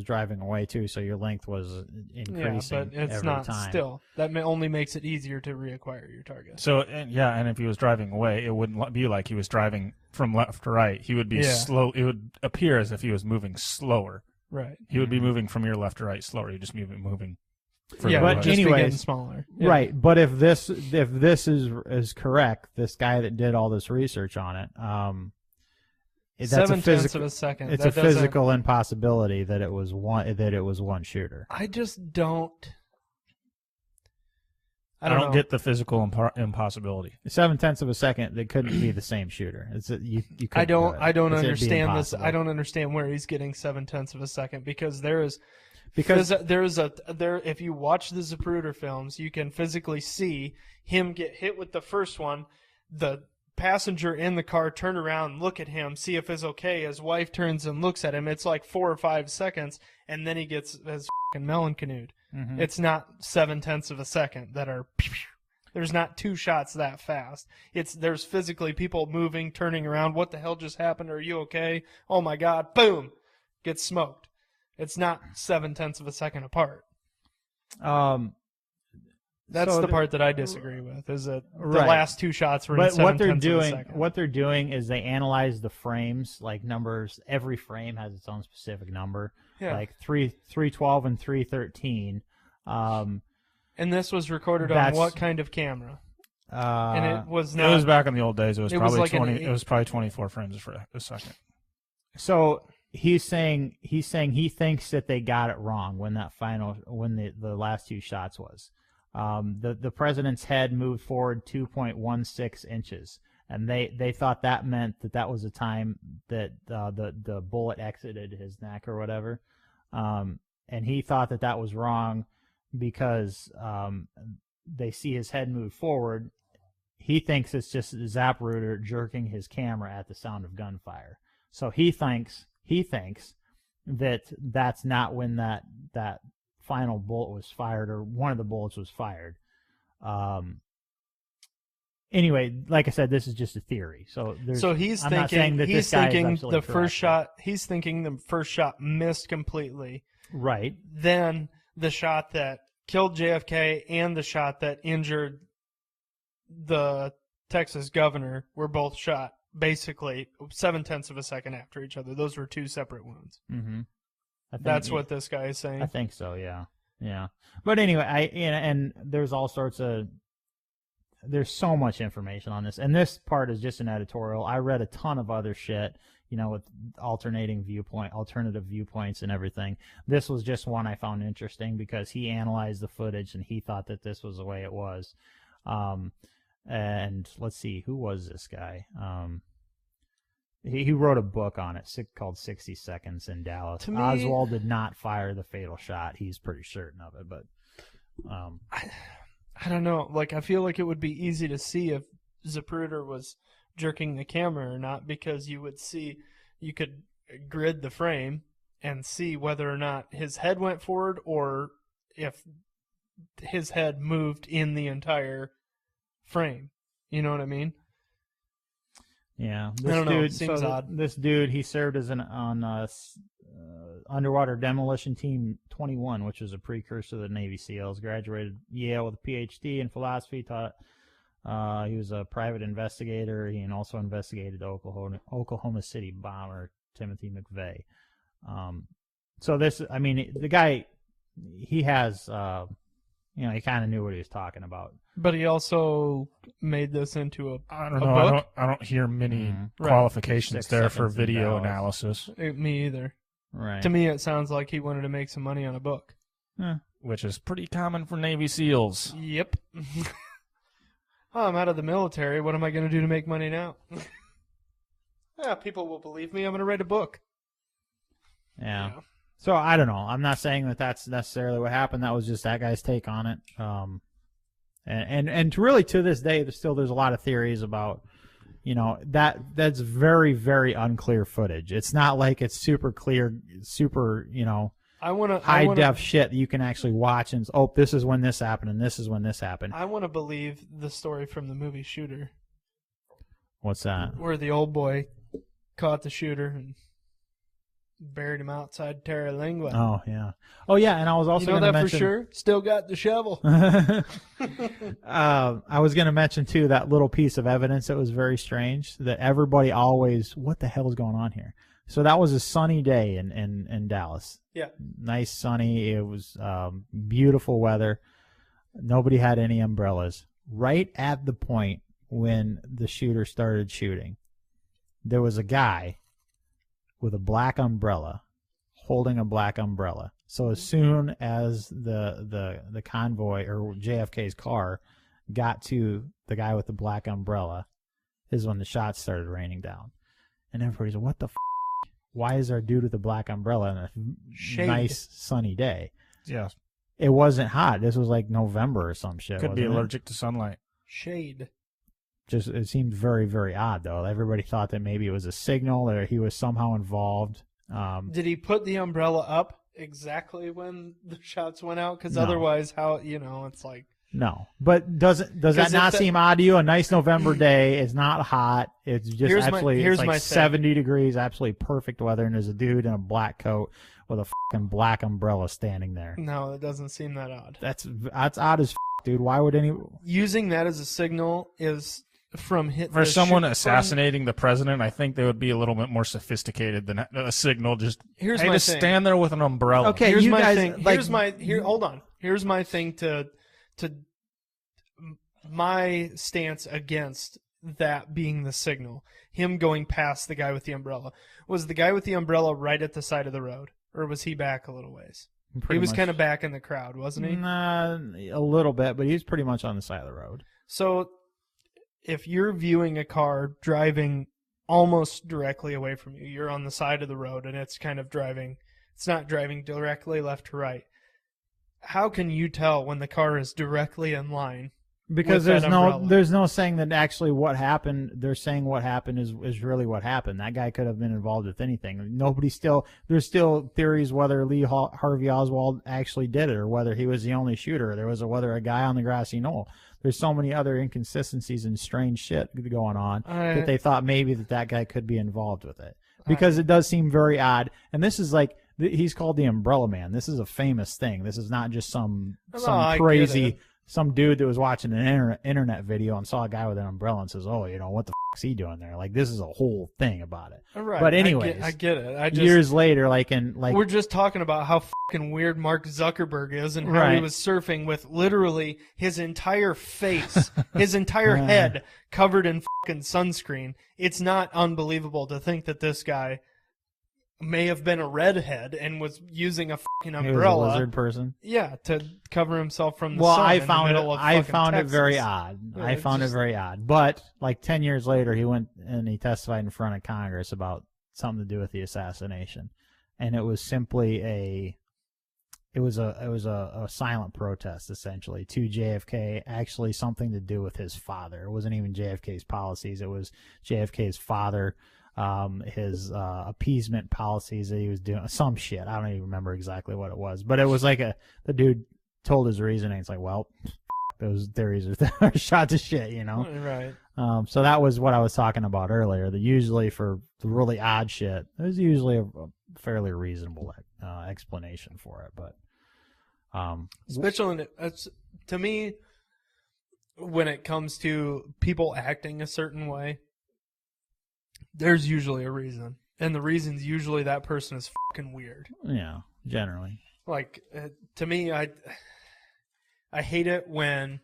Speaker 1: driving away too, so your length was increasing.
Speaker 3: Yeah, but it's
Speaker 1: every
Speaker 3: not
Speaker 1: time.
Speaker 3: still. That only makes it easier to reacquire your target.
Speaker 2: So, and if he was driving away, it wouldn't be like he was driving from left to right. He would be slow. It would appear as if he was moving slower.
Speaker 3: Right.
Speaker 2: He would be moving from your left to right slower. He'd just be moving.
Speaker 3: Yeah,
Speaker 1: but
Speaker 3: just be
Speaker 1: anyways,
Speaker 3: getting smaller. Yeah.
Speaker 1: Right. But if this is correct, this guy that did all this research on it, that's
Speaker 3: 0.7 of a second.
Speaker 1: It's a physical impossibility that it was one shooter.
Speaker 3: I just don't.
Speaker 2: I don't get the physical impossibility.
Speaker 1: 0.7 of a second, they couldn't be the same shooter. You
Speaker 3: I don't understand this. I don't understand where he's getting 0.7 of a second, because if you watch the Zapruder films, you can physically see him get hit with the first one. The passenger in the car turn around, look at him, see if it's okay. His wife turns and looks at him. It's like 4 or 5 seconds, and then he gets his fucking melon canoed. Mm-hmm. It's not 0.7 of a second that are. There's not 2 shots that fast. There's physically people moving, turning around. What the hell just happened? Are you okay? Oh my God! Boom, gets smoked. It's not 0.7 of a second apart. That's the part that I disagree with. Is that the last 2 shots were in 0.7 of a second.
Speaker 1: What they're doing is they analyze the frames, like numbers. Every frame has its own specific number. Yeah. Like 312 and 313.
Speaker 3: And this was recorded on what kind of camera? And it was
Speaker 2: It
Speaker 3: not.
Speaker 2: was back in the old days. It was
Speaker 3: It was
Speaker 2: probably
Speaker 3: like
Speaker 2: 20. It was probably 24 frames for a second.
Speaker 1: So he's saying he thinks that they got it wrong when the last two shots was. The president's head moved forward 2.16 inches, and they thought that meant that was the time that the bullet exited his neck or whatever, and he thought that was wrong because they see his head move forward. He thinks it's just Zapruder jerking his camera at the sound of gunfire. So he thinks that that's not when that final bullet was fired, or one of the bullets was fired. Anyway, like I said, this is just a theory. So
Speaker 3: he's
Speaker 1: I'm not saying
Speaker 3: thinking
Speaker 1: that this guy is absolutely correct.
Speaker 3: He's thinking the first shot missed completely.
Speaker 1: Right.
Speaker 3: Then the shot that killed JFK and the shot that injured the Texas governor were both shot basically 0.7 of a second after each other. Those were two separate wounds.
Speaker 1: Mm-hmm.
Speaker 3: That's what this guy is saying.
Speaker 1: I think so. Yeah. But anyway, and there's all sorts of. There's so much information on this, and this part is just an editorial. I read a ton of other shit, with alternative viewpoints and everything. This was just one I found interesting because he analyzed the footage and he thought that this was the way it was. And let's see, who was this guy? He wrote a book on it called 60 Seconds in Dallas.
Speaker 3: To me,
Speaker 1: Oswald did not fire the fatal shot. He's pretty certain of it, but
Speaker 3: I don't know. Like, I feel like it would be easy to see if Zapruder was jerking the camera or not, because you could grid the frame and see whether or not his head went forward or if his head moved in the entire frame. You know what I mean?
Speaker 1: Yeah.
Speaker 3: I don't know. It seems odd.
Speaker 1: This dude, he served as on Underwater Demolition Team 21, which was a precursor to the Navy SEALs. Graduated Yale with a PhD in philosophy. He was a private investigator. He also investigated Oklahoma City bomber Timothy McVeigh. So this, I mean, the guy, he has, he kind of knew what he was talking about.
Speaker 3: But he also made this into a
Speaker 2: I don't
Speaker 3: a
Speaker 2: know.
Speaker 3: book?
Speaker 2: I don't hear many
Speaker 3: Right.
Speaker 2: qualifications
Speaker 1: 6
Speaker 2: there for
Speaker 1: seconds in
Speaker 2: video
Speaker 1: Dallas.
Speaker 2: analysis,
Speaker 3: Me either.
Speaker 1: Right.
Speaker 3: To me, it sounds like he wanted to make some money on a book.
Speaker 2: which is pretty common for Navy SEALs.
Speaker 3: Yep. Oh, I'm out of the military. What am I going to do to make money now? Yeah, people will believe me. I'm going to write a book.
Speaker 1: Yeah. So I don't know. I'm not saying that that's necessarily what happened. That was just that guy's take on it. And really to this day, there's a lot of theories about, that's very, very unclear footage. It's not like it's super clear, super, high def shit that you can actually watch and, this is when this happened and this is when this happened.
Speaker 3: I want to believe the story from the movie Shooter.
Speaker 1: What's that?
Speaker 3: Where the old boy caught the shooter and buried him outside Terra Lingua.
Speaker 1: Oh, yeah. Oh, yeah, and I was also going to mention...
Speaker 3: for sure? Still got the shovel.
Speaker 1: I was going to mention, too, that little piece of evidence that was very strange, that everybody always, what the hell is going on here? So that was a sunny day in Dallas.
Speaker 3: Yeah.
Speaker 1: Nice sunny. It was beautiful weather. Nobody had any umbrellas. Right at the point when the shooter started shooting, there was a guy with a black umbrella holding a black umbrella. So as soon as the convoy or JFK's car got to the guy with the black umbrella is when the shots started raining down. And everybody's like, what the f***? Why is there a dude with a black umbrella on a nice sunny day?
Speaker 2: Yeah.
Speaker 1: It wasn't hot. This was like November or some shit.
Speaker 2: Could be
Speaker 1: wasn't it?
Speaker 2: allergic to sunlight.
Speaker 3: Shade.
Speaker 1: Just it seemed very, very odd, though. Everybody thought that maybe it was a signal or he was somehow involved.
Speaker 3: Did he put the umbrella up exactly when the shots went out? Because
Speaker 1: No.
Speaker 3: Otherwise, it's like...
Speaker 1: No, but does that not seem odd to you? A nice November day. It's not hot. It's just
Speaker 3: Here's
Speaker 1: it's like
Speaker 3: my
Speaker 1: 70 degrees, absolutely perfect weather, and there's a dude in a black coat with a fucking black umbrella standing there.
Speaker 3: No, it doesn't seem that odd.
Speaker 1: That's odd as dude. Why would any...
Speaker 3: Using that as a signal is from
Speaker 2: For someone assassinating the president, I think they would be a little bit more sophisticated than a signal. Just
Speaker 3: Here's
Speaker 2: hey,
Speaker 3: my
Speaker 2: just
Speaker 3: thing.
Speaker 2: stand there with an umbrella.
Speaker 1: Okay,
Speaker 3: Here's
Speaker 1: you
Speaker 3: my
Speaker 1: guys,
Speaker 3: thing.
Speaker 1: like-
Speaker 3: Hold on. Here's my thing to my stance against that being the signal, him going past the guy with the umbrella, was the guy with the umbrella right at the side of the road, or was he back a little ways? He was kind of back in the crowd, wasn't he?
Speaker 1: A little bit, but he was pretty much on the side of the road.
Speaker 3: So if you're viewing a car driving almost directly away from you, you're on the side of the road and it's kind of driving, it's not driving directly left to right. How can you tell when the car is directly in line?
Speaker 1: Because there's no saying that actually what happened. They're saying what happened is really what happened. That guy could have been involved with anything. There's still theories whether Lee Harvey Oswald actually did it or whether he was the only shooter. Whether a guy on the grassy knoll. There's so many other inconsistencies and strange shit going on that they thought maybe that guy could be involved with it. Because it does seem very odd. And this is like, he's called the Umbrella Man. This is a famous thing. This is not just some crazy... Some dude that was watching an internet video and saw a guy with an umbrella and says, "Oh, what the f*** is he doing there?" Like, this is a whole thing about it.
Speaker 3: Right.
Speaker 1: But anyways,
Speaker 3: I get it.
Speaker 1: Years later,
Speaker 3: we're just talking about how fucking weird Mark Zuckerberg is and how he was surfing with literally his entire face, his entire head covered in fucking sunscreen. It's not unbelievable to think that this guy may have been a redhead and was using a fucking umbrella.
Speaker 1: He was a lizard person.
Speaker 3: Yeah, to cover himself from the sun.
Speaker 1: I found it very
Speaker 3: Texas.
Speaker 1: Odd. Yeah, I found it very odd. But like 10 years later, he went and he testified in front of Congress about something to do with the assassination, and it was simply a silent protest essentially to JFK. Actually, something to do with his father. It wasn't even JFK's policies. It was JFK's father. His appeasement policies that he was doing, some shit. I don't even remember exactly what it was, but it was like the dude told his reasoning. It's like, well, those theories are shot to shit,
Speaker 3: Right.
Speaker 1: So that was what I was talking about earlier. That usually for the really odd shit, there's usually a fairly reasonable explanation for it. But
Speaker 3: especially to me, when it comes to people acting a certain way, there's usually a reason, and the reason's usually that person is fucking weird.
Speaker 1: Yeah, generally.
Speaker 3: Like, to me, I hate it when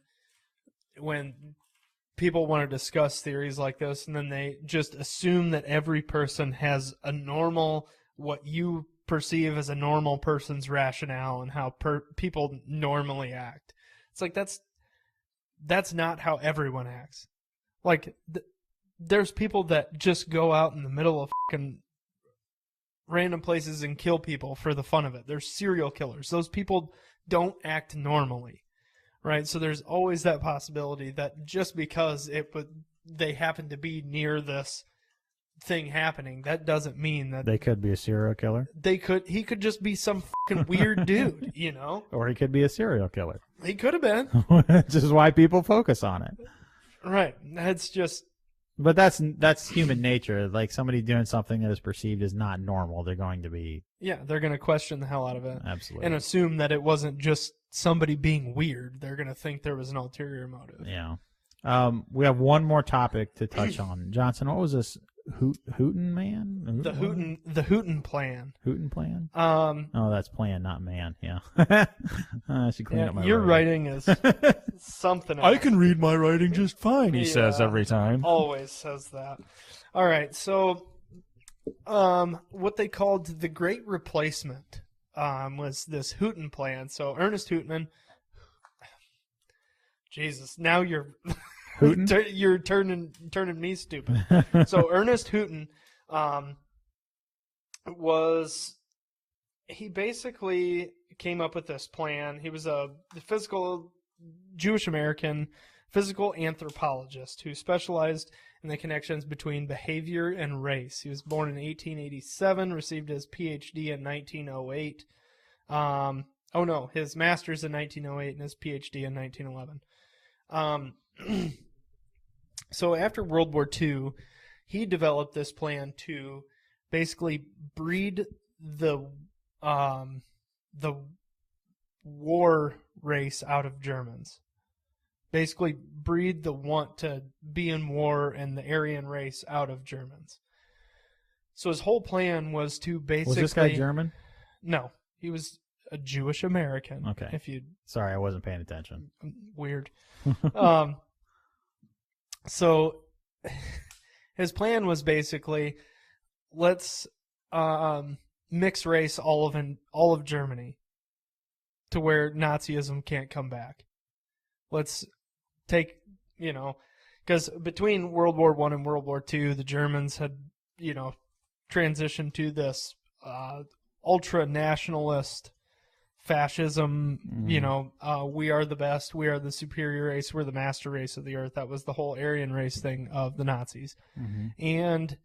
Speaker 3: people want to discuss theories like this, and then they just assume that every person has a normal, what you perceive as a normal person's rationale and how people normally act. It's like, that's not how everyone acts. Like, there's people that just go out in the middle of fucking random places and kill people for the fun of it. They're serial killers. Those people don't act normally, right? So there's always that possibility that just because they happen to be near this thing happening, that doesn't mean that
Speaker 1: they could be a serial killer.
Speaker 3: He could just be some fucking weird dude,
Speaker 1: Or he could be a serial killer.
Speaker 3: He could have been.
Speaker 1: Which is why people focus on it.
Speaker 3: Right. That's just...
Speaker 1: But that's human nature. Like, somebody doing something that is perceived as not normal, they're going to be...
Speaker 3: Yeah, they're going to question the hell out of it.
Speaker 1: Absolutely.
Speaker 3: And assume that it wasn't just somebody being weird. They're going to think there was an ulterior motive.
Speaker 1: Yeah. We have one more topic to touch on. Johnson, what was this? Hooten Man?
Speaker 3: The Hooten Plan.
Speaker 1: Hooten Plan?
Speaker 3: Oh,
Speaker 1: that's plan, not man. Yeah. I should clean up my
Speaker 3: your writing is something else.
Speaker 2: I can read my writing just fine, he says every time.
Speaker 3: Always says that. All right, so what they called the Great Replacement was this Hooten Plan. So Ernest Hooten, Jesus, now you're you're turning me stupid. So Ernest Hooten he basically came up with this plan. He was a Jewish American physical anthropologist who specialized in the connections between behavior and race. He was born in 1887, received his PhD in 1908. His master's in 1908 and his PhD in 1911. So after World War II, he developed this plan to basically breed the war race out of Germans. Basically breed the want to be in war and the Aryan race out of Germans. So his whole plan was to basically...
Speaker 1: Was this guy German?
Speaker 3: No. He was a Jewish American.
Speaker 1: Okay. Sorry, I wasn't paying attention.
Speaker 3: Weird. So his plan was basically, let's mix race all of Germany to where Nazism can't come back. Let's take, because between World War I and World War II, the Germans had, transitioned to this ultra-nationalist fascism, we are the best, we are the superior race, we're the master race of the earth. That was the whole Aryan race thing of the Nazis. Mm-hmm. And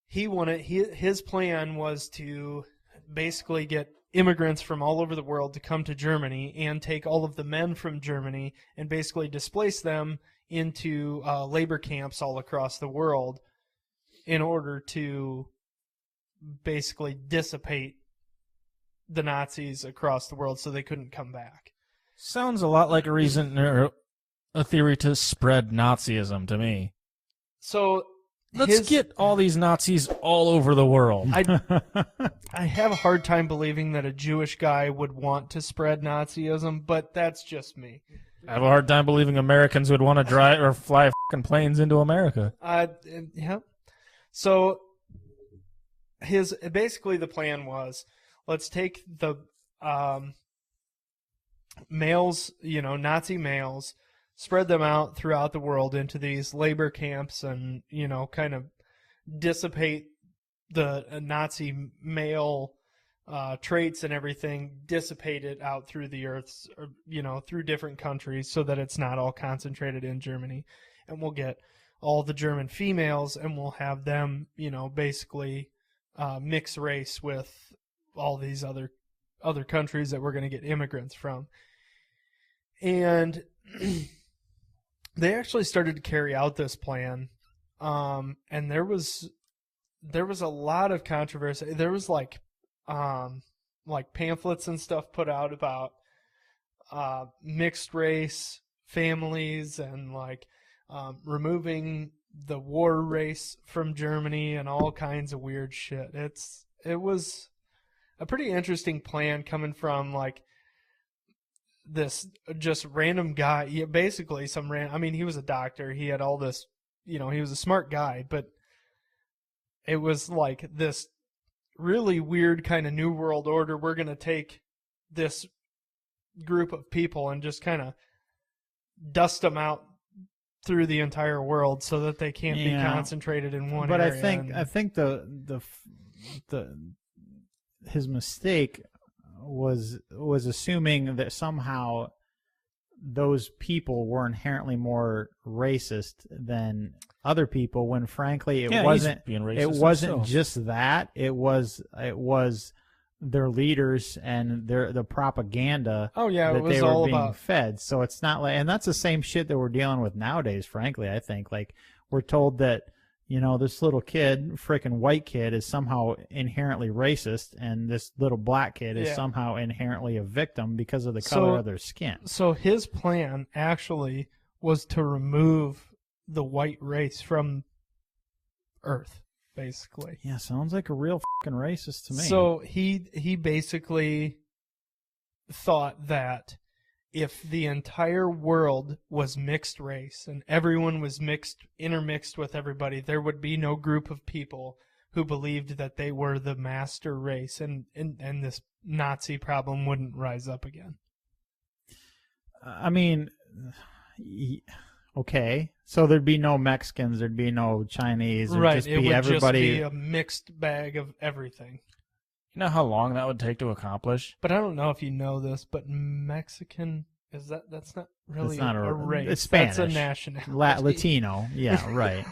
Speaker 3: his plan was to basically get immigrants from all over the world to come to Germany and take all of the men from Germany and basically displace them into labor camps all across the world in order to basically dissipate the Nazis across the world so they couldn't come back.
Speaker 2: Sounds a lot like a reason or a theory to spread Nazism to me.
Speaker 3: So
Speaker 2: let's get all these Nazis all over the world.
Speaker 3: I have a hard time believing that a Jewish guy would want to spread Nazism, but that's just me.
Speaker 2: I have a hard time believing Americans would want to drive or fly fucking planes into America.
Speaker 3: Yeah. So basically the plan was, let's take the males, Nazi males, spread them out throughout the world into these labor camps and, kind of dissipate the Nazi male traits and everything, dissipate it out through the earth, through different countries so that it's not all concentrated in Germany. And we'll get all the German females and we'll have them, basically mix race with all these other countries that we're going to get immigrants from. And they actually started to carry out this plan, and there was a lot of controversy. There was like pamphlets and stuff put out about mixed race families and removing the war race from Germany and all kinds of weird shit. It was a pretty interesting plan coming from this just random guy. Basically he was a doctor. He had all this, he was a smart guy, but it was like this really weird kind of new world order. We're going to take this group of people and just kind of dust them out through the entire world so that they can't be concentrated in one area.
Speaker 1: But I think his mistake was assuming that somehow those people were inherently more racist than other people, when frankly it wasn't. It wasn't just that. It was their leaders and the propaganda.
Speaker 3: Oh yeah,
Speaker 1: that
Speaker 3: it was
Speaker 1: they were
Speaker 3: all
Speaker 1: being
Speaker 3: about
Speaker 1: fed. So it's not and that's the same shit that we're dealing with nowadays. Frankly, I think we're told that this little kid, frickin' white kid, is somehow inherently racist, and this little black kid is somehow inherently a victim because of the color of their skin.
Speaker 3: So his plan actually was to remove the white race from Earth, basically.
Speaker 1: Yeah, sounds like a real fucking racist to me.
Speaker 3: So he basically thought that if the entire world was mixed race and everyone was intermixed with everybody, there would be no group of people who believed that they were the master race, and this Nazi problem wouldn't rise up again.
Speaker 1: I mean, okay, so there'd be no Mexicans, there'd be no Chinese,
Speaker 3: right?
Speaker 1: Just be everybody.
Speaker 3: Just be a mixed bag of everything.
Speaker 2: You know how long that would take to accomplish?
Speaker 3: But I don't know if you know this, but Mexican that's not really a race.
Speaker 1: It's Spanish.
Speaker 3: That's a nationality.
Speaker 1: Latino. Yeah, right.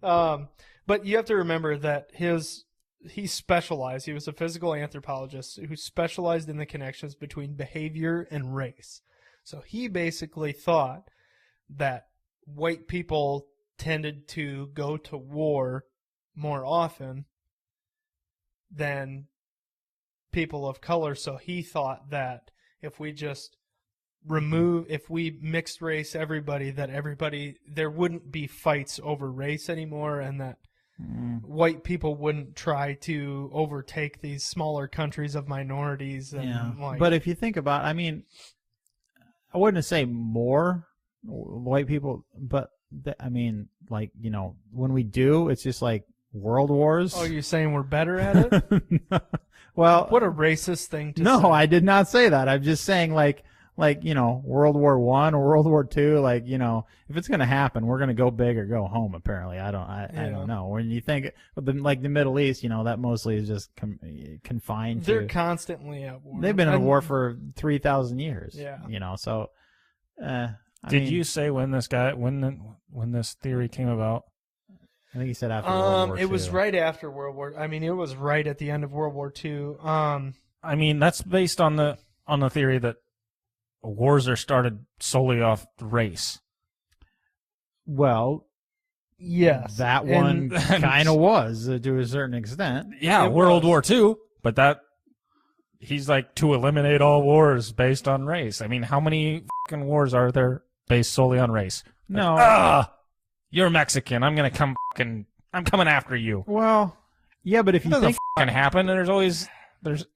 Speaker 3: But you have to remember that he specialized. He was a physical anthropologist who specialized in the connections between behavior and race. So he basically thought that white people tended to go to war more often than people of color. So he thought that if we mixed race everybody, there wouldn't be fights over race anymore, and that white people wouldn't try to overtake these smaller countries of minorities. And
Speaker 1: but if you think about, I wouldn't say more white people, but I mean, like, you know, when we do, it's just like world wars.
Speaker 3: Oh, you're saying we're better at it?
Speaker 1: Well,
Speaker 3: what a racist thing to say.
Speaker 1: No, I did not say that. I'm just saying, like, you know, World War I or World War II, like, you know, if it's going to happen, we're going to go big or go home, apparently. I don't know. When you think, like the Middle East, you know, that mostly is just confined to.
Speaker 3: They're constantly at war.
Speaker 1: They've been in war for 3,000 years.
Speaker 3: Yeah.
Speaker 1: You know, so.
Speaker 2: Did you say when this theory came about?
Speaker 1: I think he said after World War II.
Speaker 3: It was right after World War. I mean, it was right at the end of World War II.
Speaker 2: I mean, that's based on the theory that wars are started solely off race.
Speaker 1: Well,
Speaker 3: yes,
Speaker 1: that one kind of was to a certain extent.
Speaker 2: Yeah, World War II, but that he's like to eliminate all wars based on race. I mean, how many fucking wars are there based solely on race?
Speaker 1: No.
Speaker 2: Like, you're Mexican. I'm coming after you.
Speaker 1: Well, yeah, but if you think
Speaker 2: can happen, and there's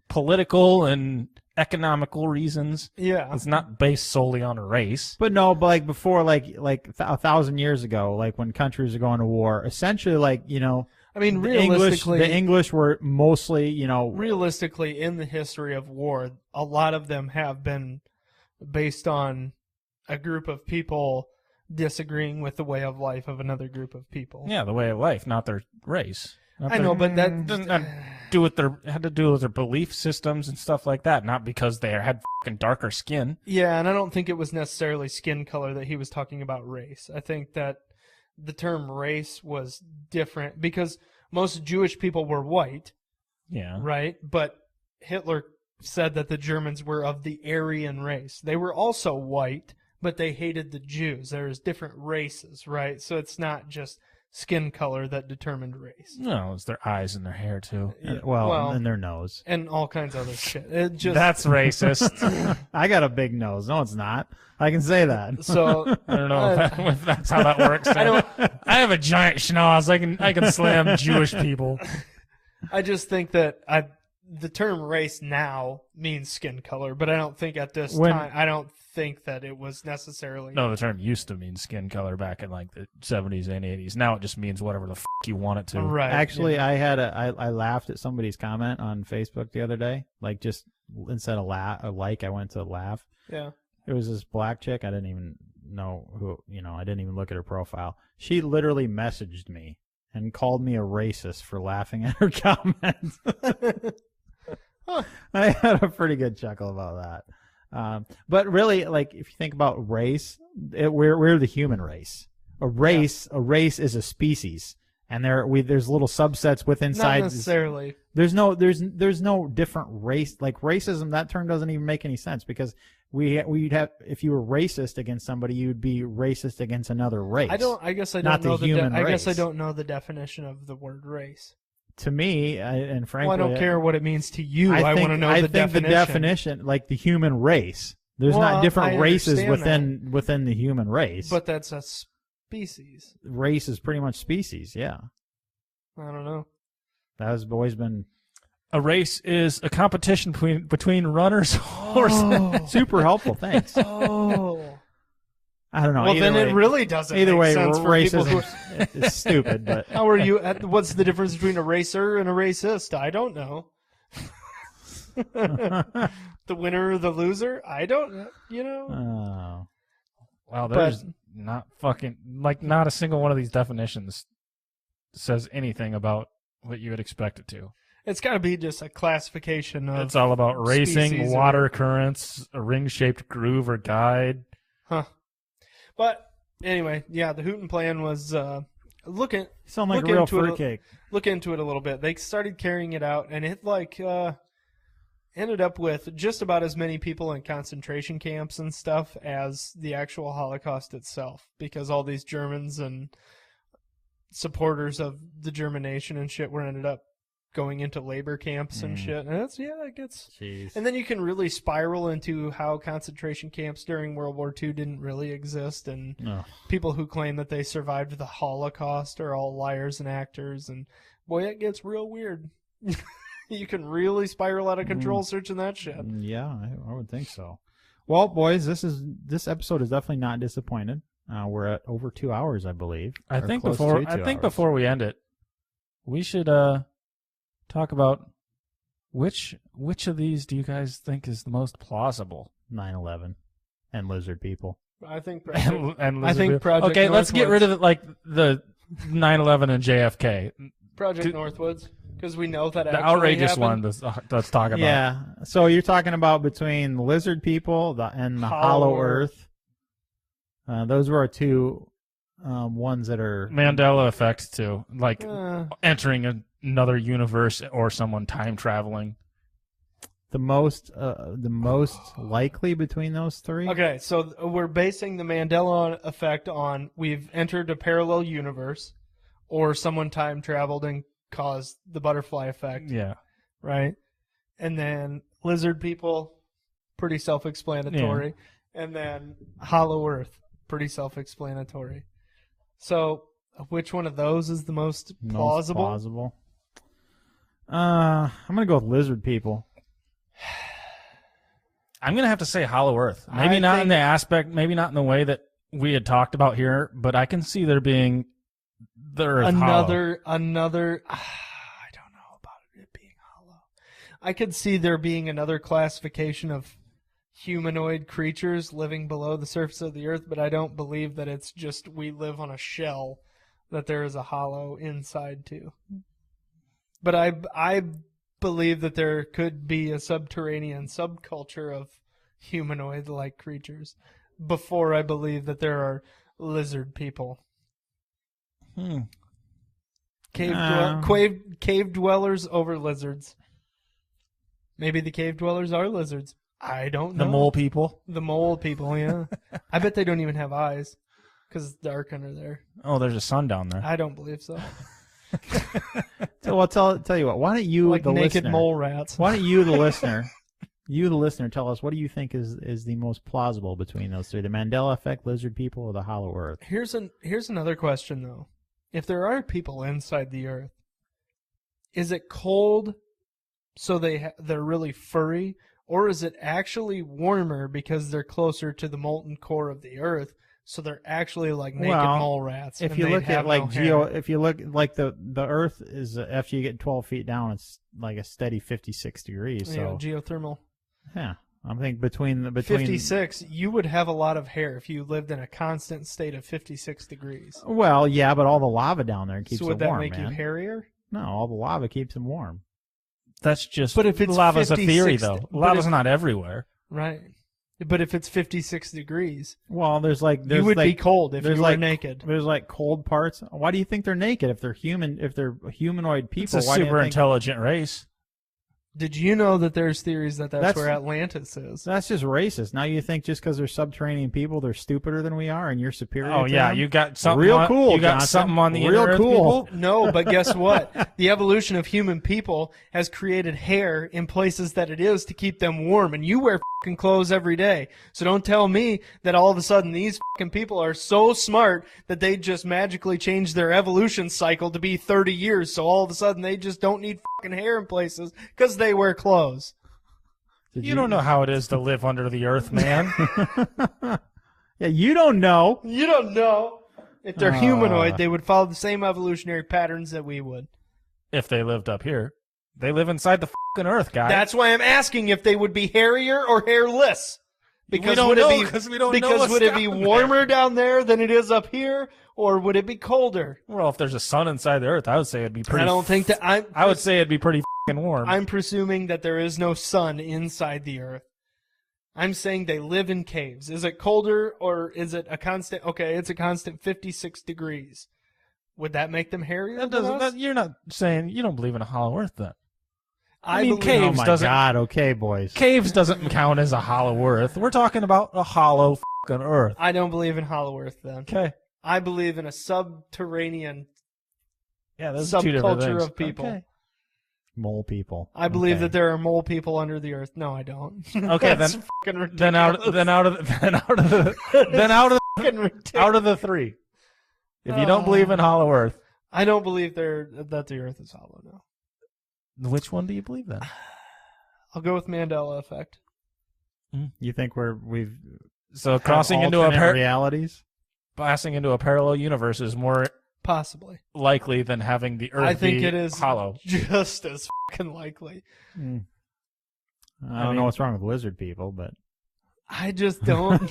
Speaker 2: political and economical reasons.
Speaker 3: Yeah,
Speaker 2: it's not based solely on race.
Speaker 1: But no, but like before, like 1,000 years ago, like when countries are going to war, essentially, like, you know,
Speaker 3: I mean,
Speaker 1: realistically, the English were mostly, you know,
Speaker 3: realistically in the history of war, a lot of them have been based on a group of people disagreeing with the way of life of another group of people.
Speaker 2: Yeah, the way of life, not their race.
Speaker 3: I know, but that
Speaker 2: doesn't had to do with their belief systems and stuff like that, not because they had fucking darker skin.
Speaker 3: Yeah, and I don't think it was necessarily skin color that he was talking about race. I think that the term race was different because most Jewish people were white.
Speaker 2: Yeah.
Speaker 3: Right? But Hitler said that the Germans were of the Aryan race. They were also white, but they hated the Jews. There's different races, right? So it's not just skin color that determined race.
Speaker 2: No, it's their eyes and their hair too.
Speaker 1: Yeah, well, and their nose.
Speaker 3: And all kinds of other shit. It just
Speaker 2: That's racist.
Speaker 1: I got a big nose. No, it's not. I can say that.
Speaker 3: So
Speaker 2: I don't know if that's how that works. I have a giant schnoz. I can slam Jewish people.
Speaker 3: I just think that the term race now means skin color, but I don't think at this time, I don't think that it was necessarily.
Speaker 2: No, the term used to mean skin color back in like the 70s and 80s. Now it just means whatever the f you want it to.
Speaker 3: Right.
Speaker 1: Actually, yeah. I laughed at somebody's comment on Facebook the other day. Like, just instead of I went to laugh.
Speaker 3: Yeah.
Speaker 1: It was this black chick. I didn't even know who, you know, I didn't even look at her profile. She literally messaged me and called me a racist for laughing at her comments.
Speaker 3: Huh.
Speaker 1: I had a pretty good chuckle about that. But really, like, if you think about race, we're the human race. A race is a species, and there's little subsets within inside.
Speaker 3: Not necessarily.
Speaker 1: There's no different race. Like, racism, that term doesn't even make any sense, because we'd have, if you were racist against somebody, you'd be racist against another race.
Speaker 3: I guess I don't know the definition of the word race.
Speaker 1: To me, and frankly,
Speaker 3: well, I don't care what it means to you. I want to know the definition. I think the definition,
Speaker 1: like the human race, there's not different races within the human race.
Speaker 3: But that's a species.
Speaker 1: Race is pretty much species, yeah.
Speaker 3: I don't know.
Speaker 1: That has always been.
Speaker 2: A race is a competition between runners, horses.
Speaker 1: Super helpful, thanks.
Speaker 3: Oh.
Speaker 1: I don't know.
Speaker 3: Well, then it really doesn't make sense for people who are...
Speaker 1: It's stupid, but...
Speaker 3: How are you... What's the difference between a racer and a racist? I don't know. The winner or the loser? I don't... You know?
Speaker 1: Oh.
Speaker 2: Wow, there's not a single one of these definitions says anything about what you would expect it to.
Speaker 3: It's got to be just a classification of...
Speaker 2: It's all about racing, water currents, a ring-shaped groove or guide.
Speaker 3: Huh. But anyway, yeah, the Hooten Plan was
Speaker 1: You sound like a real fruitcake.
Speaker 3: Look into it a little bit. They started carrying it out, and it ended up with just about as many people in concentration camps and stuff as the actual Holocaust itself, because all these Germans and supporters of the German nation and shit ended up going into labor camps and shit. And it gets...
Speaker 1: Jeez.
Speaker 3: And then you can really spiral into how concentration camps during World War II didn't really exist, and people who claim that they survived the Holocaust are all liars and actors, and boy, it gets real weird. You can really spiral out of control searching that shit.
Speaker 1: Yeah, I would think so. Well, boys, this episode is definitely not disappointed. We're at over 2 hours, I believe.
Speaker 2: I think before we end it, we should talk about which of these do you guys think is the most plausible?
Speaker 1: 9/11 and lizard people.
Speaker 3: I think
Speaker 2: and
Speaker 3: I think Project
Speaker 2: Okay, let's get rid
Speaker 3: Northwoods.
Speaker 2: of the 9/11 and JFK.
Speaker 3: Project Northwoods, because we know that
Speaker 2: The
Speaker 3: actually
Speaker 2: outrageous
Speaker 3: happened.
Speaker 2: one. Let's talk about.
Speaker 1: Yeah. So you're talking about between lizard people and the Hollow Earth. Those were our two ones that are
Speaker 2: Mandela effects too, like entering another universe or someone time traveling.
Speaker 1: the most likely between those three.
Speaker 3: Okay, so we're basing the Mandela effect on we've entered a parallel universe, or someone time traveled and caused the butterfly effect.
Speaker 2: Yeah.
Speaker 3: Right? And then lizard people, pretty self-explanatory. And then Hollow Earth, pretty self-explanatory. So, which one of those is the most plausible?
Speaker 1: Most plausible. I'm gonna go with lizard people.
Speaker 2: I'm gonna have to say Hollow Earth. Maybe not in the aspect, maybe not in the way that we had talked about here, but I can see there being the Earth hollow.
Speaker 3: I don't know about it being hollow. I could see there being another classification of humanoid creatures living below the surface of the Earth, but I don't believe that it's just we live on a shell, that there is a hollow inside too. But I believe that there could be a subterranean subculture of humanoid-like creatures before I believe that there are lizard people. Cave dwellers over lizards. Maybe the cave dwellers are lizards. I don't know.
Speaker 2: The mole people?
Speaker 3: The mole people, yeah. I bet they don't even have eyes because it's dark under there.
Speaker 2: Oh, there's a sun down there.
Speaker 3: I don't believe so.
Speaker 1: So I'll tell you what. Why don't you,
Speaker 3: like
Speaker 1: the
Speaker 3: naked
Speaker 1: listener,
Speaker 3: mole rats.
Speaker 1: Why don't you, the listener, tell us what do you think is the most plausible between those three: the Mandela effect, lizard people, or the Hollow Earth?
Speaker 3: Here's another question though. If there are people inside the Earth, is it cold so they're really furry, or is it actually warmer because they're closer to the molten core of the Earth? So they're actually like naked mole rats.
Speaker 1: If you look at if you look like the Earth is after you get 12 feet down, it's like a steady 56 degrees. So
Speaker 3: geothermal.
Speaker 1: Yeah, I'm thinking between
Speaker 3: 56. You would have a lot of hair if you lived in a constant state of 56 degrees.
Speaker 1: Well, yeah, but all the lava down there keeps it warm.
Speaker 3: So would that make
Speaker 1: man.
Speaker 3: you hairier?
Speaker 1: No, all the lava keeps them warm.
Speaker 2: That's just.
Speaker 3: But if it's
Speaker 2: lava's
Speaker 3: 56,
Speaker 2: a theory, though. Lava's not everywhere.
Speaker 3: Right. But if it's 56 degrees,
Speaker 1: well,
Speaker 3: you would be cold if you were naked.
Speaker 1: There's like cold parts. Why do you think they're naked if they're human? If they're humanoid people,
Speaker 2: it's a super intelligent race.
Speaker 3: Did you know that there's theories that's where Atlantis is?
Speaker 1: That's just racist. Now you think just because they're subterranean people, they're stupider than we are, and you're superior.
Speaker 2: Oh
Speaker 1: to
Speaker 2: yeah,
Speaker 1: them?
Speaker 2: You got something
Speaker 1: real cool.
Speaker 2: You got
Speaker 1: Johnson.
Speaker 2: something on the
Speaker 1: real
Speaker 2: Earth,
Speaker 1: cool.
Speaker 2: people?
Speaker 3: No, but guess what? The evolution of human people has created hair in places that it is to keep them warm, and you wear fucking clothes every day. So don't tell me that all of a sudden these fucking people are so smart that they just magically change their evolution cycle to be 30 years. So all of a sudden they just don't need fucking hair in places because they wear clothes.
Speaker 2: You don't know how it is to live under the earth, man.
Speaker 1: Yeah, you don't know.
Speaker 3: You don't know. If they're humanoid, they would follow the same evolutionary patterns that we would.
Speaker 2: If they lived up here. They live inside the fucking earth, guys.
Speaker 3: That's why I'm asking if they would be hairier or hairless. Because
Speaker 2: we don't know, because we don't know
Speaker 3: because
Speaker 2: what's
Speaker 3: would it be
Speaker 2: down
Speaker 3: warmer
Speaker 2: there.
Speaker 3: down there than it is up here, or would it be colder?
Speaker 2: Well, if there's a sun inside the earth, I would say it'd be pretty.
Speaker 3: I don't think that.
Speaker 2: I would say it'd be pretty fucking warm.
Speaker 3: I'm presuming that there is no sun inside the earth. I'm saying they live in caves. Is it colder or is it a constant? Okay, it's a constant 56 degrees. Would that make them hairier?
Speaker 2: That doesn't. You're not saying you don't believe in a hollow earth, then.
Speaker 3: I
Speaker 2: mean,
Speaker 3: believe,
Speaker 2: caves
Speaker 1: oh my
Speaker 2: doesn't.
Speaker 1: God! Okay, boys.
Speaker 2: Caves doesn't count as a hollow earth. We're talking about a hollow fucking earth.
Speaker 3: I don't believe in hollow earth. Then.
Speaker 2: Okay.
Speaker 3: I believe in a subterranean
Speaker 2: those are two different
Speaker 3: subculture
Speaker 2: things.
Speaker 3: of people.
Speaker 2: Okay.
Speaker 1: Mole people.
Speaker 3: I believe that there are mole people under the earth. No, I don't.
Speaker 2: Okay,
Speaker 3: That's fucking ridiculous.
Speaker 2: then out of the three. If you don't believe in hollow earth,
Speaker 3: I don't believe that the earth is hollow. No.
Speaker 2: which one do you believe then?
Speaker 3: I'll go with Mandela effect.
Speaker 1: You think we've
Speaker 2: So crossing into
Speaker 1: alternate realities?
Speaker 2: passing into a parallel universe is more
Speaker 3: Possibly.
Speaker 2: likely than having the Earth
Speaker 3: I think
Speaker 2: be
Speaker 3: it is
Speaker 2: hollow.
Speaker 3: just as fucking likely.
Speaker 1: I don't know what's wrong with lizard people, but
Speaker 3: I just don't.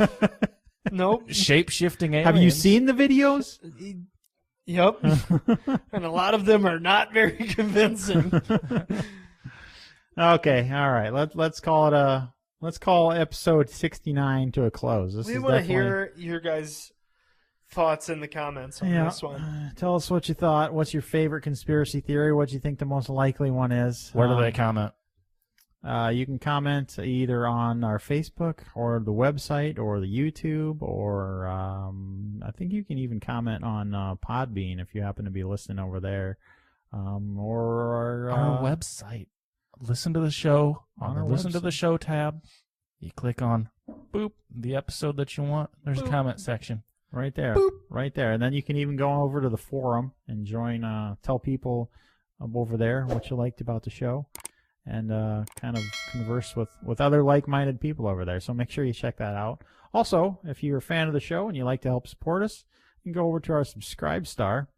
Speaker 3: Nope.
Speaker 2: Shape-shifting aliens.
Speaker 1: have you seen the videos?
Speaker 3: Yep. And a lot of them are not very convincing.
Speaker 1: Okay, all right. Let's call episode 69 to a close.
Speaker 3: We want to hear your guys' thoughts in the comments on this one.
Speaker 1: Tell us what you thought. What's your favorite conspiracy theory? What you think the most likely one is?
Speaker 2: Where do they comment?
Speaker 1: You can comment either on our Facebook or the website or the YouTube, or I think you can even comment on Podbean if you happen to be listening over there, or
Speaker 2: our website. Listen to the show on the Listen to the Show tab. You click on boop the episode that you want. There's a comment section
Speaker 1: right there, right there, and then you can even go over to the forum and join. Tell people over there what you liked about the show. And kind of converse with other like-minded people over there. So make sure you check that out. Also, if you're a fan of the show and you like to help support us, you can go over to our Subscribe Star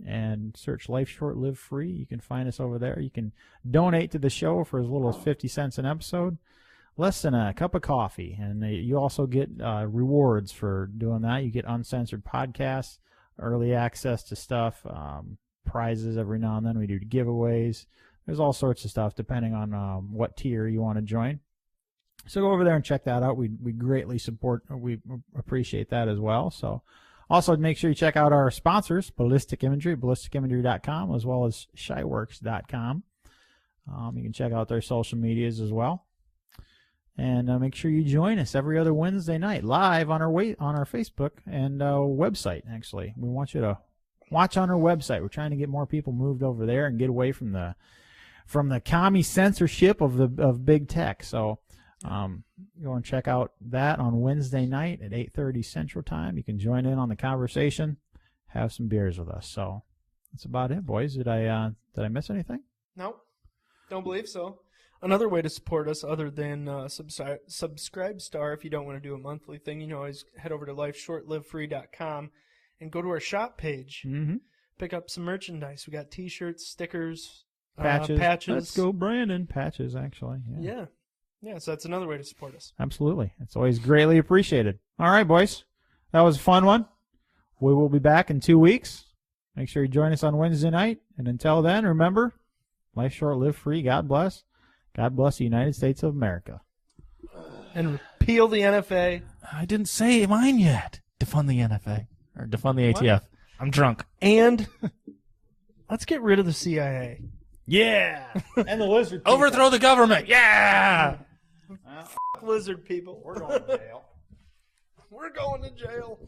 Speaker 1: and search Life Short, Live Free. You can find us over there. You can donate to the show for as little as 50 cents an episode, less than a cup of coffee. And you also get rewards for doing that. You get uncensored podcasts, early access to stuff, prizes every now and then. We do giveaways. There's all sorts of stuff depending on what tier you want to join. So go over there and check that out. We greatly we appreciate that as well. So also make sure you check out our sponsors, Ballistic Imagery, ballisticimagery.com, as well as shyworks.com. You can check out their social medias as well. And make sure you join us every other Wednesday night live on our Facebook and website, actually. We want you to watch on our website. We're trying to get more people moved over there and get away from the commie censorship of big tech. So go and check out that on Wednesday night at 8:30 Central Time. You can join in on the conversation, have some beers with us. So that's about it, boys. Did I miss anything?
Speaker 3: No, don't believe so. Another way to support us, other than Subscribe Star, if you don't want to do a monthly thing, you can always head over to lifeshortlivefree.com and go to our shop page.
Speaker 1: Mm-hmm.
Speaker 3: Pick up some merchandise. We got T-shirts, stickers,
Speaker 1: patches.
Speaker 3: Patches.
Speaker 1: Let's go, Brandon. Patches, actually.
Speaker 3: Yeah. So that's another way to support us.
Speaker 1: Absolutely. It's always greatly appreciated. All right, boys. That was a fun one. We will be back in 2 weeks. Make sure you join us on Wednesday night. And until then, remember, life short, live free. God bless. God bless the United States of America.
Speaker 3: And repeal the NFA.
Speaker 2: I didn't say mine yet. Defund the NFA. Or defund the ATF. What? I'm drunk.
Speaker 3: And let's get rid of the CIA.
Speaker 1: Yeah. And the lizard people.
Speaker 2: Overthrow the government. Yeah.
Speaker 3: F*** lizard people.
Speaker 1: We're going to jail.
Speaker 3: We're going to jail.